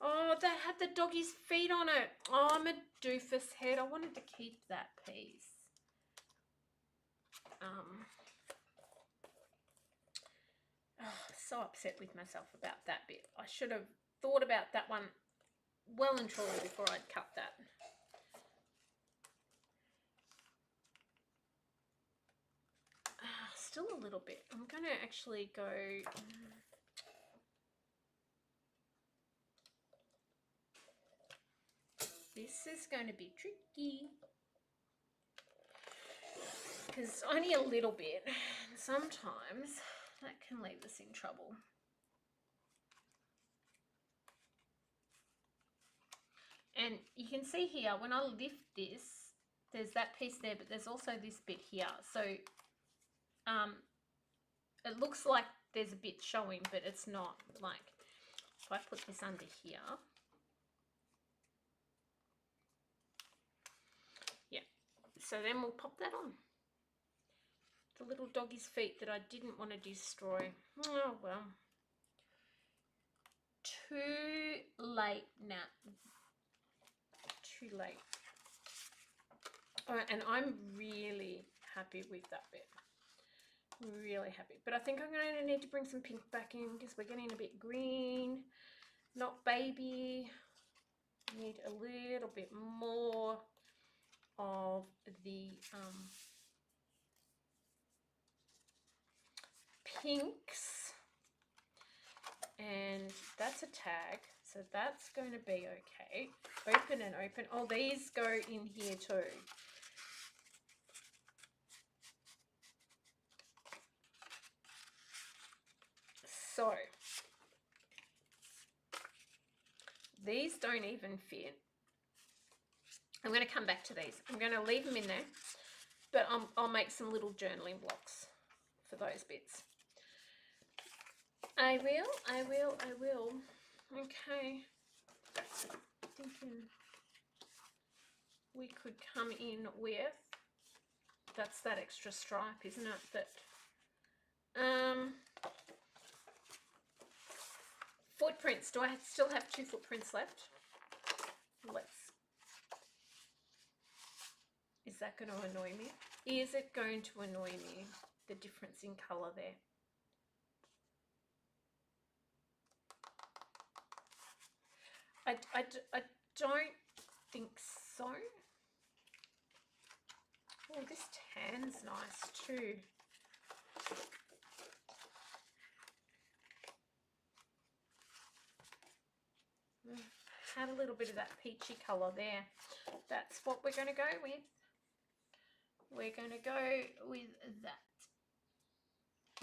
Oh, that had the doggy's feet on it. Oh, I'm a doofus head. I wanted to keep that piece. So upset with myself about that bit. I should have thought about that one well and truly before I'd cut that. Still a little bit. I'm going to actually go... This is going to be tricky because only a little bit, and sometimes that can leave us in trouble. And you can see here, when I lift this, there's that piece there, but there's also this bit here. So it looks like there's a bit showing, but it's not. Like, if I put this under here, so then we'll pop that on. The little doggy's feet that I didn't want to destroy. Oh, well. Too late now. Too late. All right, and I'm really happy with that bit. Really happy. But I think I'm going to need to bring some pink back in because we're getting a bit green. Not baby. Need a little bit more of the pinks, and that's a tag, so that's going to be okay. Open and open. Oh, these go in here too. So these don't even fit. I'm going to come back to these. I'm going to leave them in there, but I'll make some little journaling blocks for those bits. I will. Okay. Thinking we could come in with, that's that extra stripe, isn't it? That footprints. Do I still have 2 footprints left? Is that going to annoy me? Is it going to annoy me, the difference in colour there? I don't think so. Oh, this tan's nice too. Had a little bit of that peachy colour there. That's what we're going to go with. We're going to go with that.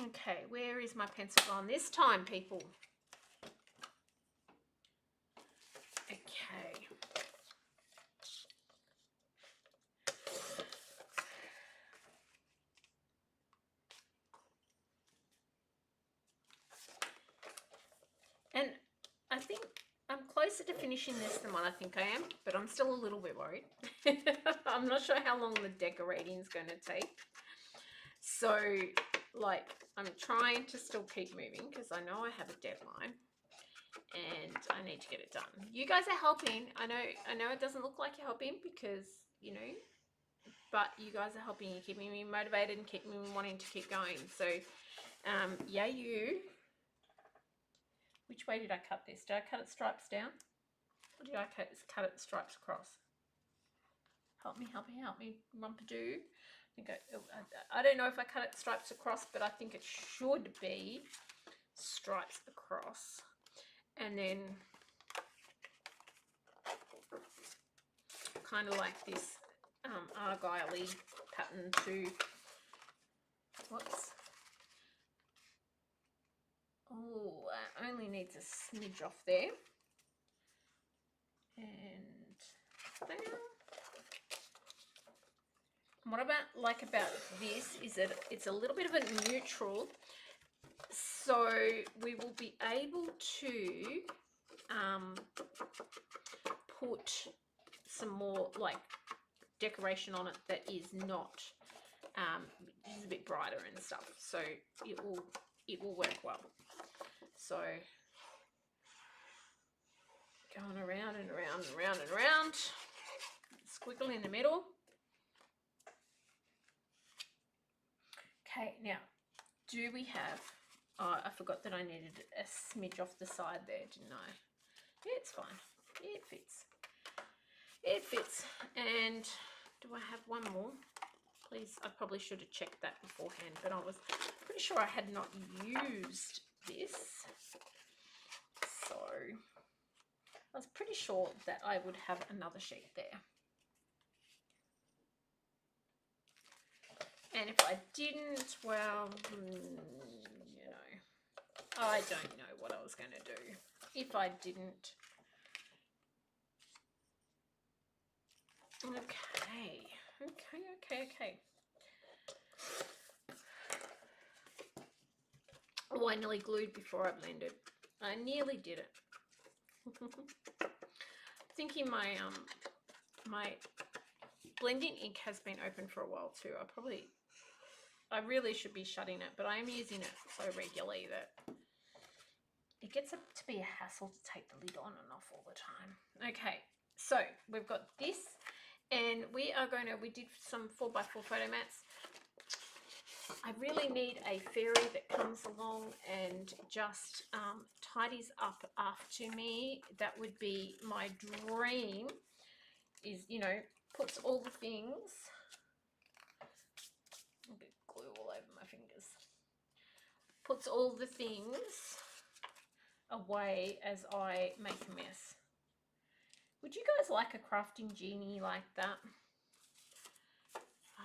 Okay, where is my pencil gone this time, people? Okay. And I think I'm closer to finishing this than what I think I am, but I'm still a little bit worried. I'm not sure how long the decorating is going to take. So, like, I'm trying to still keep moving because I know I have a deadline and I need to get it done. You guys are helping. I know it doesn't look like you're helping because, you know, but you guys are helping. You're keeping me motivated and keeping me wanting to keep going. So, yeah, you. Which way did I cut this? Did I cut it stripes down? Or did I cut it stripes across? Help me, Rumpadoo. I don't know if I cut it stripes across, but I think it should be stripes across. And then kind of like this argyle-y pattern to, whoops. Oh, that only needs a smidge off there. And there. What I like about this is that it's a little bit of a neutral, so we will be able to put some more like decoration on it that is not is a bit brighter and stuff. So it will work well. So going around and around and around and around, squiggle in the middle. Okay, now, do we have, oh, I forgot that I needed a smidge off the side there, didn't I? Yeah, it's fine. It fits. It fits. And do I have one more? Please, I probably should have checked that beforehand, but I was pretty sure I had not used this. So, I was pretty sure that I would have another sheet there. And if I didn't, well, you know, I don't know what I was going to do if I didn't. Okay. Oh, I nearly glued before I blended. I nearly did it. Thinking my my blending ink has been open for a while too. I really should be shutting it, but I am using it so regularly that it gets to be a hassle to take the lid on and off all the time. Okay, so we've got this, and we did some 4x4 photo mats. I really need a fairy that comes along and just tidies up after me. That would be my dream, is, you know, puts all the things, I'll get glue all over my fingers, puts all the things away as I make a mess. Would you guys like a crafting genie like that?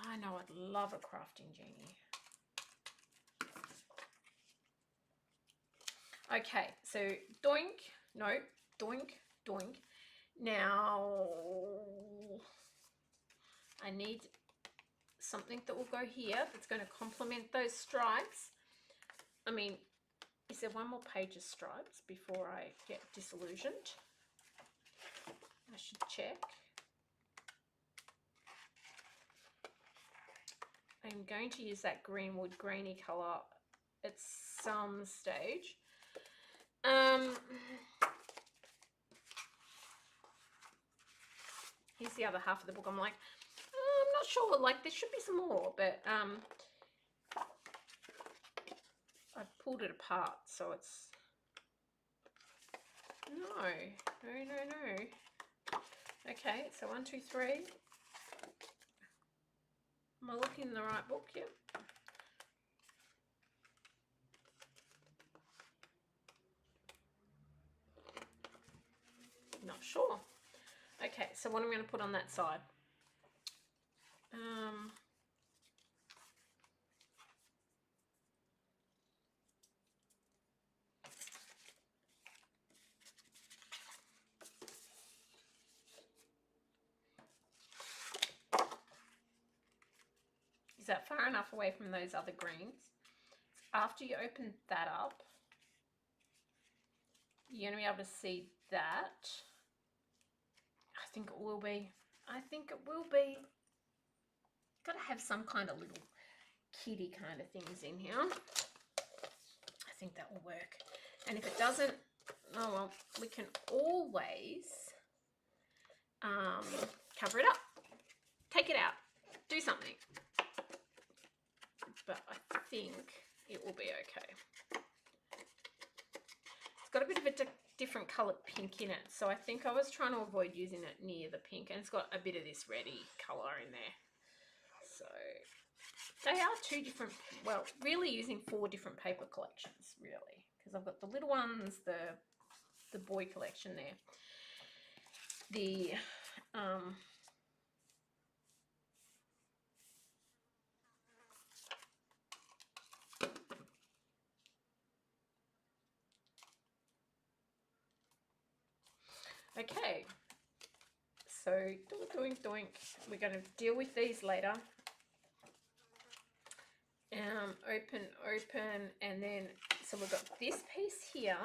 I know I'd love a crafting genie. Okay, so doink, no, doink, doink. Now, I need something that will go here that's going to complement those stripes. I mean, is there one more page of stripes before I get disillusioned? I should check. I'm going to use that greenwood greeny colour at some stage. Here's the other half of the book. I'm like, I'm not sure, like there should be some more, but I pulled it apart, so it's, no. Okay, so 1, 2, 3. Am I looking in the right book here? Not sure. Okay, so what I'm going to put on that side? Is that far enough away from those other greens? After you open that up, you're going to be able to see that. I think it will be. Got to have some kind of little kitty kind of things in here. think that will work. And if it doesn't, oh well, we can always cover it up, take it out, do something. But I think it will be okay. It's got a bit of a different coloured pink in it, so I think I was trying to avoid using it near the pink, and it's got a bit of this reddy colour in there. So they are two different, well, really using 4 different paper collections, really, because I've got the little ones, the boy collection there, the okay, so doink, doink, doink. We're going to deal with these later. Open, open, and then, so we've got this piece here.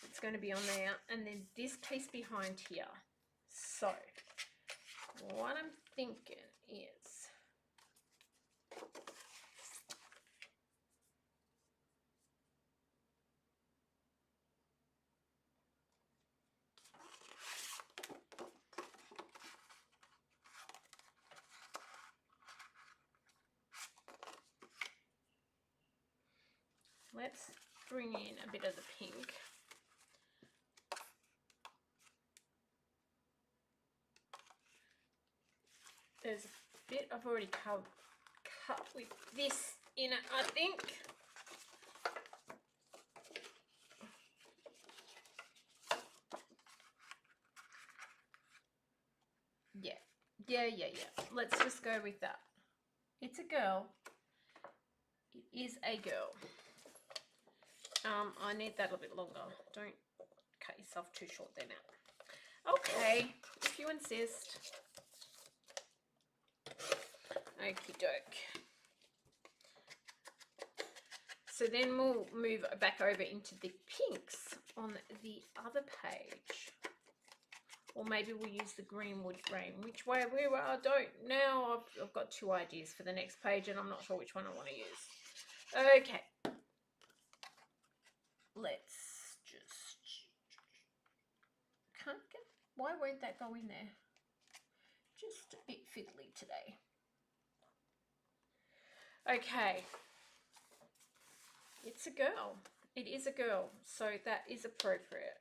It's going to be on there, and then this piece behind here. So, what I'm thinking is, let's bring in a bit of the pink. There's a bit I've already cut with this in it, I think. Yeah. Let's just go with that. It's a girl. It is a girl. I need that a little bit longer. Don't cut yourself too short there now. Okay, if you insist. Okie doke. So then we'll move back over into the pinks on the other page. Or maybe we'll use the Greenwood Rain. Which way we were, I don't know. I've got 2 ideas for the next page and I'm not sure which one I want to use. Okay. Let's just... Can't get... Why won't that go in there? Just a bit fiddly today. Okay. It's a girl. It is a girl. So that is appropriate.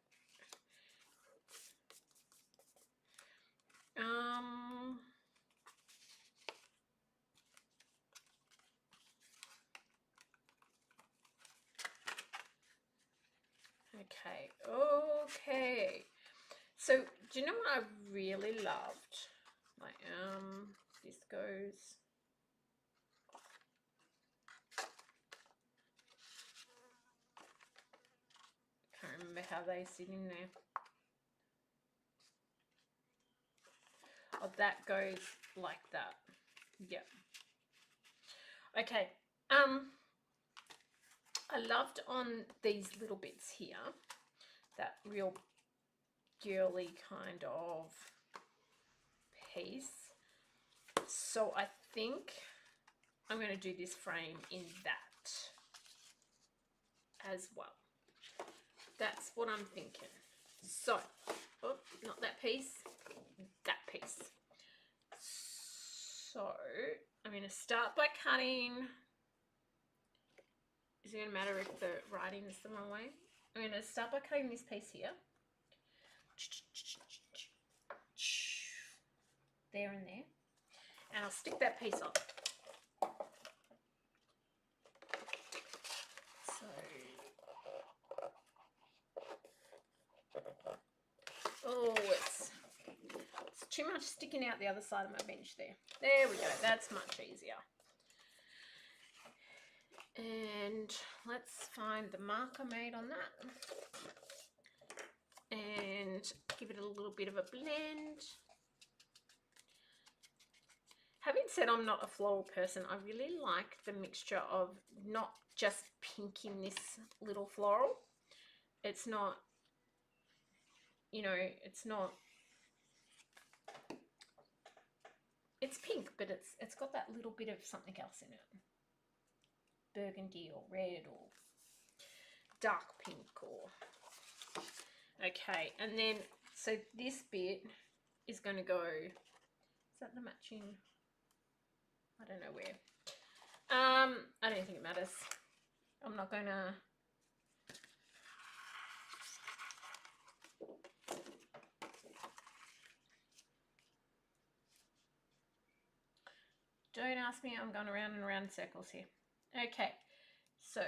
Okay. So, do you know what I really loved? Like, this goes... Can't remember how they sit in there. Oh, that goes like that. Yep. Okay. I loved on these little bits here, that real girly kind of piece. So I think I'm going to do this frame in that as well. That's what I'm thinking. So, oh, not that piece, that piece. So I'm going to start by cutting. Is it going to matter if the writing is the wrong way? I'm going to start by cutting this piece here. There and there. And I'll stick that piece on. So, oh, it's too much sticking out the other side of my bench there. There we go. That's much easier. And let's find the marker made on that. And give it a little bit of a blend. Having said I'm not a floral person, I really like the mixture of not just pink in this little floral. It's not, you know, it's not, it's pink, but it's got that little bit of something else in it. burgundy or red or dark pink or... Okay, and then, so this bit is going to go... Is that the matching? I don't know where. I don't think it matters. I'm not going to... Don't ask me, I'm going around and around in circles here. Okay, so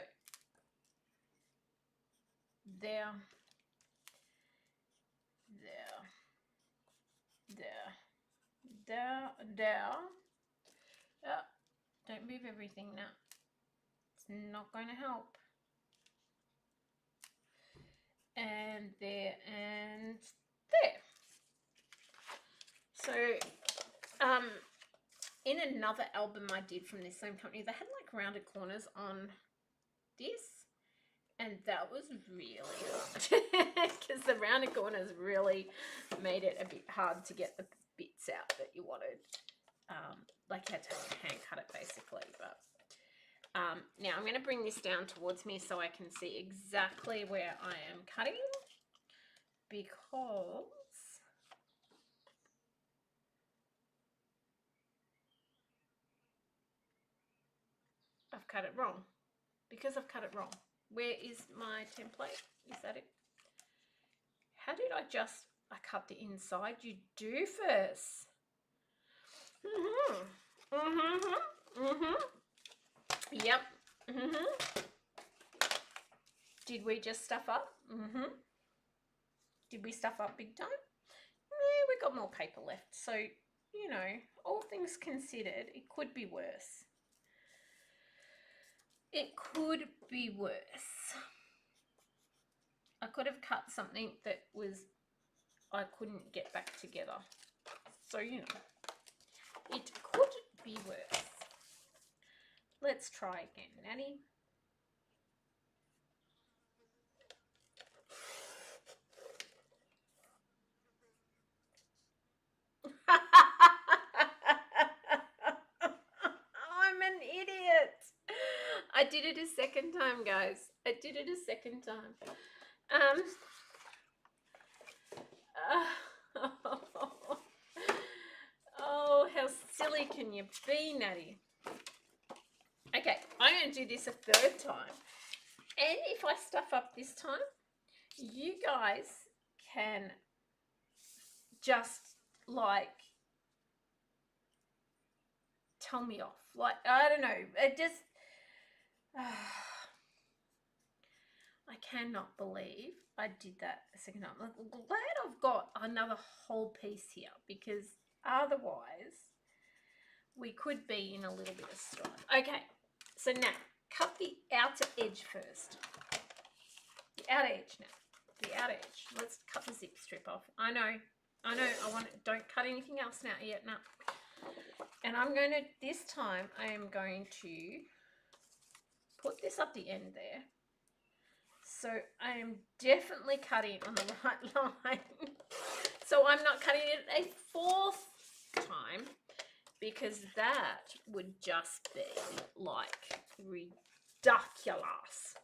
there, there. Oh, don't move everything now. It's not going to help. And there and there. So, in another album I did from this same company, they had like rounded corners on this, and that was really hard because the rounded corners really made it a bit hard to get the bits out that you wanted. Like you had to hand cut it basically. But now I'm going to bring this down towards me so I can see exactly where I am cutting, because I've cut it wrong. Where is my template? Is that it? How did I cut the inside? You do first. Yep. Did we just stuff up? Did we stuff up big time? We got more paper left. So, you know, all things considered, it could be worse. It could be worse. I could have cut something that I couldn't get back together. So, you know, it could be worse. Let's try again, Natty. I'm an idiot. I did it a second time, guys. I did it a second time. Oh, how silly can you be, Natty? Okay, I'm going to do this a third time. And if I stuff up this time, you guys can just, like, tell me off. Like, I don't know. It just... I cannot believe I did that a second time. I'm glad I've got another whole piece here, because otherwise we could be in a little bit of strife. Okay, so now cut the outer edge first. The outer edge now. The outer edge. Let's cut the zip strip off. I know. I want it. Don't cut anything else now yet. No. And I'm going to, this time, I am going to put this up the end there. So I am definitely cutting on the right line. So I'm not cutting it a fourth time, because that would just be like ridiculous.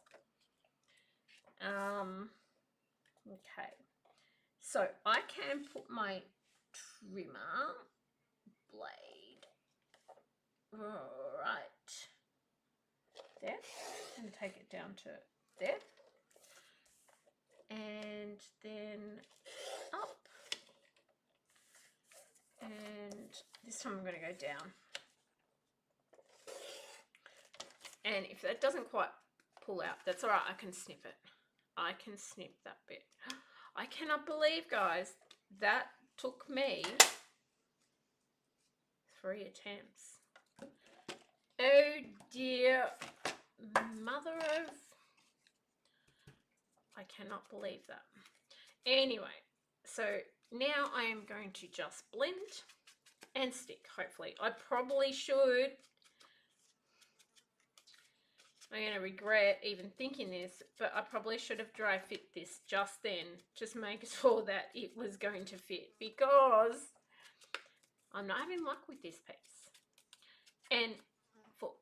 Okay. So I can put my trimmer blade right there and take it down to there. And then up, and this time I'm going to go down. And if that doesn't quite pull out, that's all right. I can snip it. I can snip that bit. I cannot believe, guys, that took me 3 attempts. Oh dear mother of... I cannot believe that. Anyway, so now I am going to just blend and stick, hopefully. I probably should... I'm going to regret even thinking this, but I probably should have dry fit this just then, just make sure that it was going to fit, because I'm not having luck with this piece. And for...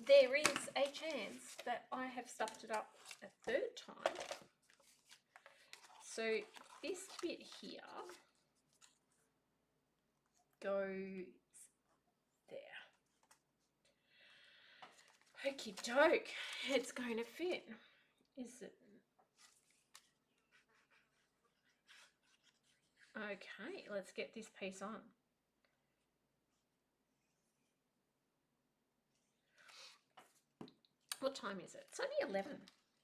there is a chance that I have stuffed it up a third time. So this bit here goes there. Okie doke, it's going to fit. Is it? Okay, let's get this piece on. What time is it? It's only 11.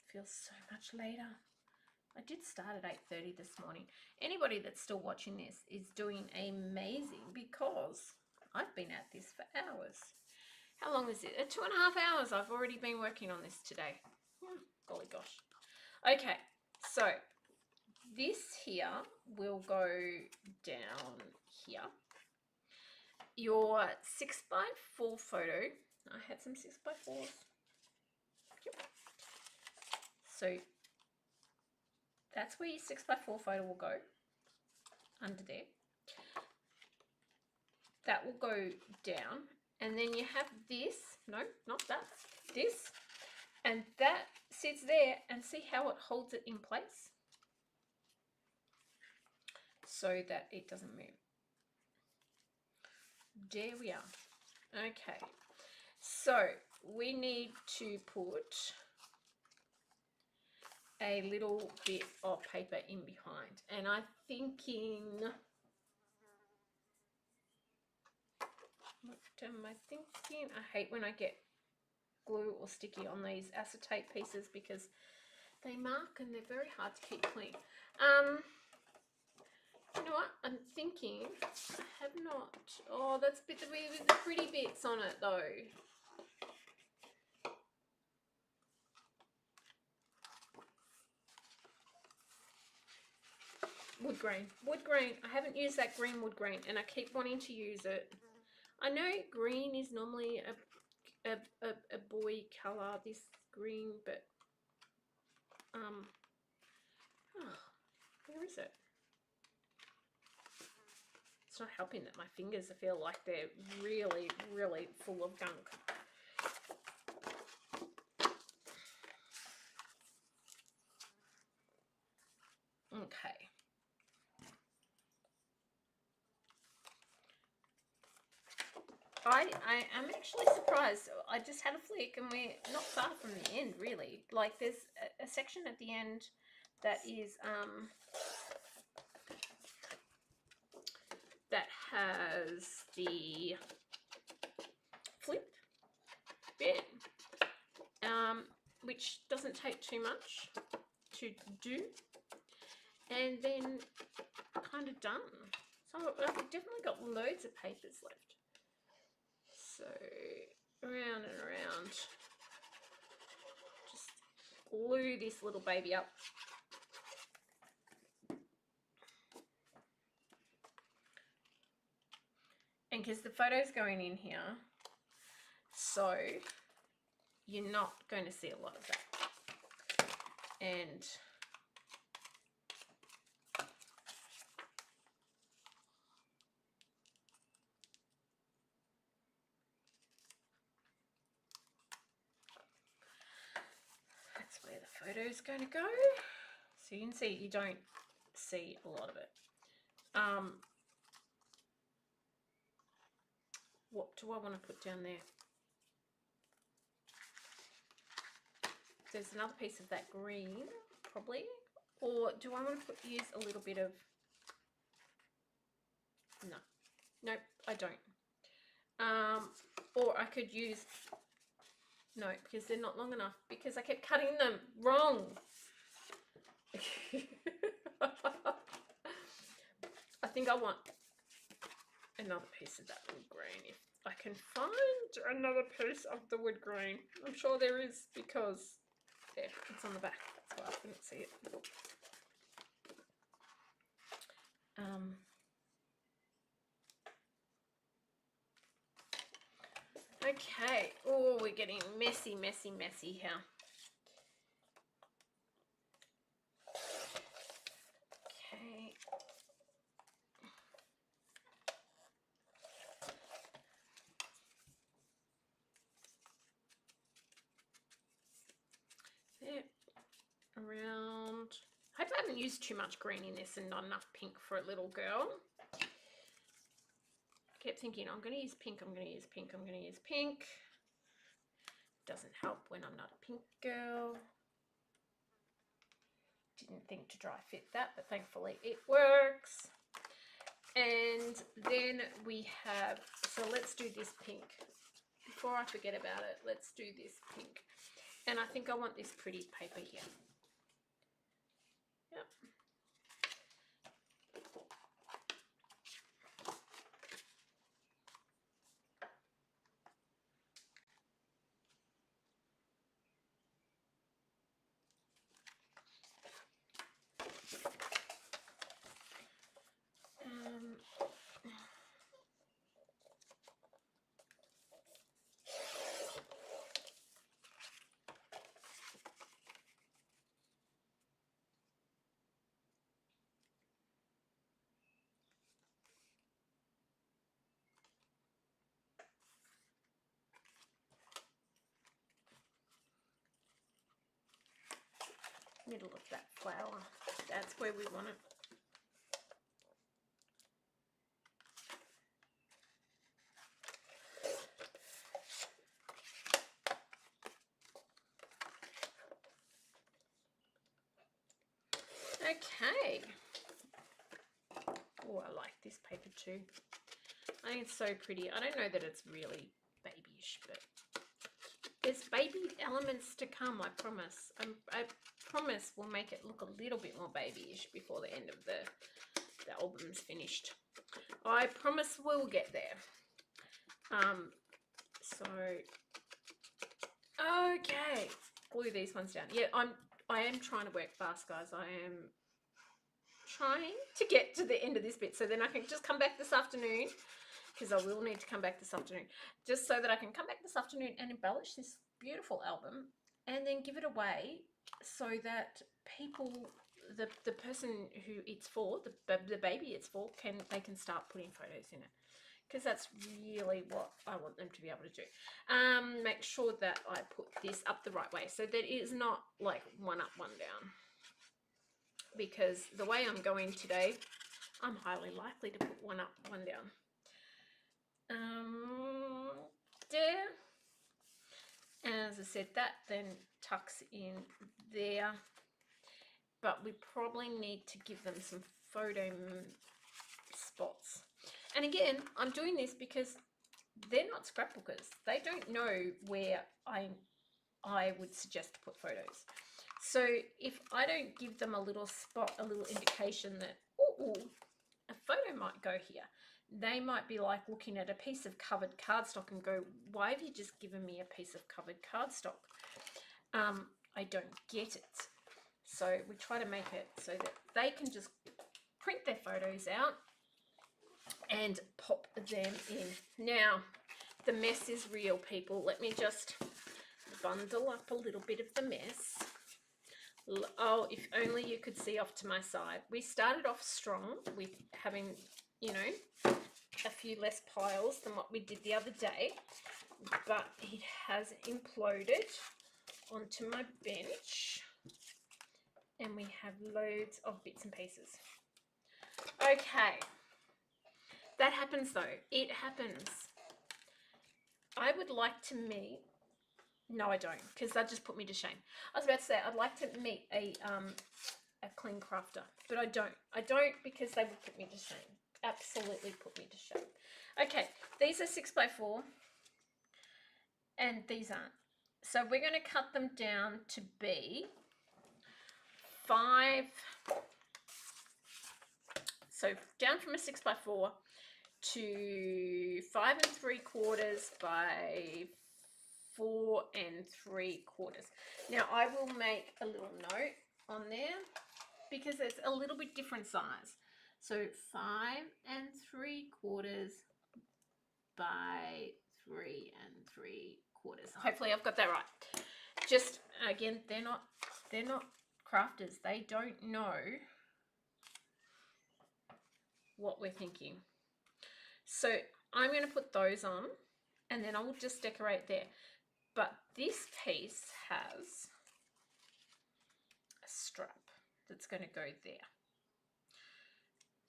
Feels so much later. I did start at 8:30 this morning. Anybody that's still watching this is doing amazing because I've been at this for hours. How long is it? 2.5 hours. I've already been working on this today. Golly gosh. Okay, so this here will go down here. Your 6x4 photo. I had some 6x4s. Yep. So that's where your 6x4 photo will go, under there. That will go down, and then you have this, no, not that, this, and that sits there, and see how it holds it in place so that it doesn't move. There we are. Okay, so we need to put a little bit of paper in behind, and I'm thinking, what am I thinking? I hate when I get glue or sticky on these acetate pieces because they mark and they're very hard to keep clean. You know what? I'm thinking I have not. Oh, that's the pretty bits on it though. Wood grain. Wood grain. I haven't used that green wood grain and I keep wanting to use it. I know green is normally a boy colour, this green, but where is it? It's not helping that my fingers feel like they're really, really full of gunk. Okay. I am actually surprised. I just had a flick and we're not far from the end, really. Like there's a section at the end that is that has the flip bit, which doesn't take too much to do, and then kind of done. So I've definitely got loads of papers left. So around and around, just glue this little baby up. And because the photo's going in here, so you're not going to see a lot of that. And that's where the photo's going to go. So you can see you don't see a lot of it. What do I want to put down there? There's another piece of that green, probably. Or do I want to use a little bit of... No. Nope, I don't. Or I could use... No, because they're not long enough. Because I kept cutting them wrong. I think I want another piece of that wood grain. If I can find another piece of the wood grain. I'm sure there is because there, it's on the back. That's why I couldn't see it. Okay. Oh, we're getting messy, messy, messy here. Okay. didn't use too much green in this and not enough pink for a little girl. I kept thinking, I'm going to use pink, I'm going to use pink, I'm going to use pink. Doesn't help when I'm not a pink girl. Didn't think to dry fit that, but thankfully it works. And then we have, so let's do this pink. Before I forget about it, let's do this pink. And I think I want this pretty paper here. Yep. Middle of that flower, that's where we want it. Okay. Oh, I like this paper too. I think it's so pretty. I don't know that it's really babyish, but there's baby elements to come, I promise. I promise we'll make it look a little bit more babyish before the end of the album's finished. I promise we'll get there. So, okay. Glue these ones down. Yeah, I am trying to work fast, guys. I am trying to get to the end of this bit so then I can just come back this afternoon, because I will need to come back this afternoon, just so that I can come back this afternoon and embellish this beautiful album and then give it away so that people, the person who it's for, the baby it's for, they can start putting photos in it, because that's really what I want them to be able to do. Make sure that I put this up the right way so that it is not like one up, one down, because the way I'm going today, I'm highly likely to put one up, one down. There. As I said, that then tucks in there, but we probably need to give them some photo spots. And again, I'm doing this because they're not scrapbookers. They don't know where I would suggest to put photos. So if I don't give them a little spot, a little indication that, ooh, a photo might go here, they might be like looking at a piece of covered cardstock and go, why have you just given me a piece of covered cardstock? I don't get it. So we try to make it so that they can just print their photos out and pop them in. Now, the mess is real, people. Let me just bundle up a little bit of the mess. Oh, if only you could see off to my side. We started off strong with having, you know, a few less piles than what we did the other day, but it has imploded onto my bench and we have loads of bits and pieces. Okay, that happens though. It happens. I would like to meet, no I don't, because that just put me to shame. I was about to say I'd like to meet a clean crafter, but I don't. I don't, because they would put me to shame. Absolutely put me to shame. Okay, these are 6x4 and these aren't. So we're going to cut them down to be 5. So down from a 6x4 to 5 3/4 by 4 3/4. Now I will make a little note on there because it's a little bit different size. So 5 3/4 by 3 3/4. Hopefully I've got that right. Just again, they're not crafters. They don't know what we're thinking. So I'm going to put those on and then I will just decorate there. But this piece has a strap that's it's going to go there.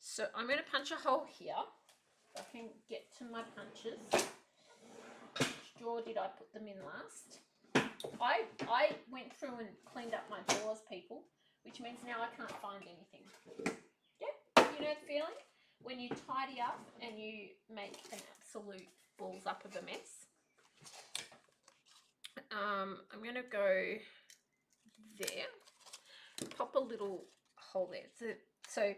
So I'm going to punch a hole here. If I can get to my punches. Which drawer did I put them in last? I went through and cleaned up my drawers, people, which means now I can't find anything. Yeah, you know the feeling? When you tidy up and you make an absolute balls up of a mess. I'm going to go there, pop a little hole there. So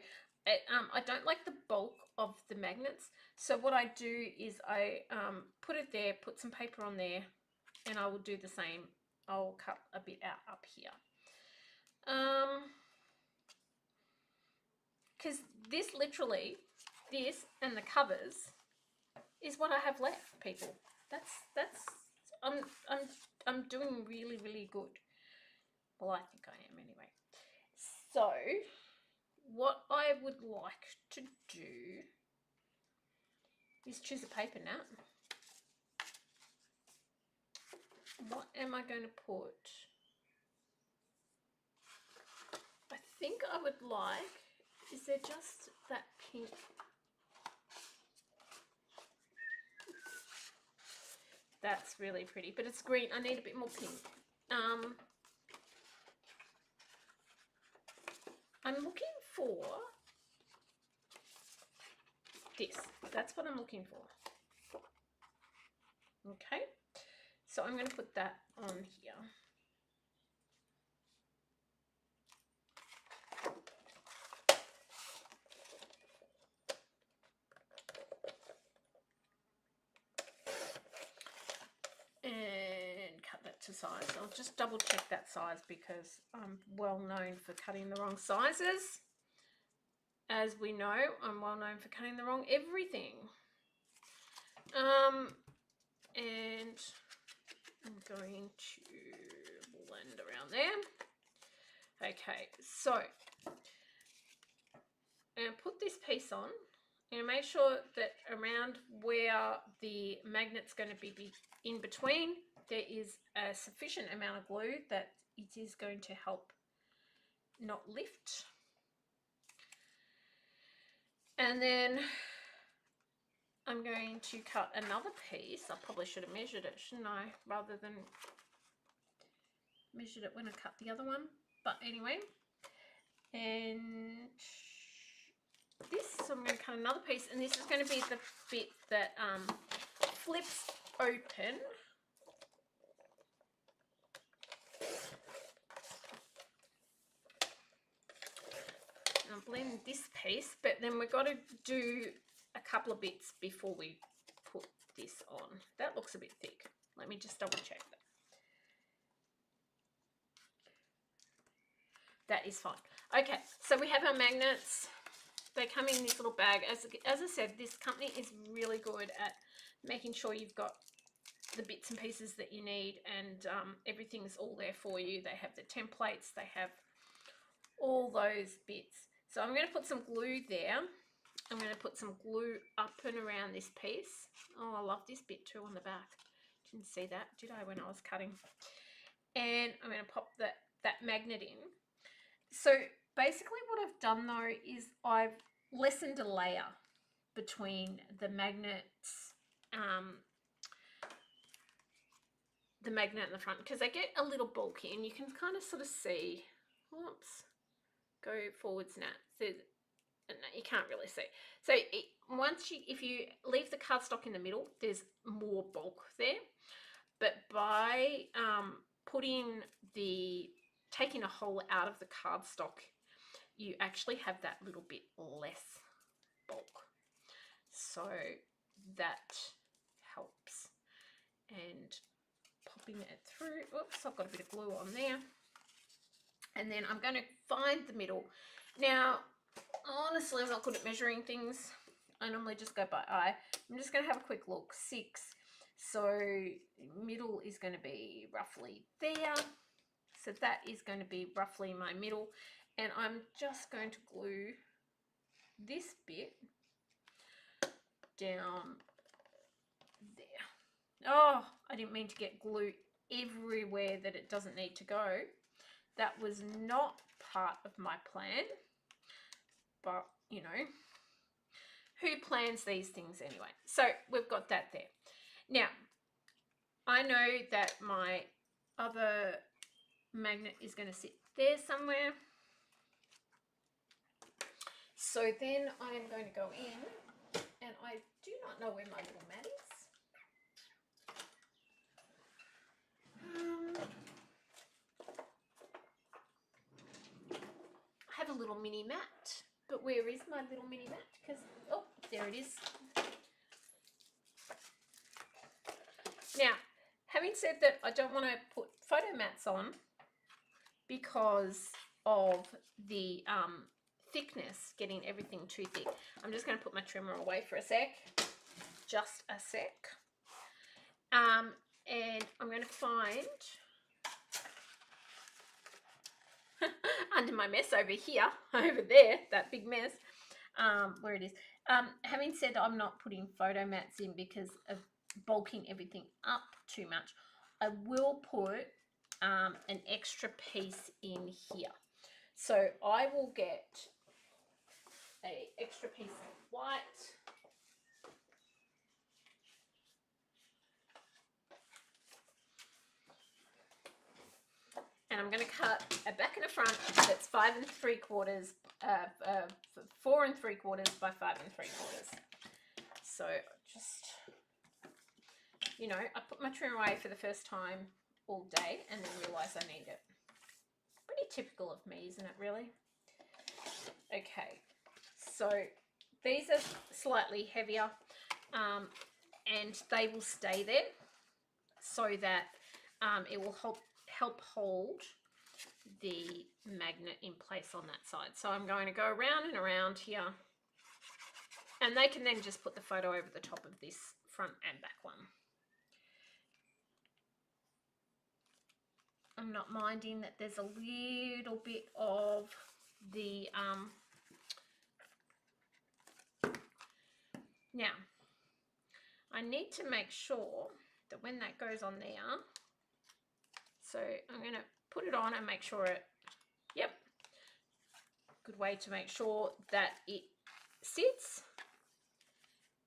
I don't like the bulk of the magnets. So what I do is I put it there, put some paper on there, and I will do the same. I'll cut a bit out up here. Because this literally, this and the covers is what I have left, people. I'm doing really, really good. Well, I think I am anyway. So what I would like to do is choose a paper now. What am I going to put? I think I would like, is there just that pink? That's really pretty, but it's green. I need a bit more pink. I'm looking for this. That's what I'm looking for. Okay, so I'm going to put that on here. And cut that to size. I'll just double check that size because I'm well known for cutting the wrong sizes. As we know, I'm well known for cutting the wrong everything. And I'm going to blend around there. Okay, so and put this piece on and make sure that around where the magnet's going to be in between, there is a sufficient amount of glue that it is going to help not lift. And then I'm going to cut another piece. I probably should have measured it, shouldn't I? Rather than measured it when I cut the other one. But anyway, and this, so I'm going to cut another piece, and this is going to be the bit that flips open. I'll blend this piece, but then we've got to do a couple of bits before we put this on. That looks a bit thick. Let me just double check that. That is fine. Okay, so we have our magnets. They come in this little bag. As I said, this company is really good at making sure you've got the bits and pieces that you need, and everything's all there for you. They have the templates, they have all those bits. So I'm going to put some glue there. I'm going to put some glue up and around this piece. Oh, I love this bit too on the back. Didn't see that, did I, when I was cutting? And I'm going to pop that magnet in. So basically what I've done though is I've lessened a layer between the magnets, the magnet in the front, because they get a little bulky and you can kind of sort of see. Whoops, go forwards now. So no, you can't really see. So if you leave the cardstock in the middle, there's more bulk there. But by taking a hole out of the cardstock, you actually have that little bit less bulk. So that helps. And popping it through. Oops, I've got a bit of glue on there. And then I'm going to find the middle. Now, honestly, I'm not good at measuring things. I normally just go by eye. I'm just going to have a quick look. 6. So middle is going to be roughly there. So that is going to be roughly my middle. And I'm just going to glue this bit down there. Oh, I didn't mean to get glue everywhere that it doesn't need to go. that was not part of my plan, but you know, who plans these things anyway? So we've got that there. Now, I know that my other magnet is going to sit there somewhere. So then I'm going to go in, and I do not know where my little mat is. I have a little mini mat, but where is my little mini mat? Because, oh, there it is. Now, having said that, I don't want to put photo mats on because of the thickness, getting everything too thick. I'm just going to put my trimmer away for a sec, just a sec. And I'm going to find under my mess over here, over there, that big mess, where it is. Having said that, I'm not putting photo mats in because of bulking everything up too much. I will put an extra piece in here. So I will get an extra piece of white. And I'm going to cut a back and a front that's 5 3/4, 4 3/4 by 5 3/4. So just, you know, I put my trim away for the first time all day and then realise I need it. Pretty typical of me, isn't it, really? Okay, so these are slightly heavier and they will stay there so that it will help hold the magnet in place on that side. So I'm going to go around and around here, and they can then just put the photo over the top of this front and back one. I'm not minding that there's a little bit of the now I need to make sure that when that goes on there, so I'm going to put it on and make sure it, yep, good way to make sure that it sits.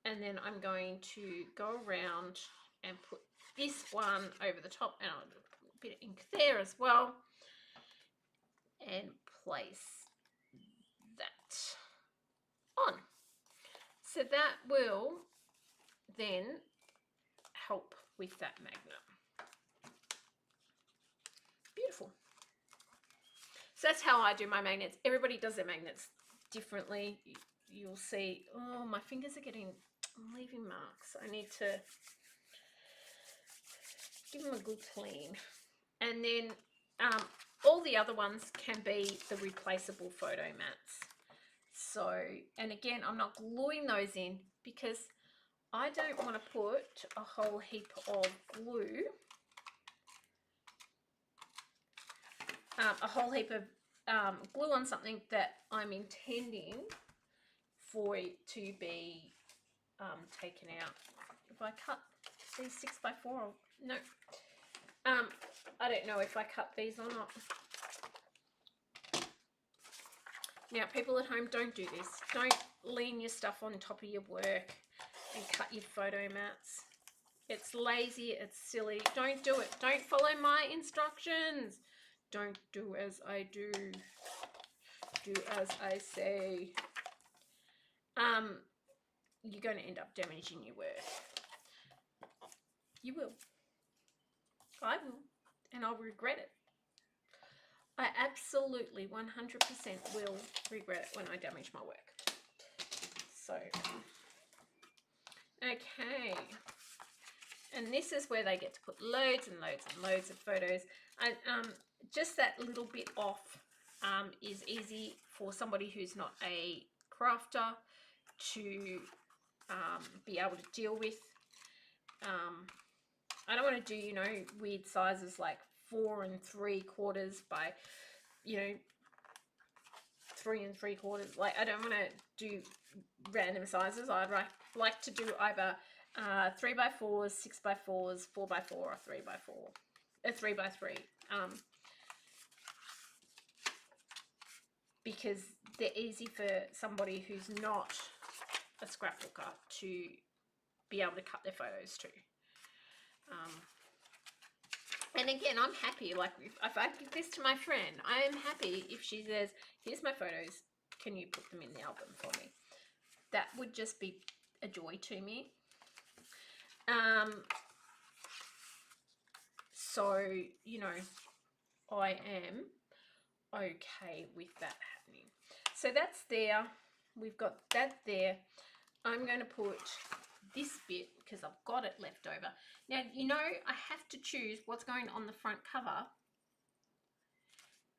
And then I'm going to go around and put this one over the top, and I'll put a bit of ink there as well, and place that on. So that will then help with that magnet. Beautiful. So that's how I do my magnets. Everybody does their magnets differently. You'll see, oh, my fingers are I'm leaving marks. I need to give them a good clean. And then all the other ones can be the replaceable photo mats. So, and again, I'm not gluing those in because I don't want to put a whole heap of glue, a whole heap of glue on something that I'm intending for it to be taken out. If I cut these 6x4, no, I don't know if I cut these or not. Now, people at home, don't do this. Don't lean your stuff on top of your work and cut your photo mats. It's lazy, it's silly. Don't do it. Don't follow my instructions. Don't do as I do. Do as I say. You're going to end up damaging your work. You will. I will. And I'll regret it. I absolutely 100% will regret it when I damage my work. So, okay. And this is where they get to put loads and loads and loads of photos. And just that little bit off is easy for somebody who's not a crafter to be able to deal with. I don't want to do, you know, weird sizes like 4 3/4 by, you know, 3 3/4. Like, I don't want to do random sizes. I'd like to do either 3x4s, 6x4s, 4x4, or 3x4, 3x3. because they're easy for somebody who's not a scrapbooker to be able to cut their photos to. And again, I'm happy, like if I give this to my friend, I am happy if she says, here's my photos, can you put them in the album for me? That would just be a joy to me. So, you know, I am okay with that happening. So that's there. We've got that there. I'm going to put this bit because I've got it left over. Now, you know, I have to choose what's going on the front cover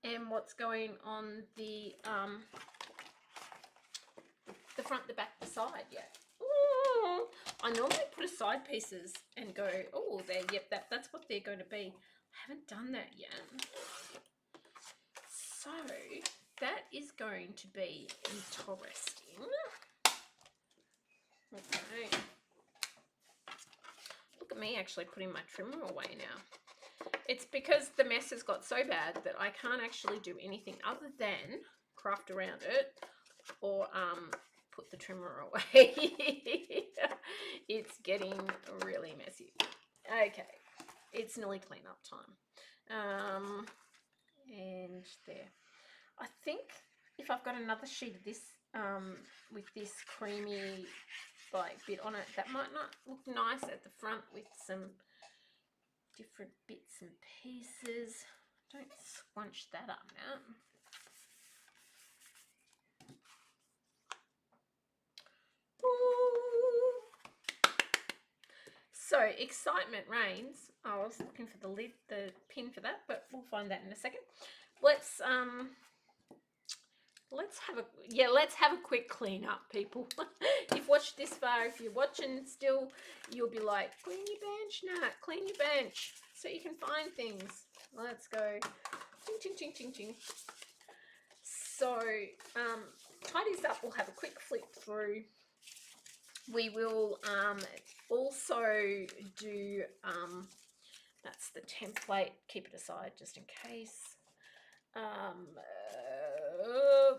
and what's going on the front, the back, the side. Yeah. Ooh, I normally put aside pieces and go, oh, there, yep, that's what they're going to be. I haven't done that yet. So that is going to be interesting. Okay. Look at me actually putting my trimmer away now. It's because the mess has got so bad that I can't actually do anything other than craft around it or put the trimmer away. It's getting really messy. Okay, it's nearly clean up time. And there. I think if I've got another sheet of this with this creamy like bit on it, that might not look nice at the front with some different bits and pieces. Don't squunch that up now. Ooh. So excitement reigns. I was looking for the lid, the pin for that, but we'll find that in a second. Let's have a quick clean up, people. You've watched this far. If you're watching still, you'll be like, clean your bench, Nat, clean your bench so you can find things. Let's go. Ching, ching, ching, ching, ching. So, tidies up, we'll have a quick flip through. We will also do, that's the template, keep it aside just in case.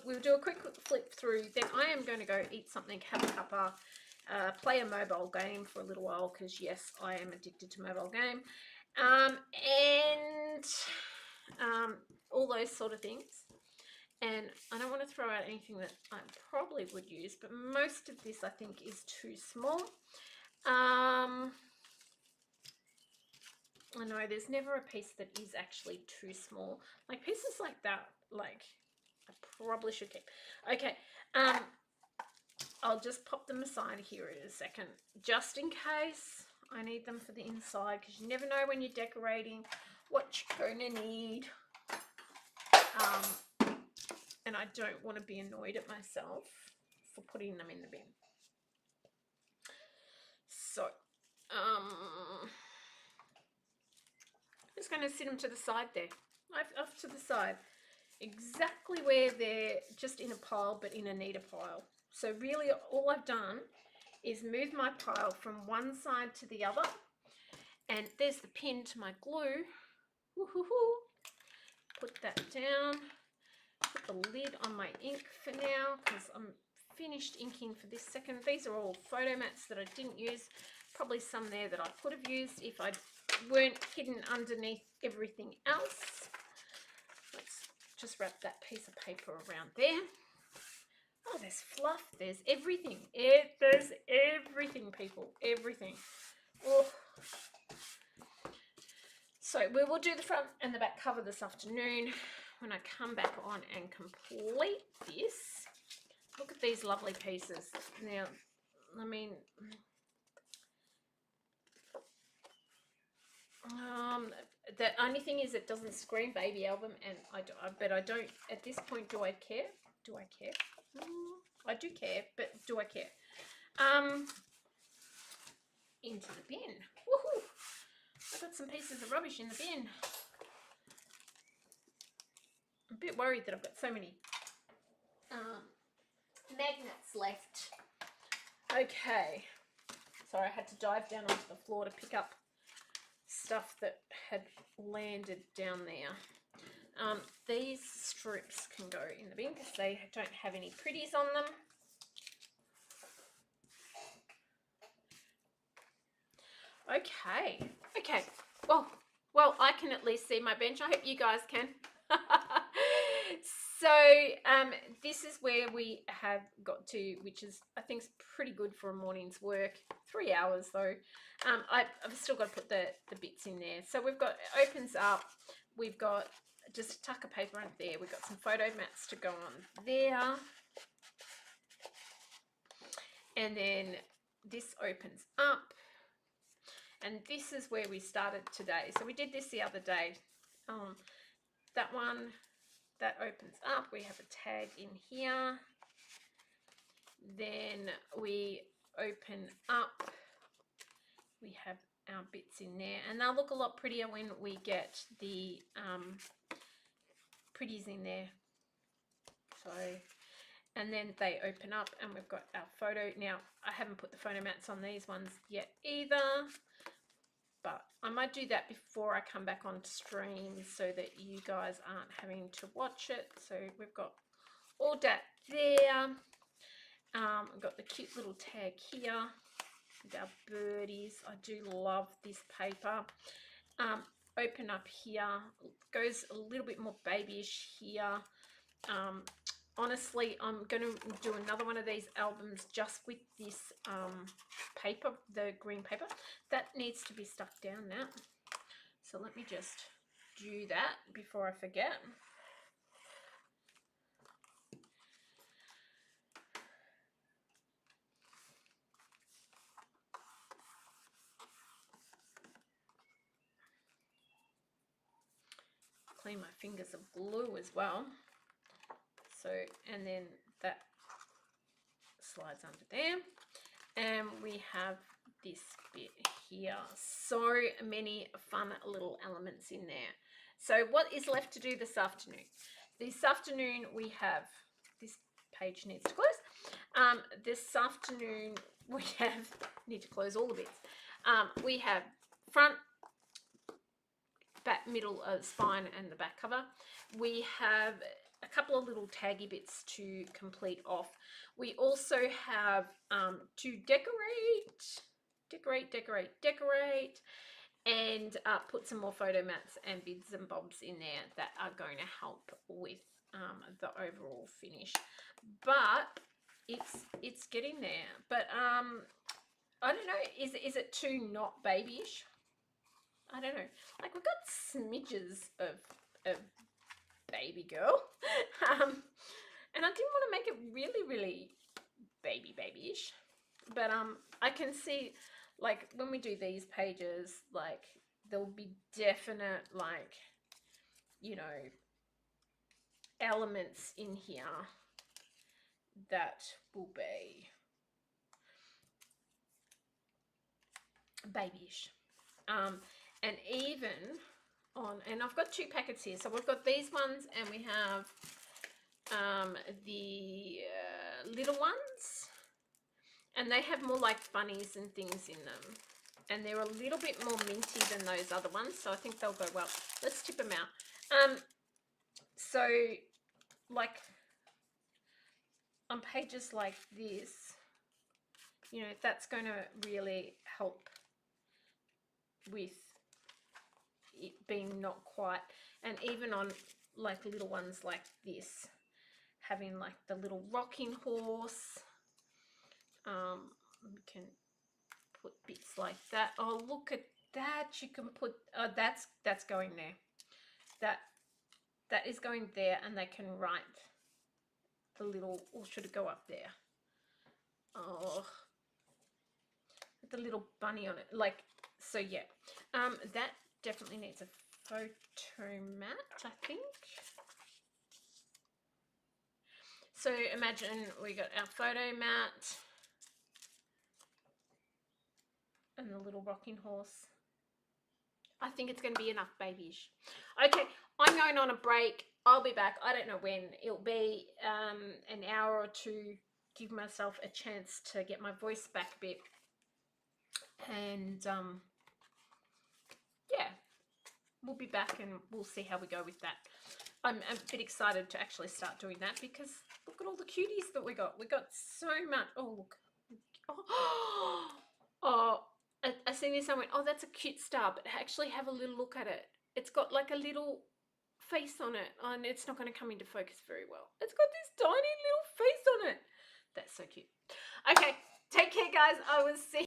We'll do a quick flip through, then I am going to go eat something, have a cuppa, play a mobile game for a little while, because yes, I am addicted to mobile game, and all those sort of things. And I don't want to throw out anything that I probably would use, but most of this I think is too small. I know there's never a piece that is actually too small. Like pieces like that, like I probably should keep. Okay, I'll just pop them aside here in a second, just in case I need them for the inside, because you never know when you're decorating what you're going to need. And I don't want to be annoyed at myself for putting them in the bin. So, I'm just going to sit them to the side there, off to the side, exactly where they're just in a pile, but in a neater pile. So really all I've done is move my pile from one side to the other, and there's the pin to my glue. Woo-hoo-hoo. Put that down. Put the lid on my ink for now, because I'm finished inking for this second. These are all photo mats that I didn't use. Probably some there that I could have used if I weren't hidden underneath everything else. Let's just wrap that piece of paper around there. Oh, there's fluff. There's everything. There's everything, people. Everything. Oh. So we will do the front and the back cover this afternoon when I come back on and complete this. Look at these lovely pieces. Now, I mean, the only thing is it doesn't scream baby album, and but I don't, at this point, do I care? Do I care? I do care, but do I care? Into the bin. Woohoo! I got some pieces of rubbish in the bin. I'm a bit worried that I've got so many magnets left. Okay, so I had to dive down onto the floor to pick up stuff that had landed down there. these strips can go in the bin because they don't have any pretties on them. Okay, okay. Well, I can at least see my bench. I hope you guys can. So this is where we have got to, which is I think is pretty good for a morning's work. 3 hours though. I've still got to put the bits in there. So we've got, it opens up. We've got just a tuck of paper on there. We've got some photo mats to go on there. And then this opens up. And this is where we started today. So we did this the other day. That one, that opens up. We have a tag in here. Then we open up. We have our bits in there. And they'll look a lot prettier when we get the pretties in there. So, and then they open up and we've got our photo. Now, I haven't put the photo mats on these ones yet either. But I might do that before I come back on stream so that you guys aren't having to watch it. So we've got all that there. I've got the cute little tag here with our birdies. I do love this paper. Open up here. Goes a little bit more babyish here. Honestly, I'm going to do another one of these albums just with this paper, the green paper. That needs to be stuck down now. So let me just do that before I forget. Clean my fingers of glue as well. So, and then that slides under there. And we have this bit here. So many fun little elements in there. So what is left to do this afternoon? This afternoon we have, this page needs to close. This afternoon we have, need to close all the bits. We have front, back, middle of spine and the back cover. We have a couple of little taggy bits to complete off. We also have to decorate, and put some more photo mats and bits and bobs in there that are going to help with the overall finish. But it's getting there. But I don't know, is it too not babyish? I don't know. Like, we've got smidges of baby girl. And I didn't want to make it really, really babyish. But I can see, like, when we do these pages, like, there'll be definite, like, you know, elements in here that will be babyish. And even on, and I've got 2 packets here. So we've got these ones and we have the little ones. And they have more like bunnies and things in them. And they're a little bit more minty than those other ones. So I think they'll go well. Let's tip them out. So, like, on pages like this, you know, that's going to really help with it being not quite, and even on like little ones like this, having like the little rocking horse, we can put bits like that. Oh, look at that. You can put, oh, that's going there. That is going there, and they can write the little, or should it go up there? Oh, the little bunny on it, like, so yeah. That definitely needs a photo mat, I think. So imagine we got our photo mat and the little rocking horse. I think it's going to be enough babyish. Okay, I'm going on a break. I'll be back. I don't know when. It'll be an hour or two. Give myself a chance to get my voice back a bit. And yeah, we'll be back and we'll see how we go with that. I'm a bit excited to actually start doing that because look at all the cuties that we got. We got so much. Oh, look. Oh, oh I seen this. I went, oh, that's a cute star, but actually have a little look at it. It's got like a little face on it, and it's not going to come into focus very well. It's got this tiny little face on it. That's so cute. Okay, take care, guys. I will see